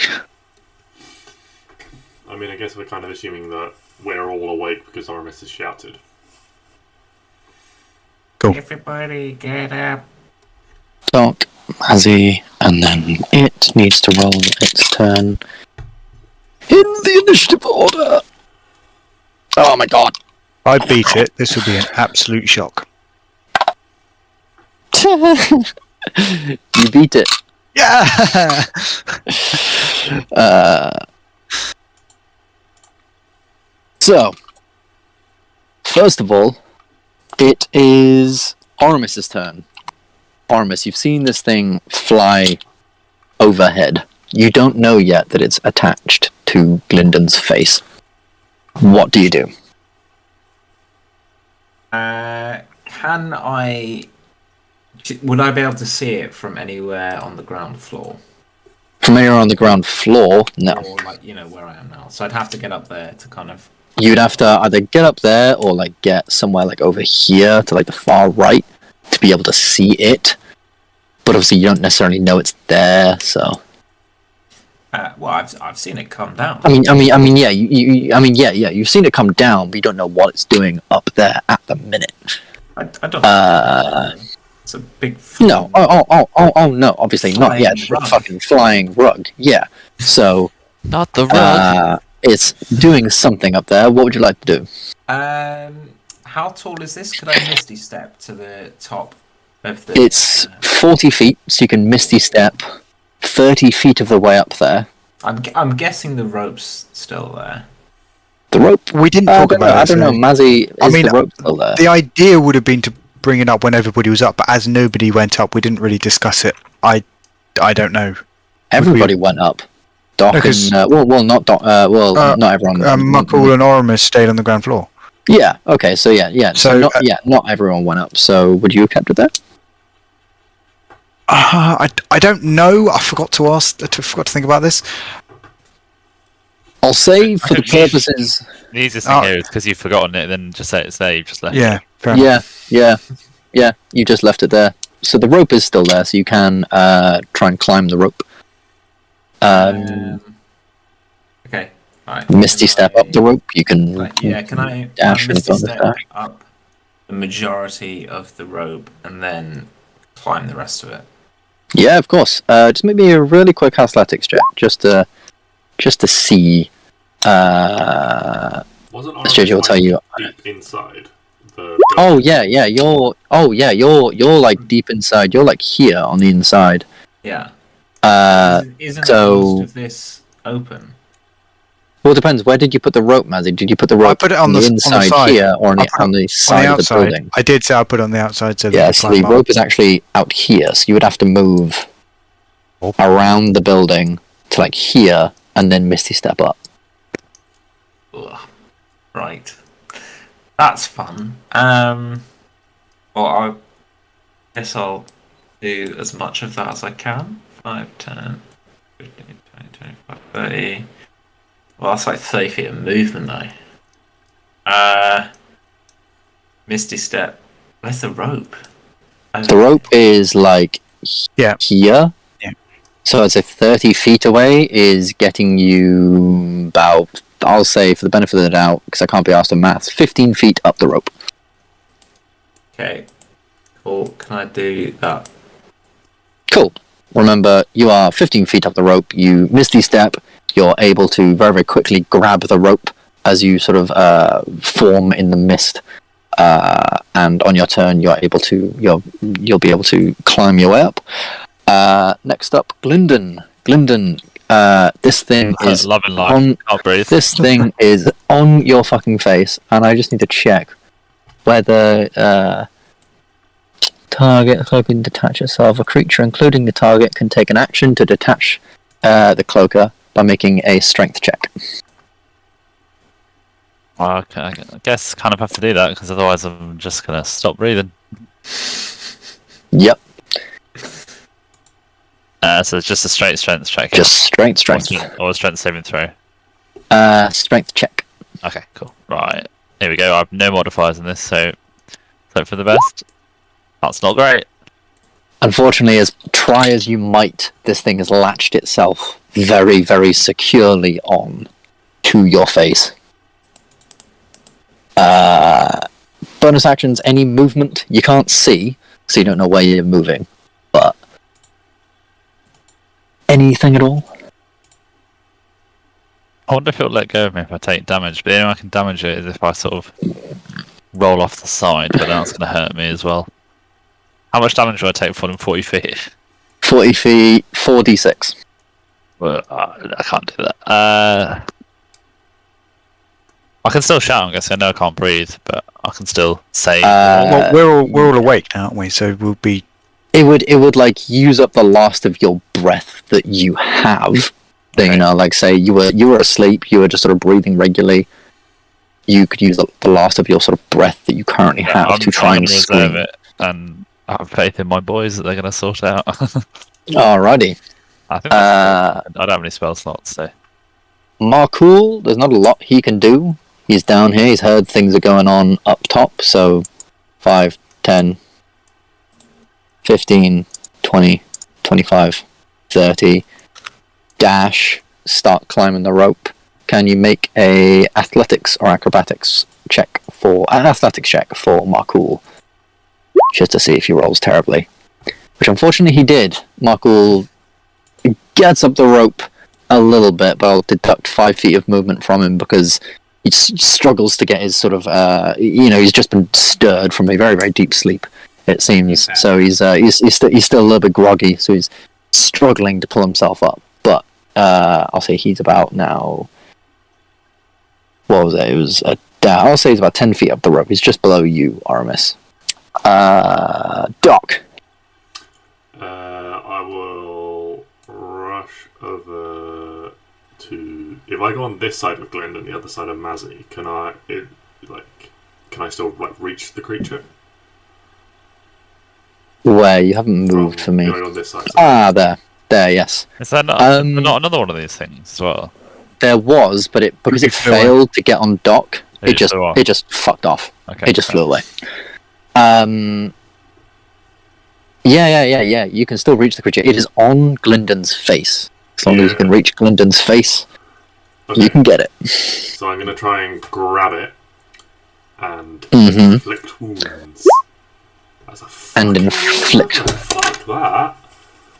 I mean, I guess we're kind of assuming that we're all awake because Oramis has shouted. Cool. Everybody get up. Doc, Mazzy, and then it needs to roll its turn in the initiative order. Oh my god. I beat it. This would be an absolute shock. You beat it. Yeah! So, first of all, it is Oramis' turn. Oramis, you've seen this thing fly overhead. You don't know yet that it's attached to Gylndan's face. What do you do? Can I... Would I be able to see it from anywhere on the ground floor? From anywhere on the ground floor? No. Or, like, you know, where I am now. So I'd have to get up there to kind of... You'd have to either get up there or like get somewhere like over here to like the far right to be able to see it. But obviously you don't necessarily know it's there, so... well, I've seen it come down. Yeah, you've seen it come down, but you don't know what it's doing up there at the minute. I don't know. It's a big... No, no, obviously not yet. Flying rug. Fucking flying rug, yeah. So, Not the rug. it's doing something up there. What would you like to do? How tall is this? Could I Misty Step to the top of the... It's 40 feet, so you can Misty Step 30 feet of the way up there. I'm guessing the rope's still there. The rope? We didn't talk about it. I don't know, Mazzy, is the rope still there? The idea would have been to bring it up when everybody was up, but as nobody went up, we didn't really discuss it. I don't know. Everybody went up. Doc No, 'cause- and... not Doc... not everyone. Muckle and Oramis stayed on the ground floor. Yeah, okay, so yeah. So, not everyone went up, so would you have kept it there? I don't know. I forgot to ask. Forgot to think about this. I'll say for the purposes... The easiest thing here is because you've forgotten it, then just say it's there, you've just left Yeah. it. Fair enough. Yeah, you just left it there. So the rope is still there, so you can try and climb the rope. Okay, alright. Misty Step up the rope, you can... Right, yeah, can I dash and Misty thunder Step dash. up the majority of the rope and then climb the rest of it? Yeah, of course. Just maybe a really quick athletics check, just to see... Wasn't JJ will tell you... deep inside the... Oh yeah, you're like deep inside. You're like here on the inside. Yeah. Isn't so- most of this open? Well, it depends. Where did you put the rope, Mazzy? Did you put the rope put it on the inside side. here or on I the, put it on the On side the of the outside. building? I did say I put it on the outside so Yeah, they so could the climb rope up. is actually out here, so you would have to move Oh. around the building to like here and then Misty Step up. Ugh. Right. That's fun. Well, I guess I'll do as much of that as I can. 5, 10, 15, 20, 25, 30. Well, that's like 30 feet of movement, though. Misty Step. Where's the rope? The rope is like Yeah. here. Yeah. So I'd say 30 feet away is getting you about, I'll say for the benefit of the doubt, because I can't be asked to math, 15 feet up the rope. Okay. Cool. Can I do that? Cool. Remember, you are 15 feet up the rope, you Misty Step, you're able to very, very quickly grab the rope as you sort of form in the mist. And on your turn, you'll be able to climb your way up. Next up, Gylndan. Gylndan, This thing is Love and life. on. Can't breathe. This thing is on your fucking face, and I just need to check whether target cloak can detach itself. A creature, including the target, can take an action to detach the cloaker by making a strength check. Well, okay, I guess kind of have to do that because otherwise I'm just gonna stop breathing. Yep, So it's just a straight strength check. just strength. Or a strength saving throw. Strength check. Okay, cool. Right, here we go. I have no modifiers in this, so hope for the best. That's not great. Unfortunately, as try as you might, this thing has latched itself very, very securely on to your face. Bonus actions, any movement you can't see, so you don't know where you're moving, but anything at all? I wonder if it'll let go of me if I take damage, but the only way I can damage it is if I sort of roll off the side, but that's going to hurt me as well. How much damage do I take falling 40 feet? 40 feet, 4d6. Well, I can't do that. I can still shout, I guess. I know I can't breathe, but I can still say. Well, we're all awake now, aren't we? So we'll be. It would like use up the last of your breath that you have. Okay. You know, like say you were asleep, you were just sort of breathing regularly. You could use up the last of your sort of breath that you currently have to try and scream. It, and I have faith in my boys that they're going to sort it out. Alrighty. I think I don't have any spell slots, so. Marcool, there's not a lot he can do. He's down here, he's heard things are going on up top, so 5, 10, 15, 20, 25, 30. Dash, start climbing the rope. Can you make a athletics or acrobatics check for Marcool? Just to see if he rolls terribly. Which unfortunately he did. Marcool gets up the rope a little bit, but I'll deduct 5 feet of movement from him because he struggles to get his sort of, he's just been stirred from a very, very deep sleep, it seems. So he's still a little bit groggy, so he's struggling to pull himself up. But I'll say he's about now. What was it? It was I'll say he's about 10 feet up the rope. He's just below you, Oramis. Doc. I will rush over to. If I go on this side of Gylndan, the other side of Mazzy, can I still reach the creature? Where you haven't moved for me. Going on this side. There, yes. Is that not another one of these things as well? There was, but because it failed to get on Doc, it just fucked off. Okay, it just flew away. Yeah. You can still reach the creature. It is on Gylndan's face. As long as you can reach Gylndan's face, you can get it. So I'm going to try and grab it and Mm-hmm. inflict wounds. And inflict. Fuck that.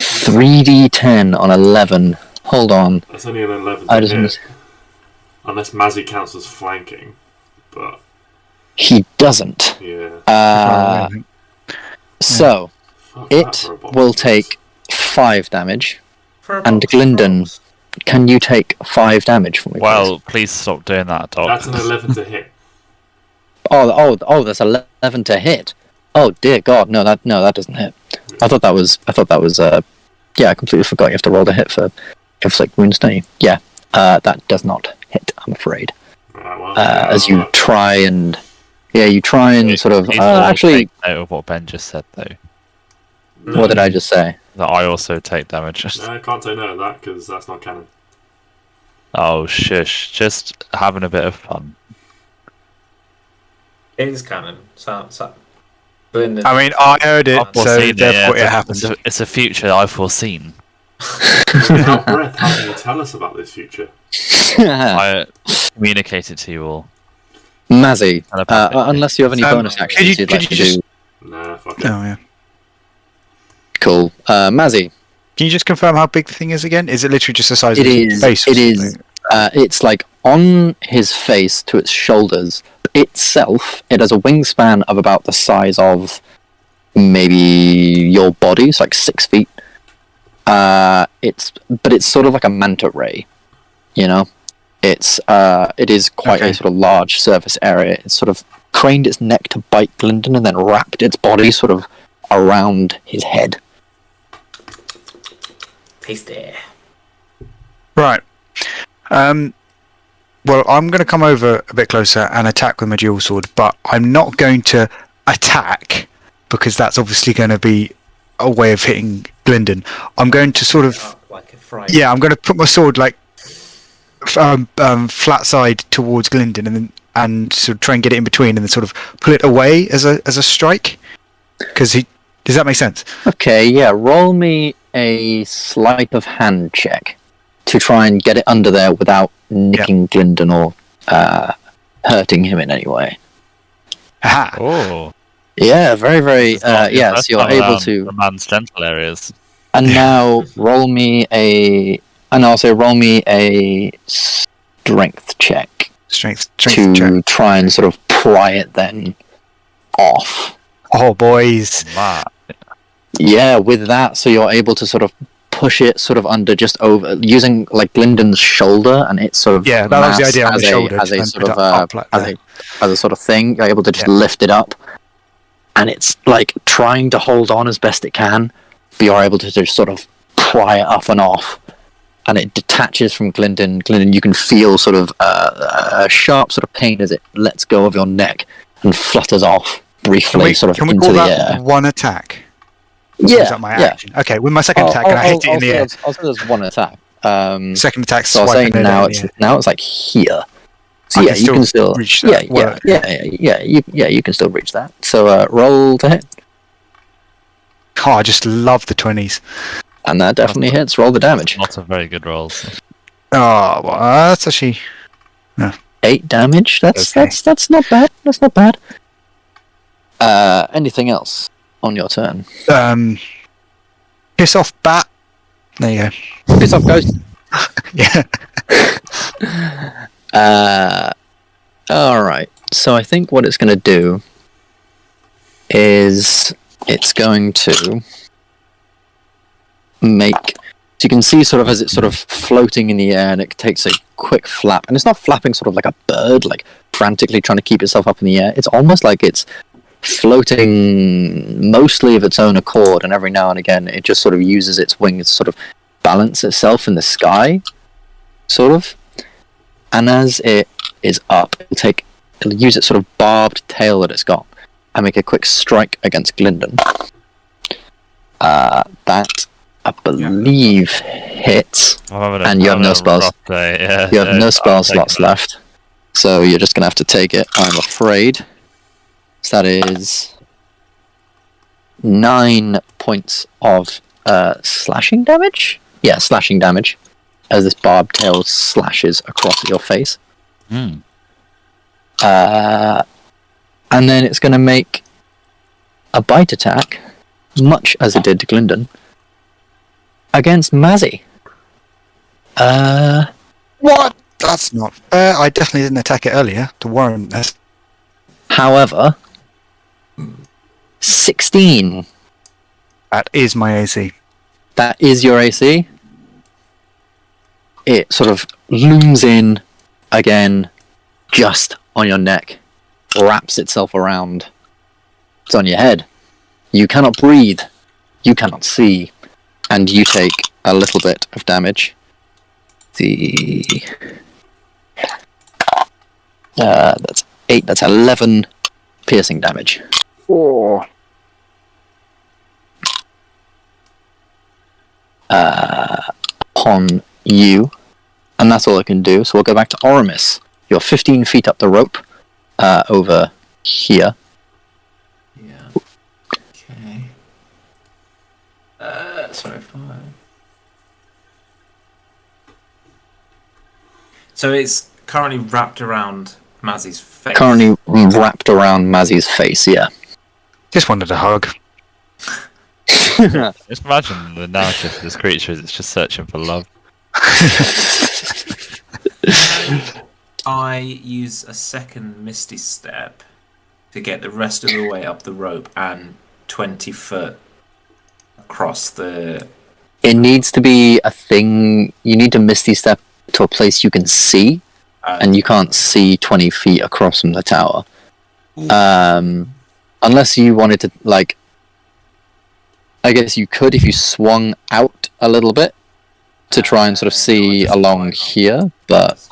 3d10 on 11. Hold on. That's only an 11 I to just hit. Unless Mazzy counts as flanking. But he doesn't. yeah. So Fuck that it for a box. will take 5 damage. For a And box of Gylndan, rolls. can you take 5 damage from me? Well, please stop doing that, Doc. That's an 11 to hit. Oh, that's 11 to hit. Oh dear God, no, that doesn't hit. I thought that was. Yeah, I completely forgot you have to roll the hit for inflict wounds, don't you? Yeah, that does not hit, I'm afraid. Right, well, As you try and sort of Please all actually, take note of what Ben just said, though. what did I just say? That I also take damage. No, I can't say no to that because that's not canon. Oh, shush. Just having a bit of fun. It is canon. So Gylndan. I mean, I heard it, I've so foreseen it, therefore yeah. it happened. It's a future I've foreseen. Without breath, how can you tell us about this future? I communicate it to you all. Mazzy, Telepathically. unless you have any bonus actions you'd like to do. Nah, fuck it. Oh yeah. Cool. Mazzy, Can you just confirm how big the thing is again? Is it literally just the size it of his is. face? It is. It's like on his face to its shoulders. Itself, it has a wingspan of about the size of maybe your body, it's like 6 feet. It's sort of like a manta ray, you know. It is quite a sort of large surface area. It's sort of craned its neck to bite Gylndan and then wrapped its body sort of around his head. Tasty. Right. Well, I'm going to come over a bit closer and attack with my dual sword, but I'm not going to attack because that's obviously going to be a way of hitting Gylndan. I'm going to sort of... Like a fry. Yeah, I'm going to put my sword like flat side towards Gylndan and sort of try and get it in between and then sort of pull it away as a strike. Because does that make sense? Okay, yeah. Roll me a sleight of hand check to try and get it under there without nicking Gylndan or hurting him in any way. Aha! Oh. Yeah, very, very. Yeah, so you're able to. The man's gentle areas. And now roll me a. And also roll me a strength check. Strength to check. Try and sort of pry it then off. Oh, boys. Wow. Yeah, with that, so you're able to sort of push it sort of under just over using like Glyndon's shoulder and it's sort of that was the idea on the shoulder as a sort of as a sort of thing. You're able to just lift it up, and it's like trying to hold on as best it can, but you're able to just sort of pry it up and off, and it detaches from Gylndan. Gylndan, you can feel sort of a sharp sort of pain as it lets go of your neck and flutters off briefly, Can we into call the that air. one attack? Yeah, Is that my action? Okay, with my second attack, can I hit it in the air? I'll say there's one attack. Second attack, So I'll say swiping it now in the air. it's like here. So I yeah, you can still reach that. you can still reach that. So roll to hit, Oh, I just love the 20s. and that definitely hits. Roll the damage. Lots of very good rolls. Oh, well, that's actually 8 damage. That's Okay. that's not bad. That's not bad. Anything else on your turn? piss off, bat. There you go. Piss off, ghost. Yeah. All right. So I think what it's going to do is it's going to make. So you can see sort of as it's sort of floating in the air, and it takes a quick flap, and it's not flapping sort of like a bird, like frantically trying to keep itself up in the air. It's almost like it's floating mostly of its own accord, and every now and again it just sort of uses its wings to sort of balance itself in the sky, sort of. And as it is up, it'll use its sort of barbed tail that it's got and make a quick strike against Gylndan. That I believe hits, and you have no spells. You have no spell slots left, so you're just gonna have to take it, I'm afraid. So that is 9 points of slashing damage. Yeah, slashing damage as this barbed tail slashes across your face. Mm. And then it's going to make a bite attack, much as it did to Gylndan, against Mazzy. What? That's not fair. I definitely didn't attack it earlier to warrant this. However, 16. That is my AC. That is your AC. It sort of looms in again, just on your neck, wraps itself around. It's on your head. You cannot breathe. You cannot see. And you take a little bit of damage. That's 8, that's 11 piercing damage. Oh. Upon you, and that's all I can do. So we'll go back to Oramis. You're 15 feet up the rope, over here. Yeah. Okay. Sorry, 5. So it's currently wrapped around Mazzy's face. Currently wrapped around Mazzy's face. Yeah. Just wanted a hug. Just imagine the narrative for this creature is it's just searching for love. I use a second Misty Step to get the rest of the way up the rope and 20 foot across the It needs to be a thing. You need to Misty Step to a place you can see, and you can't see 20 feet across from the tower. Unless you wanted to, like... I guess you could if you swung out a little bit to try and sort of see along here, but...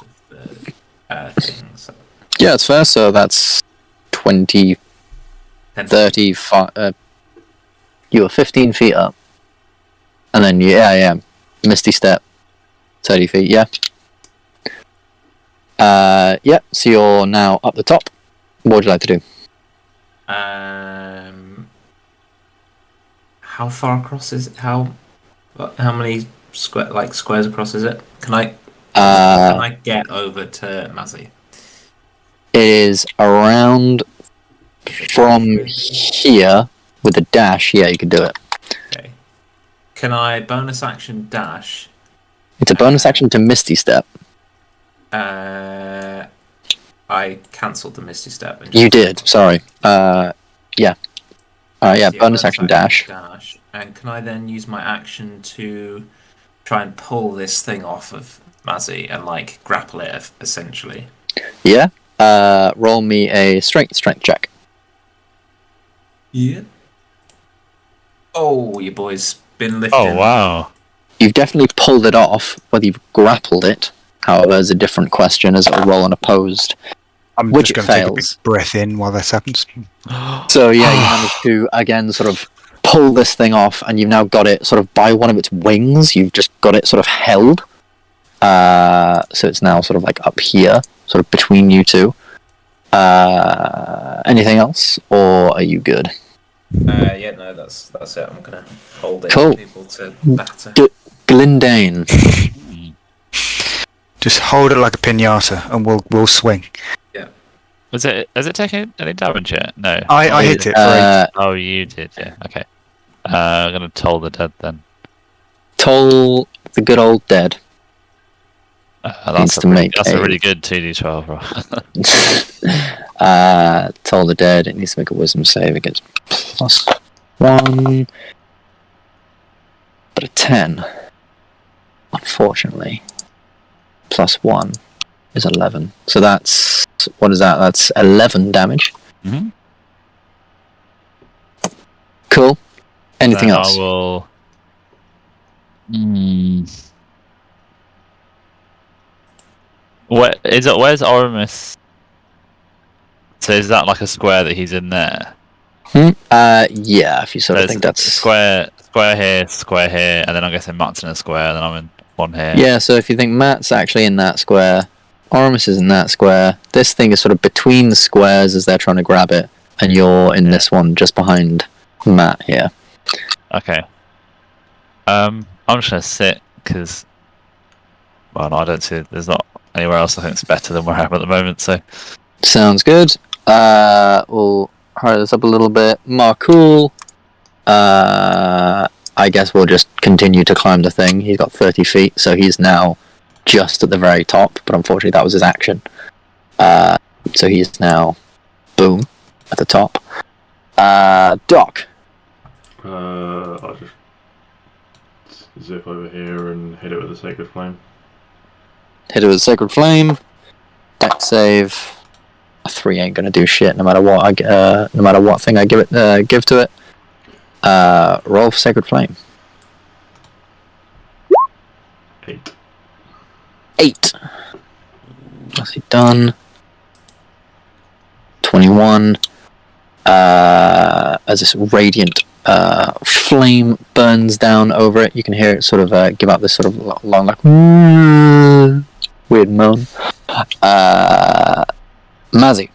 Yeah, it's fair, so that's 20, 30, you were 15 feet up. And then, yeah, Misty Step, 30 feet, yeah. Yeah, so you're now up the top. What would you like to do? How far across is it? How many squares across is it? Can I get over to Mazzy? It is around from here with a dash. Yeah, you could do it. Okay. Can I bonus action dash? It's a bonus action to Misty Step. I cancelled the Misty Step. You did. Sorry. Yeah. Bonus action dash. And can I then use my action to try and pull this thing off of Mazzy and like grapple it essentially? Yeah. Roll me a strength check. Yeah. Oh, your boy's been lifting. Oh wow. You've definitely pulled it off. Whether you've grappled it, however, is a different question, as it'll roll unopposed. I'm which just it going to take a fails. big breath in while this happens. So yeah, you manage to again sort of pull this thing off, and you've now got it sort of by one of its wings. You've just got it sort of held. So it's now sort of like up here, sort of between you two. Anything else, or are you good? Yeah, no, that's it. I'm gonna hold it Cool. for people to batter. Gylndan. Just hold it like a pinata, and we'll swing. Has it taken any damage yet? No. I hit it. For Oh, you did, yeah. Okay. I'm gonna toll the dead then. Toll the good old dead. Needs to make That's a- a really good 2d12 roll. Toll the dead. It needs to make a wisdom save. It gets +1, but a 10. Unfortunately, +1 is 11. So that's what is that? That's 11 damage. Mm-hmm. Cool. Anything Then else? I will. Where is it? Where's Oramis? So is that like a square that he's in there? Yeah. If you sort of So think it's that's square here, and then I'm guessing Matt's in a square, and then I'm in one here. yeah. So if you think Matt's actually in that square, Oramis is in that square. This thing is sort of between the squares as they're trying to grab it, and you're in this one just behind Matt here. Okay. I'm just gonna sit because, well, no, I don't see. There's not anywhere else I think it's better than where I am at the moment. So Sounds good. We'll hurry this up a little bit. Marcool. I guess we'll just continue to climb the thing. He's got 30 feet, so he's now just at the very top, but unfortunately that was his action. So he's now, boom, at the top. Doc. I'll just zip over here and hit it with a Sacred Flame. Hit it with Sacred Flame. Dex save. A 3 ain't gonna do shit no matter what. No matter what thing I give to it. Roll for Sacred Flame. 8. 8. Nicely done. 21. As this radiant flame burns down over it, you can hear it sort of give out this sort of long, like weird moan. Mazzy.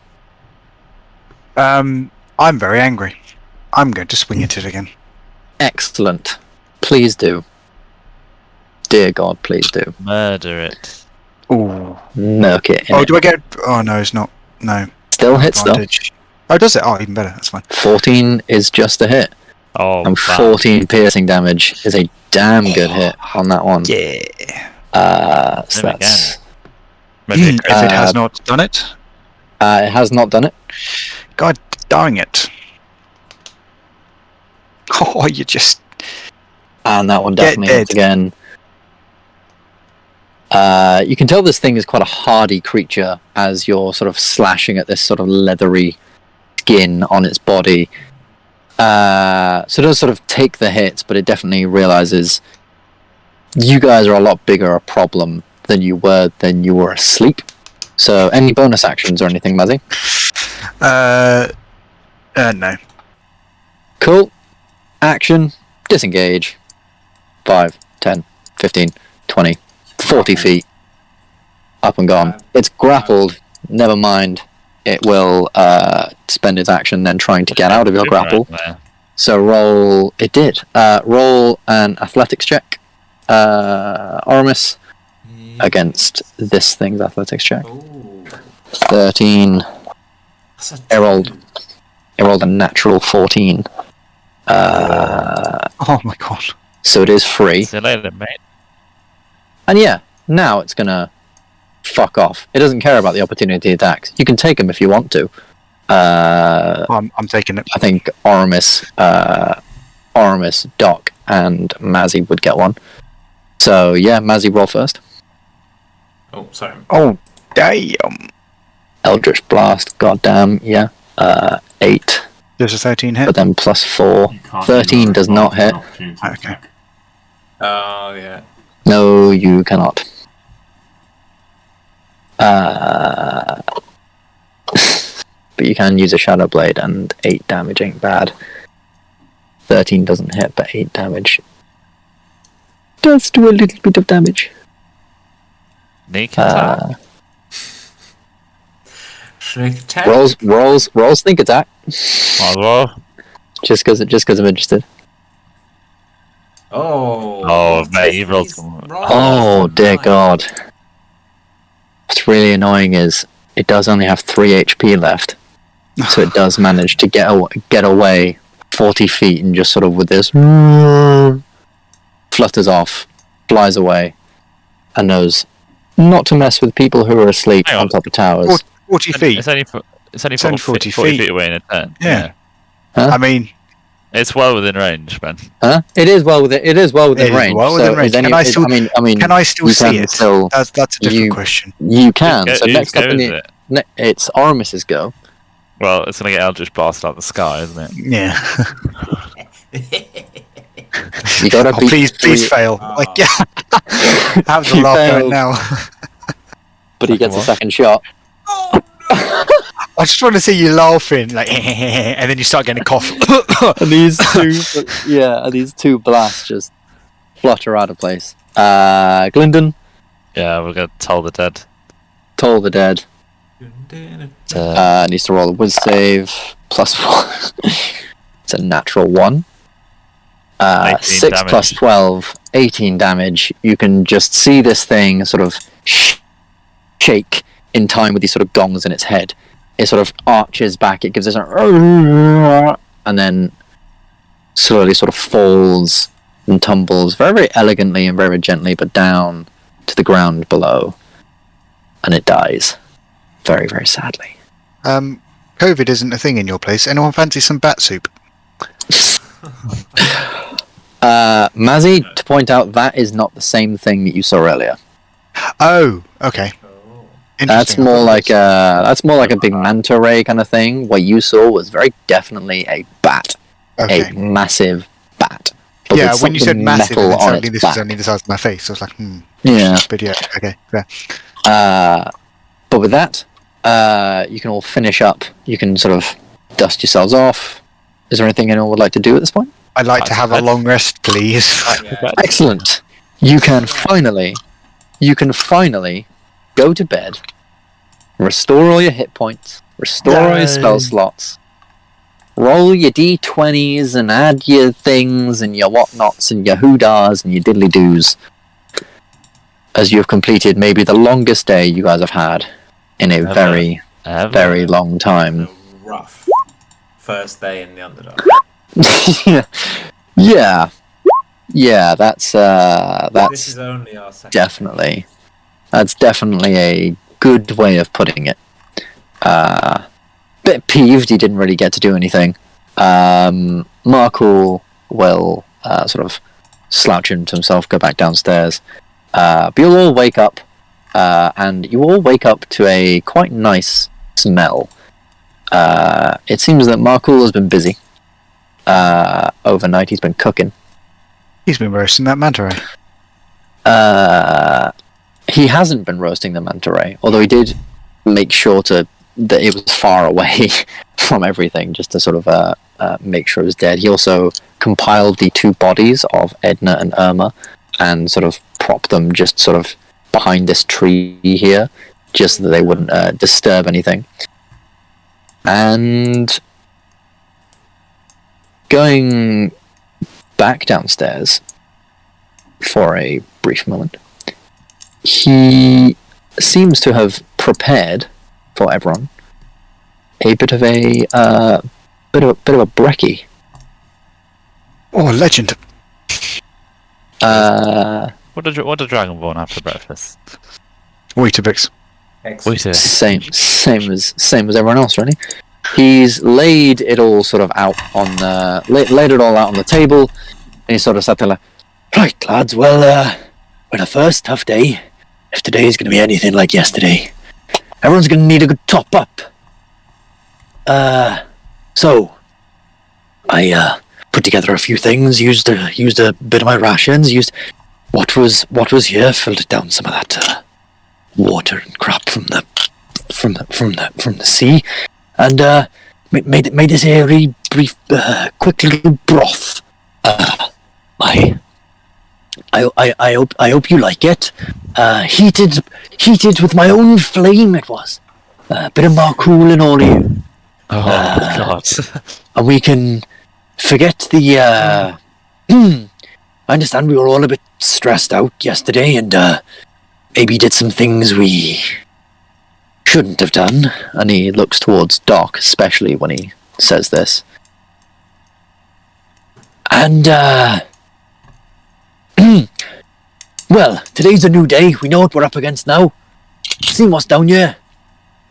I'm very angry. I'm going to swing at it again. Excellent. Please do. Dear God, please do. murder it. Ooh. Milk it. Oh, do I get? Oh no, it's not. No. Still hits though. Advantage. Oh, does it? Oh, even better. That's fine. 14 is just a hit. Oh, And wow. 14 piercing damage is a damn good hit on that one. Yeah. So Then that's... Maybe a If crit. it has not done it, it has not done it. God darn it! Oh, you just. And that one definitely dead. hits again. You can tell this thing is quite a hardy creature as you're sort of slashing at this sort of leathery skin on its body. So it does sort of take the hits, but it definitely realizes you guys are a lot bigger a problem than you were asleep. So any bonus actions or anything, Mazzy? No. Cool. Action. Disengage. 5, 10, 15, 20, 40 feet. Up and gone. It's grappled. Never mind. It will spend its action then trying to get out of your grapple. So roll... It did. Roll an athletics check. Oramis. Against this thing's athletics check. Ooh. 13. That's a I rolled a natural 14. Oh my god. So it is free. See you later, mate. And yeah, now it's gonna fuck off. It doesn't care about the opportunity attacks. You can take them if you want to. I'm taking it. I think Oramis, Doc, and Mazzy would get one. So yeah, Mazzy, roll first. Oh, sorry. Oh, damn. Eldritch Blast, goddamn, yeah. 8, There's a 13 hit. but then plus 4. You can't 13 do does that. not hit. Opportunity Okay. attack. Oh, yeah. No, you cannot. But you can use a Shadow Blade, and 8 damage ain't bad. 13 doesn't hit, but 8 damage does do a little bit of damage. Sneak attack. Sneak attack. Rolls sneak attack. Might as well. Just because I'm interested. Oh. Oh, mate, you rolled These some- rolls Oh are dear nice. God. What's really annoying is it does only have 3 HP left, so it does manage to get away 40 feet and just sort of with this flutters off, flies away, and knows not to mess with people who are asleep Hang on on. top of towers. 40 feet. It's only 40 40 feet. feet away in a turn. Yeah. Huh? I mean, It's well within range, Ben. Huh? It is well within. It is well within It is range. well within so range. Is Can I is- still- I mean, can I still you see can it? still- That's a different you- question. You can. Who's So go- next whose up go in is the, it? it's Oramis's go. Well, it's going to get Eldritch Blast out of the sky, isn't it? Yeah. You gotta Oh, beat please three- fail. Ah. Like, yeah. That was a You laugh failed. going now. But he gets a What? second shot. I just want to see you laughing, like, and then you start getting a cough. And these two blasts just flutter out of place. Gylndan, Yeah, we're going to toll the dead. Toll the Dead, needs to roll a Wiz save, +1. It's a natural 1. 18 6 damage. plus 12, 18 damage. You can just see this thing sort of shake in time with these sort of gongs in its head. It sort of arches back, it gives this and then slowly sort of falls and tumbles very, very elegantly and very, very gently, but down to the ground below. And it dies. Very, very sadly. COVID isn't a thing in your place. Anyone fancy some bat soup? Mazzy, to point out, that is not the same thing that you saw earlier. Oh, okay. That's Interesting. more like a big manta ray kind of thing. What you saw was very definitely a bat, Okay. a massive bat. But Yeah, with when you said something massive, metal and then on suddenly its this was back. only the size of my face. I was like, Yeah. But yeah, okay, fair. But with that, you can all finish up. You can sort of dust yourselves off. Is there anything anyone would like to do at this point? I'd like to have a long rest, please. Excellent. You can finally go to bed, restore all your hit points, restore all your spell slots, roll your d20s and add your things and your whatnots and your hoodahs and your diddly doos, as you have completed maybe the longest day you guys have had in a very, very long time. Rough. First day in the Underdark. yeah, that's This is only our second. That's definitely a good way of putting it. Bit peeved he didn't really get to do anything. Markle will sort of slouch into himself, go back downstairs. But you'll all wake up, and you all wake up to a quite nice smell. It seems that Markul has been busy. Overnight, he's been cooking. He's been roasting that manta ray. He hasn't been roasting the manta ray, although he did make sure that it was far away from everything, just to sort of make sure it was dead. He also compiled the 2 bodies of Edna and Irma and sort of propped them just sort of behind this tree here, just so that they wouldn't disturb anything. And going back downstairs for a brief moment, he seems to have prepared for everyone a bit of a brekkie. Oh, legend! What did Dragonborn have for breakfast? Weetabix. Excellent. Same as everyone else, really. He's laid it all sort of out on laid it all out on the table, and he sort of sat there like, "Right, lads. Well, we're the first tough day. If today's going to be anything like yesterday, everyone's going to need a good top up. So I put together a few things. Used a bit of my rations. Used what was here. Filled it down some of that water and crap from the sea, and made this a very brief, quick little broth. I hope you like it. Heated with my own flame. It was a bit of Markul and all of you. Oh God! And we can forget the. I understand we were all a bit stressed out yesterday, and maybe did some things we shouldn't have done. And he looks towards Doc, especially when he says this. And well, today's a new day. We know what we're up against now. Seen what's down here.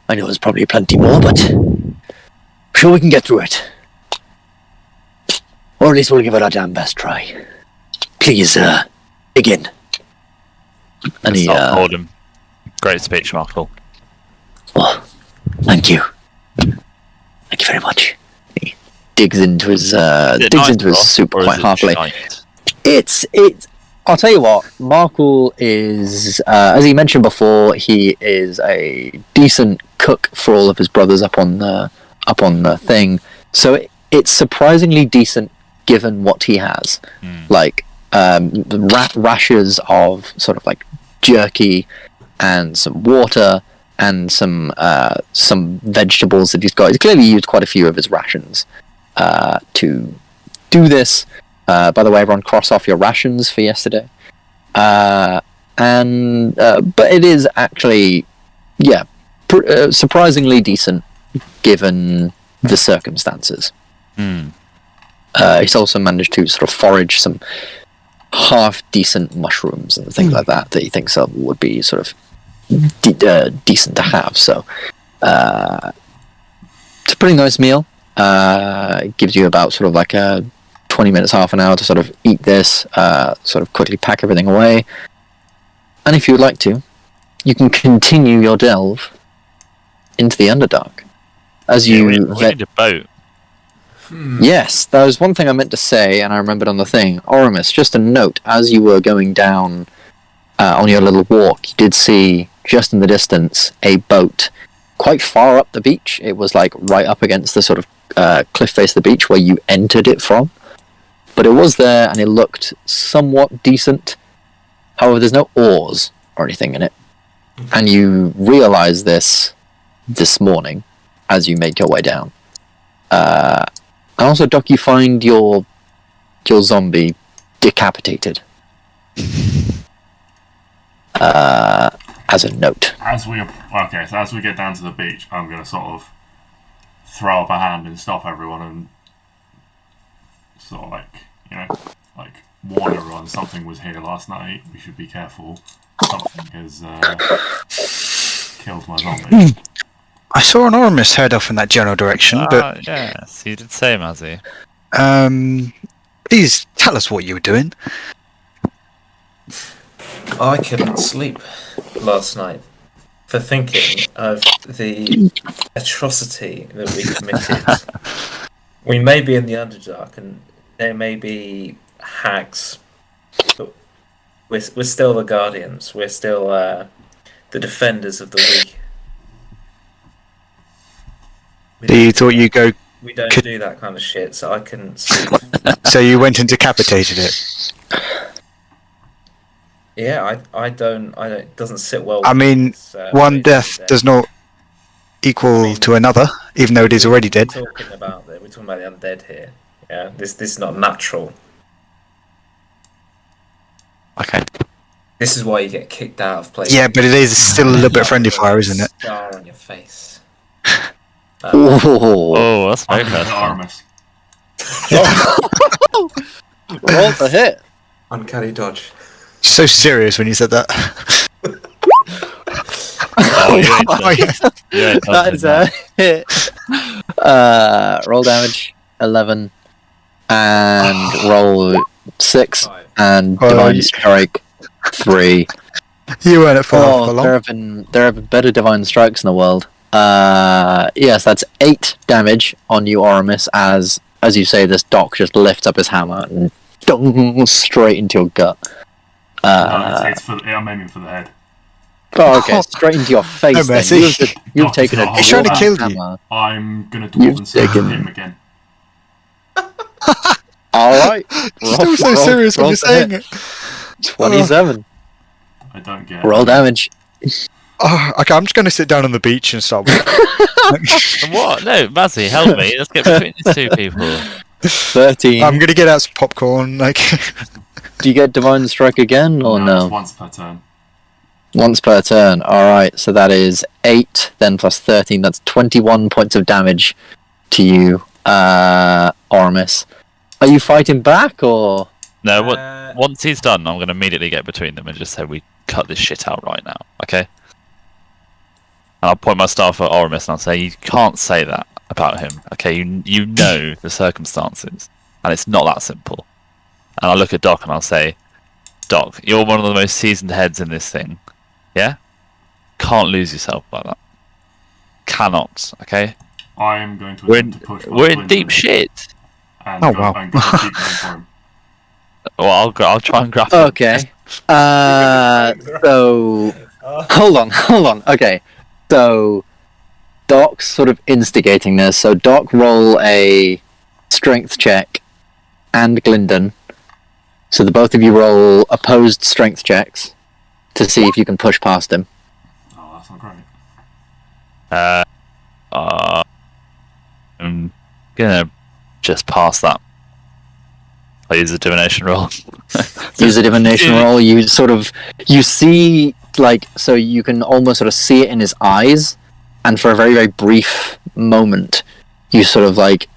I know there's probably plenty more, but I'm sure we can get through it. Or at least we'll give it our damn best try. Please, begin. And he hold him. Great speech, Markle. Oh, thank you. Thank you very much. He digs into his soup quite happily. It's. I'll tell you what, Markle is, as he mentioned before, he is a decent cook for all of his brothers up on the thing. So it's surprisingly decent given what he has, like rashers of sort of like jerky and some water and some vegetables that he's got. He's clearly used quite a few of his rations to do this. By the way, everyone cross off your rations for yesterday. But it is actually, surprisingly decent given the circumstances. He's also managed to sort of forage some half-decent mushrooms and things like that he thinks would be sort of decent to have. So it's a pretty nice meal. It gives you about sort of like a 20 minutes, half an hour to sort of eat this, sort of quickly pack everything away. And if you would like to, you can continue your delve into the Underdark. As you we need a boat. Yes, that was one thing I meant to say, and I remembered on the thing. Oramis, just a note, as you were going down on your little walk, you did see, just in the distance, a boat quite far up the beach. It was like right up against the sort of cliff face of the beach where you entered it from. But it was there, and it looked somewhat decent. However, there's no oars or anything in it. And you realise this morning as you make your way down. And also, Doc, you find your zombie decapitated. As a note. As we get down to the beach, I'm going to sort of throw up a hand and stop everyone and sort of like warn everyone something was here last night. We should be careful. Something has killed my zombie. I saw an Oramis head off in that general direction, but yes, you did say, Mazzy. Please tell us what you were doing. I couldn't sleep last night for thinking of the atrocity that we committed. We may be in the Underdark, and there may be hags, but we're still the guardians. We're still the defenders of the weak. You thought you go. We don't do that kind of shit, so I couldn't sleep. So you went and decapitated it. Yeah, I don't. It doesn't sit well. I mean, one death does not equal to another, even though it is already dead. We're talking about the undead here. Yeah, this is not natural. Okay. This is why you get kicked out of places. Yeah, but it is still a little bit friendly fire, isn't it? Scar on your face. Oh, that's very That's personal. Oramis. Roll the hit. Uncanny dodge. So serious when you said that. Oh, you ain't Oh, yeah. You ain't done That is a hit. Roll damage 11 and roll 6 and Oh, divine you- strike 3. You weren't at full Oh, for long. there have been better divine strikes in the world. Yes, that's 8 damage on you, Oramis, as you say, this doc just lifts up his hammer and dong, straight into your gut. I'm aiming for the head. Oh, okay, straight into your face. No then. mercy. You've taken a He's trying to dwarf kill you. hammer. I'm gonna You've dwarf and taken- him again. All right, Still so serious when roll you're the saying hit. it. 27. I don't get. Roll damage. Oh, okay, I'm just going to sit down on the beach and start. What? No, Mazzy, help me. Let's get between these two people. 13. I'm going to get out some popcorn. Like, Do you get divine strike again or It's no? once per turn. Once per turn. All right, so that is 8, then plus 13. That's 21 points of damage to you, Oramis. Are you fighting back or? No, once he's done, I'm going to immediately get between them and just say we cut this shit out right now, okay? And I'll point my staff at Oramis and I'll say, you can't say that about him, okay? You know the circumstances, and it's not that simple. And I'll look at Doc and I'll say, Doc, you're one of the most seasoned heads in this thing, yeah? Can't lose yourself like that. Cannot, okay? I am going to We're attempt to push. we're in deep shit. And Oh, go, wow. and go keep going for him. Well, I'll try and grab him. Okay. So hold on. Okay. So Doc's sort of instigating this. So Doc, roll a strength check, and Gylndan. So the both of you roll opposed strength checks to see if you can push past him. Oh, that's not great. I'm gonna just pass that. I'll use a divination roll. Use a divination roll. You see, like, so you can almost sort of see it in his eyes, and for a very, very brief moment, you sort of like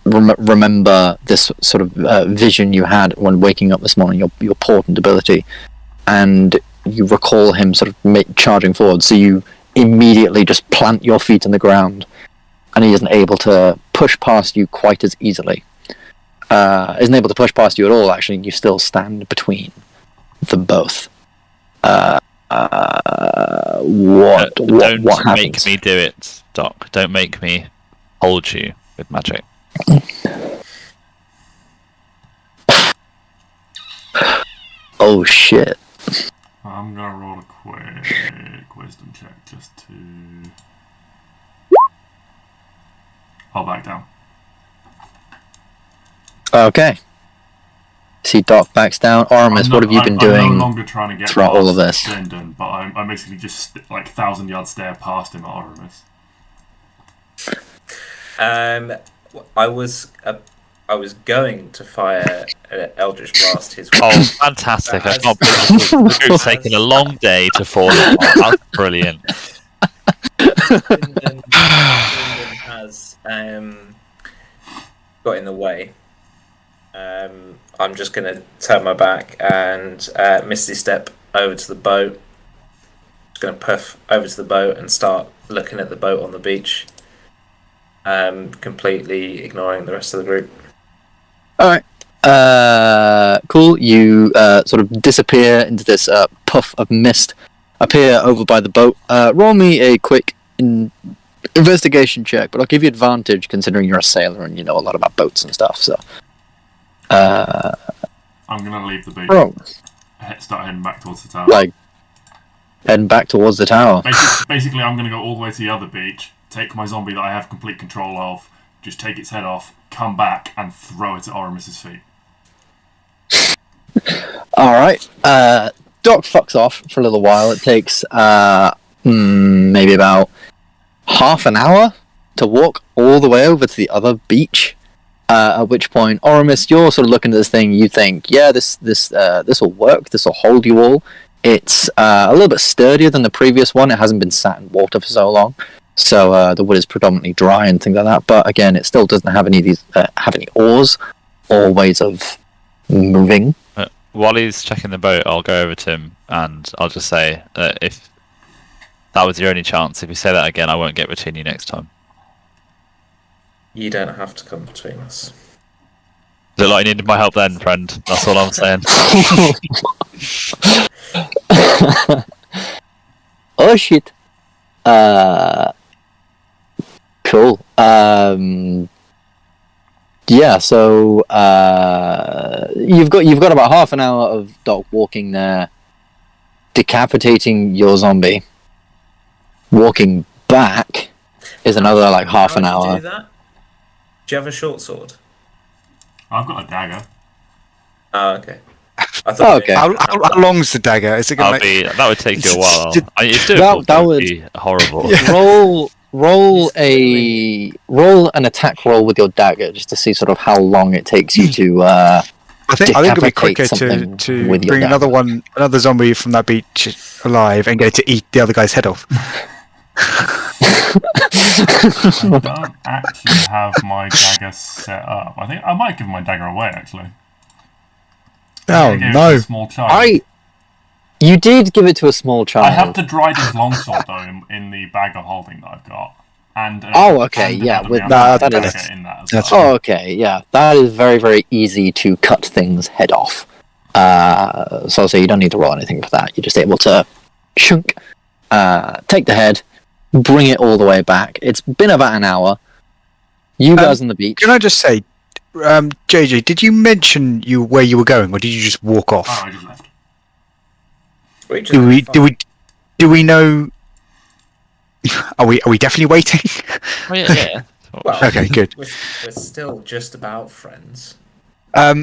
remember this sort of vision you had when waking up this morning, your portent ability, and you recall him sort of charging forward. So you immediately just plant your feet in the ground, and he isn't able to push past you quite as easily. Isn't able to push past you at all. Actually, you still stand between them both. What Don't happens? make me do it, Doc. Don't make me hold you with magic. Oh shit! I'm gonna roll a quick wisdom check just to. I'll back down. Okay. See, Doc backs down. Aramis, what have you been I'm doing no longer trying to get throughout all of past this? Gylndan, but I'm basically just like 1,000-yard stare past him at Oramis. I was going to fire an Eldritch Blast his way. Oh, fantastic! I can't believe the group's taken a long day to fall apart. That's brilliant. Gylndan has got in the way. I'm just going to turn my back and Misty Step over to the boat. Just going to puff over to the boat and start looking at the boat on the beach, completely ignoring the rest of the group. All right. Cool. You sort of disappear into this puff of mist appear over by the boat. Roll me a quick investigation check, but I'll give you advantage considering you're a sailor and you know a lot about boats and stuff. So, I'm gonna leave the beach. Start heading back towards the tower. Like heading back towards the tower. Basically, I'm gonna go all the way to the other beach, take my zombie that I have complete control of, just take its head off, come back, and throw it at Oramis's feet. Alright. Doc fucks off for a little while. It takes maybe about half an hour to walk all the way over to the other beach. At which point, Oramis, you're sort of looking at this thing. You think, yeah, this will work. This will hold you all. It's a little bit sturdier than the previous one. It hasn't been sat in water for so long, so the wood is predominantly dry and things like that. But again, it still doesn't have any of these have any oars or ways of moving. While he's checking the boat, I'll go over to him and I'll just say that if that was your only chance, if you say that again, I won't get between you next time. You don't have to come between us. Look like you needed my help then, friend. That's all I'm saying. Oh shit. Cool. Yeah, so you've got about half an hour of Doc walking there, decapitating your zombie. Walking back is another like half an How do you hour. do that? Do you have a short sword? I've got a dagger. Oh, okay. Okay. How long's the dagger? Is it gonna That would take you a while. It's That that would- would be horrible. Roll an attack roll with your dagger just to see sort of how long it takes you to I think it'd be quicker decapitate to something with your bring dagger. another zombie from that beach alive and get it to eat the other guy's head off. I don't actually have my dagger set up. I think I might give my dagger away, actually. Oh I gave it to no! a small child. You did give it to a small child. I have the Dryden's longsword, though, in the bag of holding that I've got. And, Oh, okay, and yeah, another with round that dagger is- in that as that's well. Oh, okay, yeah. That is very, very easy to cut things head off. So I'll say you don't need to roll anything for that. You're just able to chunk, take the head, bring it all the way back. It's been about an hour. You guys on the beach. Can I just say, JJ, did you mention where you were going, or did you just walk off? Oh, I just left. Do we know? Are we definitely waiting? Oh, yeah. Well, Okay, good. We're still just about friends. I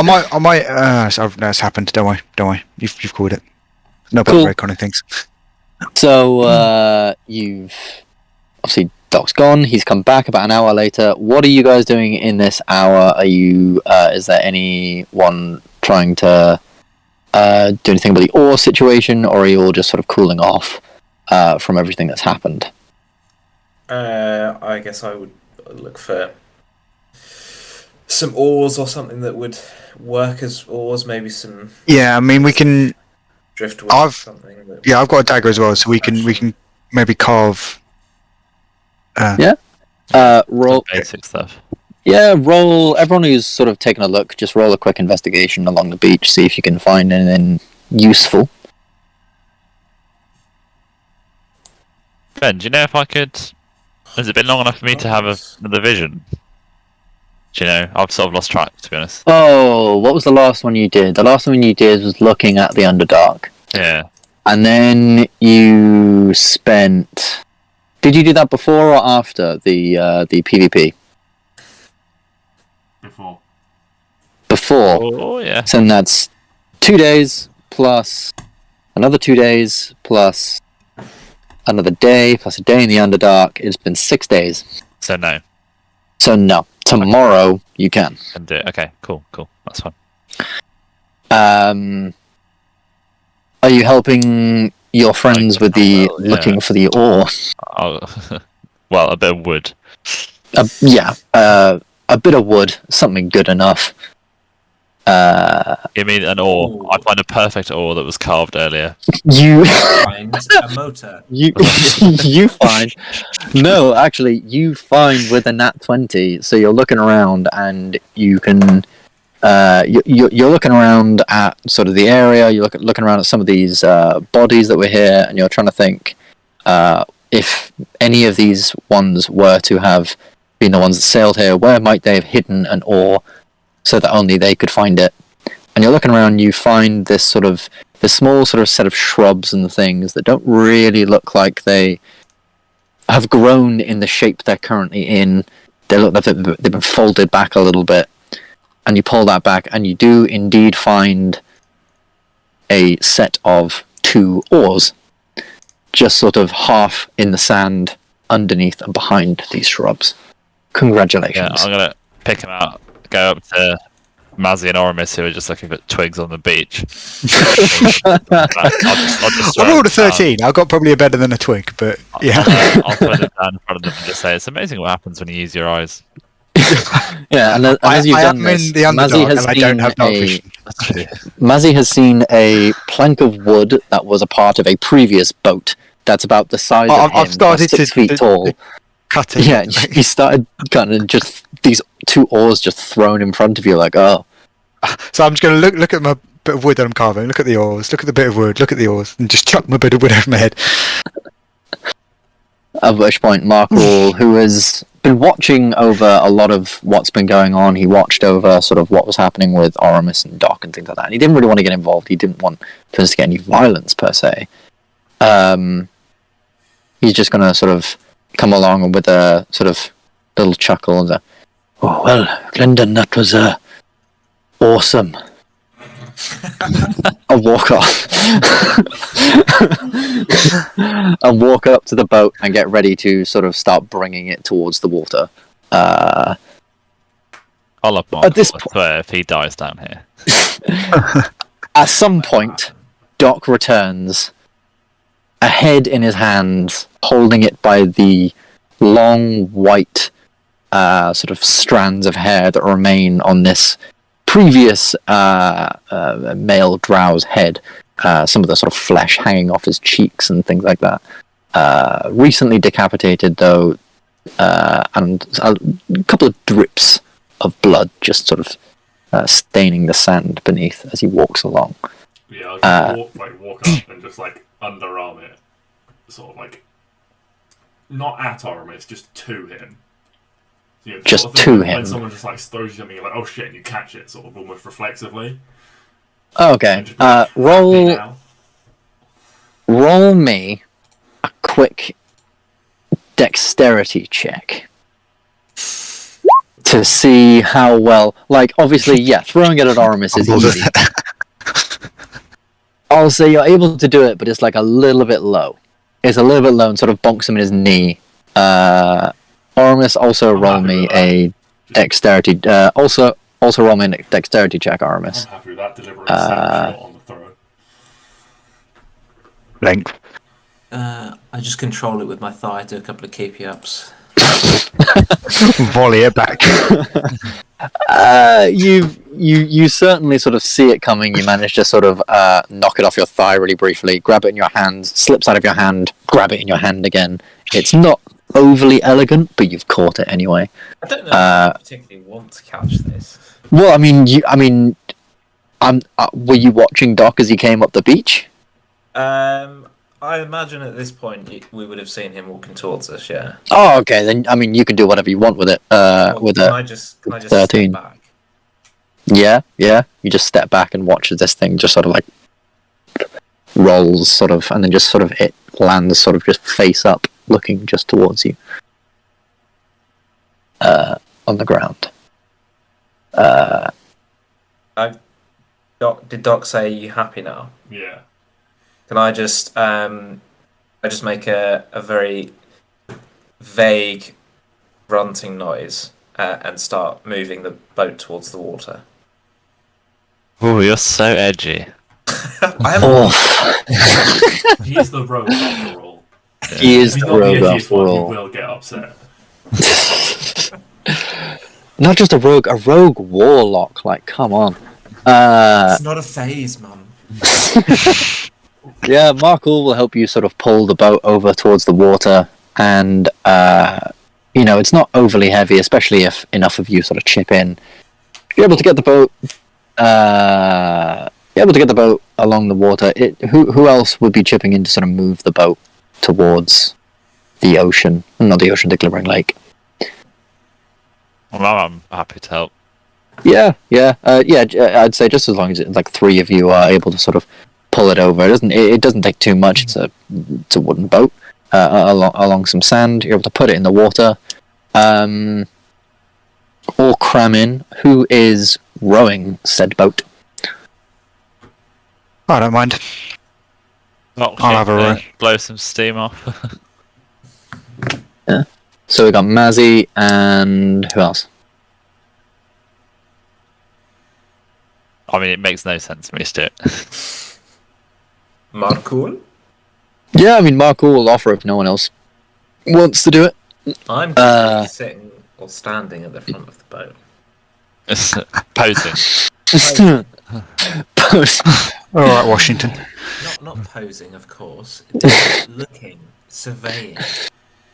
might. So no, it's happened. Don't worry. You've called it. No Cool. point retconning things. So you've obviously Doc's gone. He's come back about an hour later. What are you guys doing in this hour? Are you? Is there anyone trying to do anything about the ore situation, or are you all just sort of cooling off from everything that's happened? I guess I would look for some oars or something that would work as oars. Maybe some Yeah, I mean we can. driftwood. I've- or something. Yeah, I've got a dagger as well, so we can maybe carve. Roll. Basic stuff. Yeah, roll. Everyone who's sort of taken a look, just roll a quick investigation along the beach. See if you can find anything useful. Ben, do you know if I could? Has it been long enough for me to have another vision? Do you know? I've sort of lost track, to be honest. Oh, what was the last one you did? The last one you did was looking at the Underdark. Yeah. And then you spent... Did you do that before or after the PvP? Before. Before. Oh, yeah. So then that's 2 days plus another 2 days plus another day plus a day in the Underdark. It's been 6 days. So no, So no. Tomorrow you can. can do it. Okay, cool. That's fine. Are you helping your friends with the well, yeah. looking for the ore? Well, a bit of wood. Yeah, a bit of wood, something good enough. Give me an ore. Ooh. I find a perfect ore that was carved earlier. You Find a motor. you find no, actually you find with a nat 20, so you're looking around and you can you're looking around at sort of the area. You're looking around at some of these bodies that were here, and you're trying to think if any of these ones were to have been the ones that sailed here, where might they have hidden an ore so that only they could find it? And you're looking around, you find this small sort of set of shrubs and things that don't really look like they have grown in the shape they're currently in. They look like they've been folded back a little bit. And you pull that back, and you do indeed find a set of 2 oars, just sort of half in the sand underneath and behind these shrubs. Congratulations. Yeah, I'm going to pick them out, go up to Mazzy and Oramis, who are just looking at twigs on the beach. I rolled a 13. I got probably a better than a twig, but yeah. I'll put it down in front of them and just say, it's amazing what happens when you use your eyes. Yeah, and as you've done this, Mazzy has seen a plank of wood that was a part of a previous boat that's about the size of him, I've started 6 feet tall. Cutting. Yeah, he started cutting, and just these 2 oars just thrown in front of you, like, oh. So I'm just going to look at my bit of wood that I'm carving, look at the oars, look at the bit of wood, look at the oars, and just chuck my bit of wood over my head. At which point, Markle, who has been watching over a lot of what's been going on, he watched over sort of what was happening with Oramis and Doc and things like that, and he didn't really want to get involved. He didn't want to get any violence, per se. He's just going to sort of come along with a sort of little chuckle and say, "Oh, well, Gylndan, that was awesome." I'll walk off. I'll walk up to the boat and get ready to sort of start bringing it towards the water. I'll up Mark, at this I swear, if he dies down here. At some point, Doc returns, a head in his hands, holding it by the long white sort of strands of hair that remain on this previous male drow's head. Some of the sort of flesh hanging off his cheeks and things like that. Recently decapitated, though, and a couple of drips of blood just sort of staining the sand beneath as he walks along. Yeah, I'll just walk up and just underarm it, sort of not at Oramis, just to him. You know, just sort of to him. When someone just throws you something, you're like, oh shit, and you catch it, sort of almost reflexively. Okay. Roll me a quick dexterity check to see how well. Obviously, yeah, throwing it at Oramis is easy. I'll say you're able to do it, but it's a little bit low. It's a little bit low and sort of bonks him in his knee. Oramis, also roll me a dexterity. Also roll me a dexterity check, Oramis. I'm happy with that deliberate shot on the throw. Length. I just control it with my thigh, do a couple of keepy ups. Volley it back. You certainly sort of see it coming. You manage to sort of knock it off your thigh really briefly, grab it in your hand, slips out of your hand, grab it in your hand again. It's not overly elegant, but you've caught it anyway. I don't know if I particularly want to catch this. Well, were you watching Doc as he came up the beach? I imagine at this point we would have seen him walking towards us. Yeah. Oh, okay. Then you can do whatever you want with it. With can I just 13. step back? Yeah. You just step back and watch as this thing just sort of rolls, sort of, and then just sort of it lands, sort of just face up, looking just towards you. On the ground. Did Doc say, "Are you happy now?" Yeah. Can I just make a very vague grunting noise and start moving the boat towards the water? Oh, you're so edgy. He is the rogue after all. He is the rogue after He all. will get upset. Not just a rogue warlock. Come on. It's not a phase, Mum. Yeah, Markle will help you sort of pull the boat over towards the water, and it's not overly heavy, especially if enough of you sort of chip in. You're able to get the boat. You're able to get the boat along the water. Who else would be chipping in to sort of move the boat towards the ocean? Not the ocean, the glimmering lake. Well, I'm happy to help. Yeah. I'd say just as long as like three of you are able to sort of pull it over. It doesn't take too much. It's a wooden boat along some sand. You're able to put it in the water. Or cram in. Who is rowing said boat? I don't mind. I'll have a row. Blow some steam off. Yeah. So we got Mazzy and who else? I mean, it makes no sense for me to do it. Markul? Yeah, I mean Mark will offer if no one else wants to do it. I'm sitting or standing at the front of the boat. Posing. All right, Washington. Not posing, of course. Looking, surveying.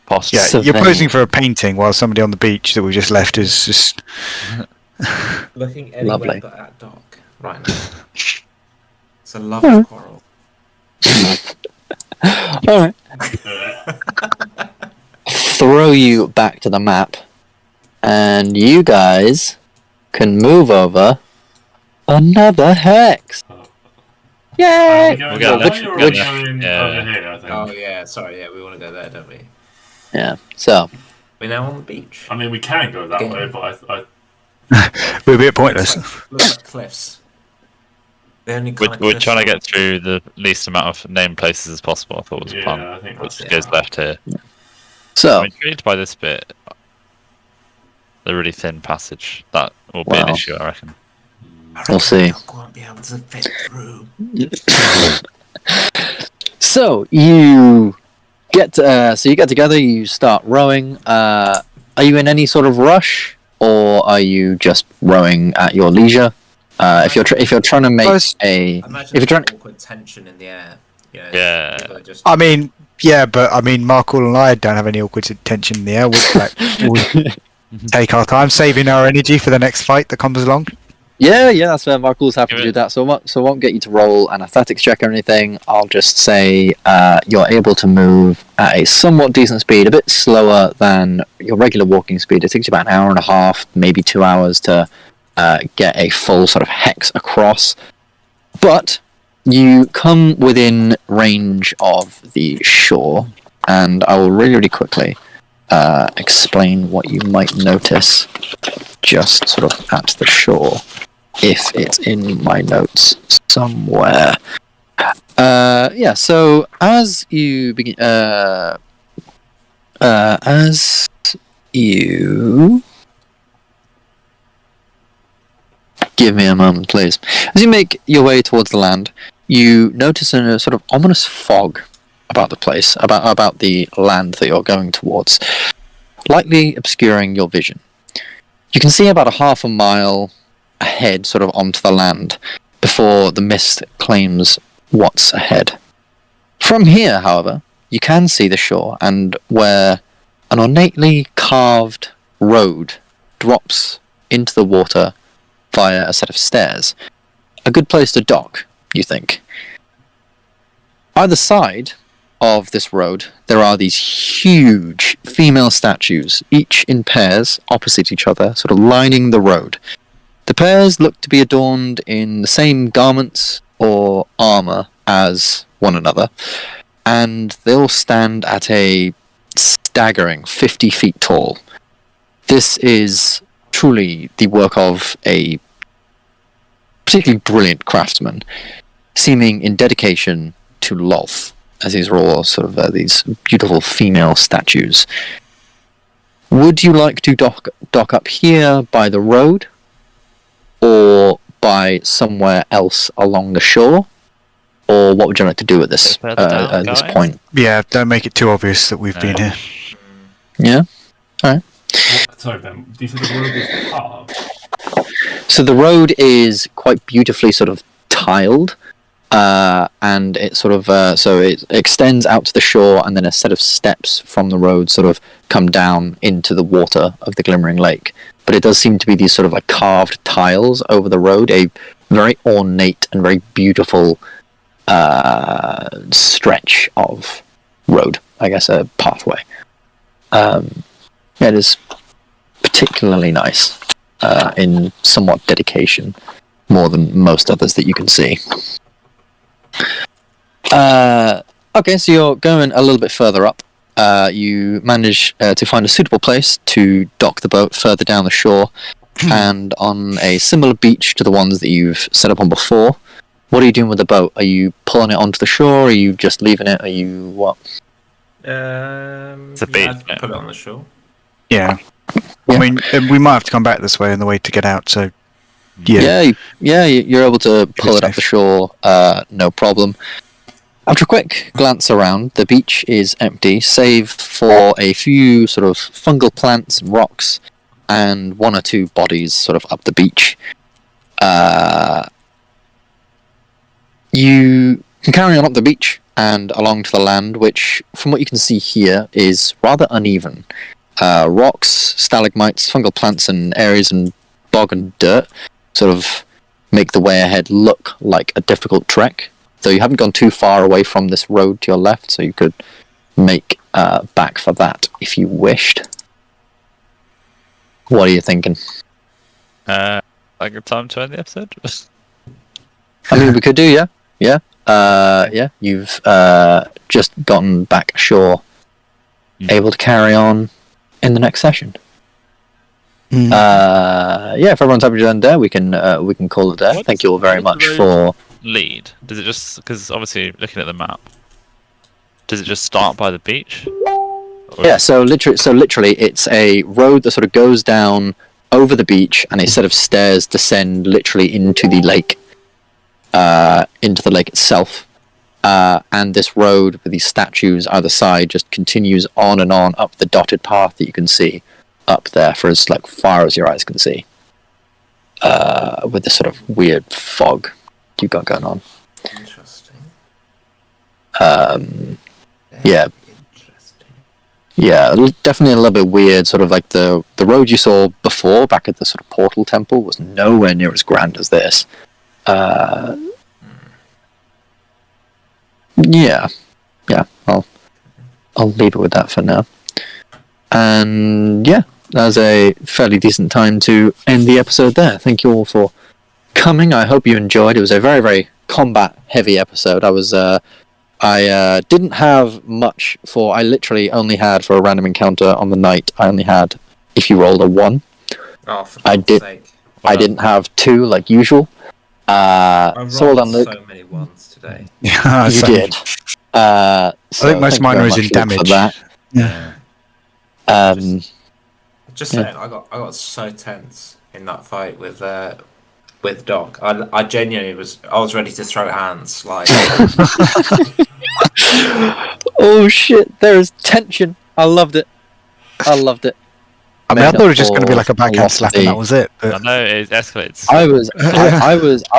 Posture. Yeah, Surveying. you're posing for a painting while somebody on the beach that we just left is just. Looking anywhere Lovely. but at Doc right now. It's a lovely quarrel. Alright. Throw you back to the map, and you guys can move over another hex. Yay! We're We'll going get over which- here, yeah. I think. Oh yeah, sorry, yeah, we want to go there, don't we? Yeah, so We're now on the beach. I mean, we can go that Okay. way, but I We're a bit pointless. Looks like cliffs. The only kind of We're cliffs trying to on- get through the least amount of named places as possible. I thought was a yeah, plan. I think Which that's goes left here. so I'm intrigued by this bit. The really thin passage. That will be an Wow. issue, I reckon. we'll see. Doc won't be able to fit through. So you get together. You start rowing. Are you in any sort of rush, or are you just rowing at your leisure? If you're trying to make Guys, a Imagine if you're trying, awkward tension in the air. You know, Yeah. people are just- I mean, yeah, but I mean, Markle and I don't have any awkward tension in the air. We'll take our time, saving our energy for the next fight that comes along. yeah, that's fair. Markle's happy to Give do it- that. So I won't get you to roll an athletics check or anything. I'll just say you're able to move at a somewhat decent speed, a bit slower than your regular walking speed. It takes you about an hour and a half, maybe 2 hours to get a full sort of hex across. But you come within range of the shore, and I will really, really quickly explain what you might notice just sort of at the shore, if it's in my notes somewhere. Yeah, so as you begin, as you give me a moment, please. As you make your way towards the land, you notice a sort of ominous fog about the place, about the land that you're going towards, lightly obscuring your vision. You can see about a half a mile ahead, sort of onto the land, before the mist claims what's ahead. From here, however, you can see the shore, and where an ornately carved road drops into the water via a set of stairs. A good place to dock, you think. Either side of this road, there are these huge female statues, each in pairs, opposite each other, sort of lining the road. The pairs look to be adorned in the same garments or armour as one another, and they all stand at a staggering 50 feet tall. This is truly the work of a particularly brilliant craftsman, seeming in dedication to Lolth, as these are all sort of these beautiful female statues. Would you like to dock up here by the road, or by somewhere else along the shore, or what would you like to do at this Further down, at this guys? point? Yeah, don't make it too obvious that we've been here. Yeah. sorry, Ben. You said the road was carved. So the road is quite beautifully sort of tiled. and it sort of so it extends out to the shore, and then a set of steps from the road sort of come down into the water of the glimmering lake. But it does seem to be these sort of like carved tiles over the road, a very ornate and very beautiful stretch of road, I guess a pathway. It is particularly nice in somewhat dedication, more than most others that you can see. Okay, so you're going a little bit further up. You manage to find a suitable place to dock the boat further down the shore, and on a similar beach to the ones that you've set up on before. What are you doing with the boat? Are you pulling it onto the shore? Are you just leaving it? Are you what? It's a beach. I'd put it on the shore. Yeah. Yeah. I mean, we might have to come back this way on the way to get out, so... Yeah. You're able to pull it up safe. the shore, no problem. After a quick glance around, the beach is empty, save for a few sort of fungal plants and rocks, and one or two bodies sort of up the beach. You can carry on up the beach and along to the land, which, from what you can see here, is rather uneven. Rocks, stalagmites, fungal plants, and areas and bog and dirt sort of make the way ahead look like a difficult trek, though you haven't gone too far away from this road to your left, so you could make back for that if you wished. What are you thinking? Like a time to end the episode? I mean, we could do, yeah. You've just gotten back ashore, able to carry on in the next session. If everyone's happy to end there, we can call it there. Thank you all very much for... Lead? Does it just... Because obviously, looking at the map, does it just start by the beach? Or Yeah, so literally, it's a road that sort of goes down over the beach, and a set of stairs descend literally into the lake itself. And this road with these statues either side just continues on and on up the dotted path that you can see up there for as like far as your eyes can see. With this sort of weird fog you've got going on. Interesting. Yeah. Interesting. Yeah, definitely a little bit weird. Sort of like the road you saw before, back at the sort of portal temple, was nowhere near as grand as this. Yeah. I'll leave it with that for now. And yeah, that was a fairly decent time to end the episode there. Thank you all for coming. I hope you enjoyed. It was a very, very combat-heavy episode. I didn't have much for... I literally only had, for a random encounter on the night, I only had, if you rolled a 1. Oh, for I God's did- sake. I didn't have 2 like usual. I So well rolled done, Luke. so many ones today. Yeah, You so- did. I think most thank of mine you very was in much, Luke, for damage. that. Yeah. Just Yeah. saying, I got so tense in that fight with Doc. I genuinely was ready to throw hands. Like, Oh shit, there is tension. I loved it. I mean, I Made thought it up was just going to be for like a a backhand lot slap of and the- that was it. I But know it escalates. I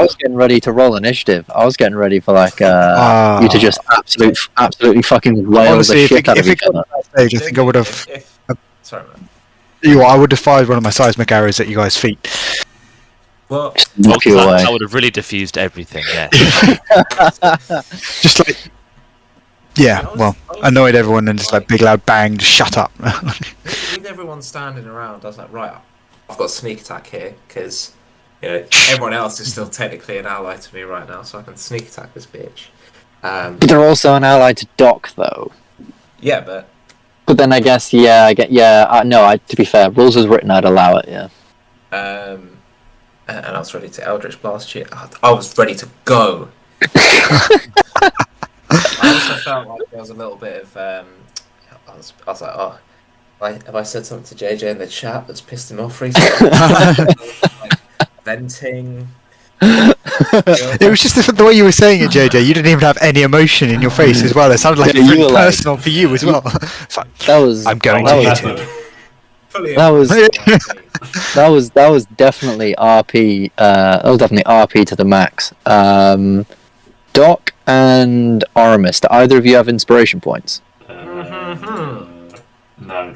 was getting ready to roll initiative. I was getting ready for like you to just absolutely fucking wail honestly, the if shit out it of each got other. to that stage, I think I would have. Sorry, man. I would have fired one of my seismic arrows at you guys' feet. Well, Knock you away. That would have really diffused everything, yeah. Just like, yeah, well, annoyed everyone and just like big loud bang, just shut up. with everyone standing around, I was like, right, I've got sneak attack here because everyone else is still technically an ally to me right now, so I can sneak attack this bitch. But they're also an ally to Doc, though. Yeah, but But then I guess, to be fair, rules as written, I'd allow it, yeah. and I was ready to Eldritch Blast you. I was ready to go. I also felt like there was a little bit of. I was like, oh, have I said something to JJ in the chat that's pissed him off recently? Like, venting. It was just the way you were saying it, JJ. You didn't even have any emotion in your face as well. It sounded like Yeah, it was you really were like- personal for you as well. It's like, That was I'm going that to was, hit him. that was definitely RP. That was definitely RP to the max. Doc and Oramis, do either of you have inspiration points? No.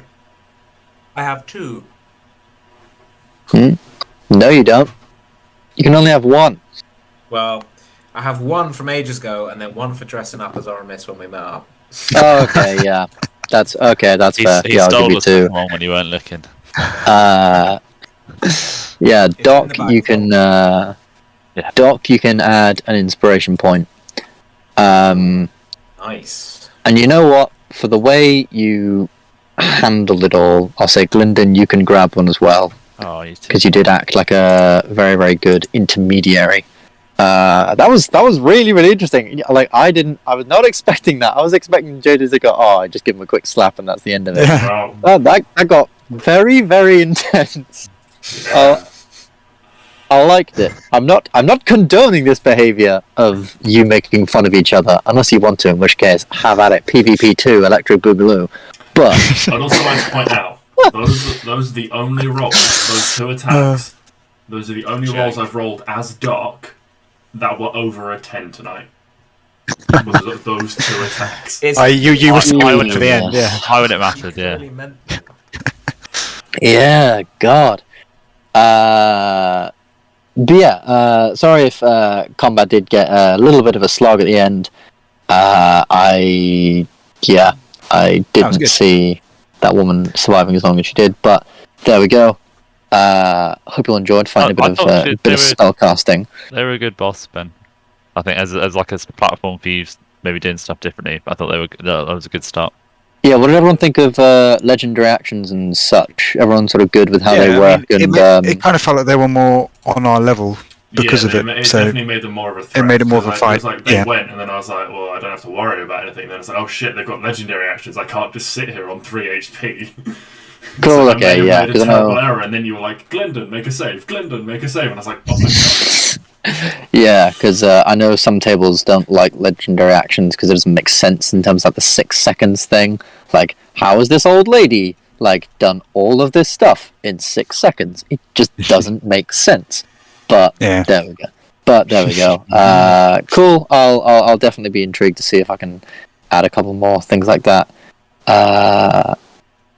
I have 2. No, you don't. You can only have 1. Well, I have 1 from ages ago, and then 1 for dressing up as Oramis when we met up. Oh, okay, yeah. That's fair. He Yeah, I'll stole give you us 2. one when you weren't looking. Yeah, in Doc, the back you can. Yeah. Doc, you can add an inspiration point. Nice. And you know what? For the way you handled it all, I'll say, Gylndan, you can grab one as well, Oh, you too. because you did act like a very, very good intermediary. That was really, really interesting. Like, I was not expecting that. I was expecting JJ to go, I just give him a quick slap and that's the end of it. Yeah. Well, That got very, very intense. I liked it. I'm not condoning this behaviour of you making fun of each other, unless you want to, in which case, have at it. PvP 2, Electro Boogaloo. But I'd also like to point out, those are the only rolls, those 2 attacks, those are the only rolls I've rolled as Doc that were over a 10 tonight. Was those 2 attacks. You were silent for the end, yeah. Why would it matter? Yeah. Really meant yeah, God. But yeah, sorry if combat did get a little bit of a slog at the end. I didn't see that woman surviving as long as she did, but there we go. Hope you enjoyed finding a bit of spell casting. They were a good boss, Ben. I think as a platform for you, maybe doing stuff differently. But I thought that was a good start. Yeah, what did everyone think of legendary actions and such? Everyone's sort of good with how they work, it kind of felt like they were more on our level because of it. It So definitely made them more of a threat. it made it more of a It fight. was like they Yeah. went, and then I was like, well, I don't have to worry about anything. Then it's like, oh shit, they've got legendary actions. I can't just sit here on 3 HP. Cool, So okay, I made yeah, a 'cause I terrible know- error, and then you were like, Gylndan, make a save. Gylndan, make a save. And I was like, oh my god. Yeah, because I know some tables don't like legendary actions because it doesn't make sense in terms of like the 6 seconds thing. Like, how has this old lady like done all of this stuff in 6 seconds? It just doesn't make sense. But Yeah. there we go. Cool. I'll definitely be intrigued to see if I can add a couple more things like that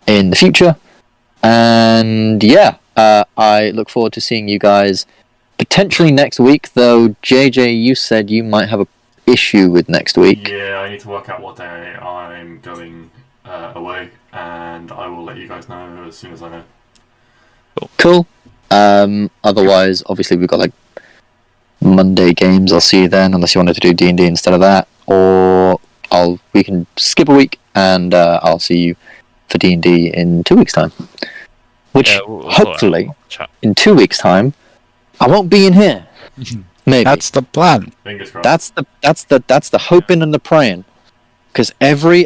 in the future. And yeah, I look forward to seeing you guys potentially next week. Though JJ, you said you might have a issue with next week. Yeah, I need to work out what day I'm going away, and I will let you guys know as soon as I know. Cool. Otherwise, obviously, we've got like Monday games. I'll see you then, unless you wanted to do D&D instead of that, or we can skip a week and I'll see you for D&D in 2 weeks' time. Which Yeah, we'll hopefully chat. in 2 weeks' time I won't be in here. Maybe That's the plan. Fingers crossed. that's the hoping and the praying, because every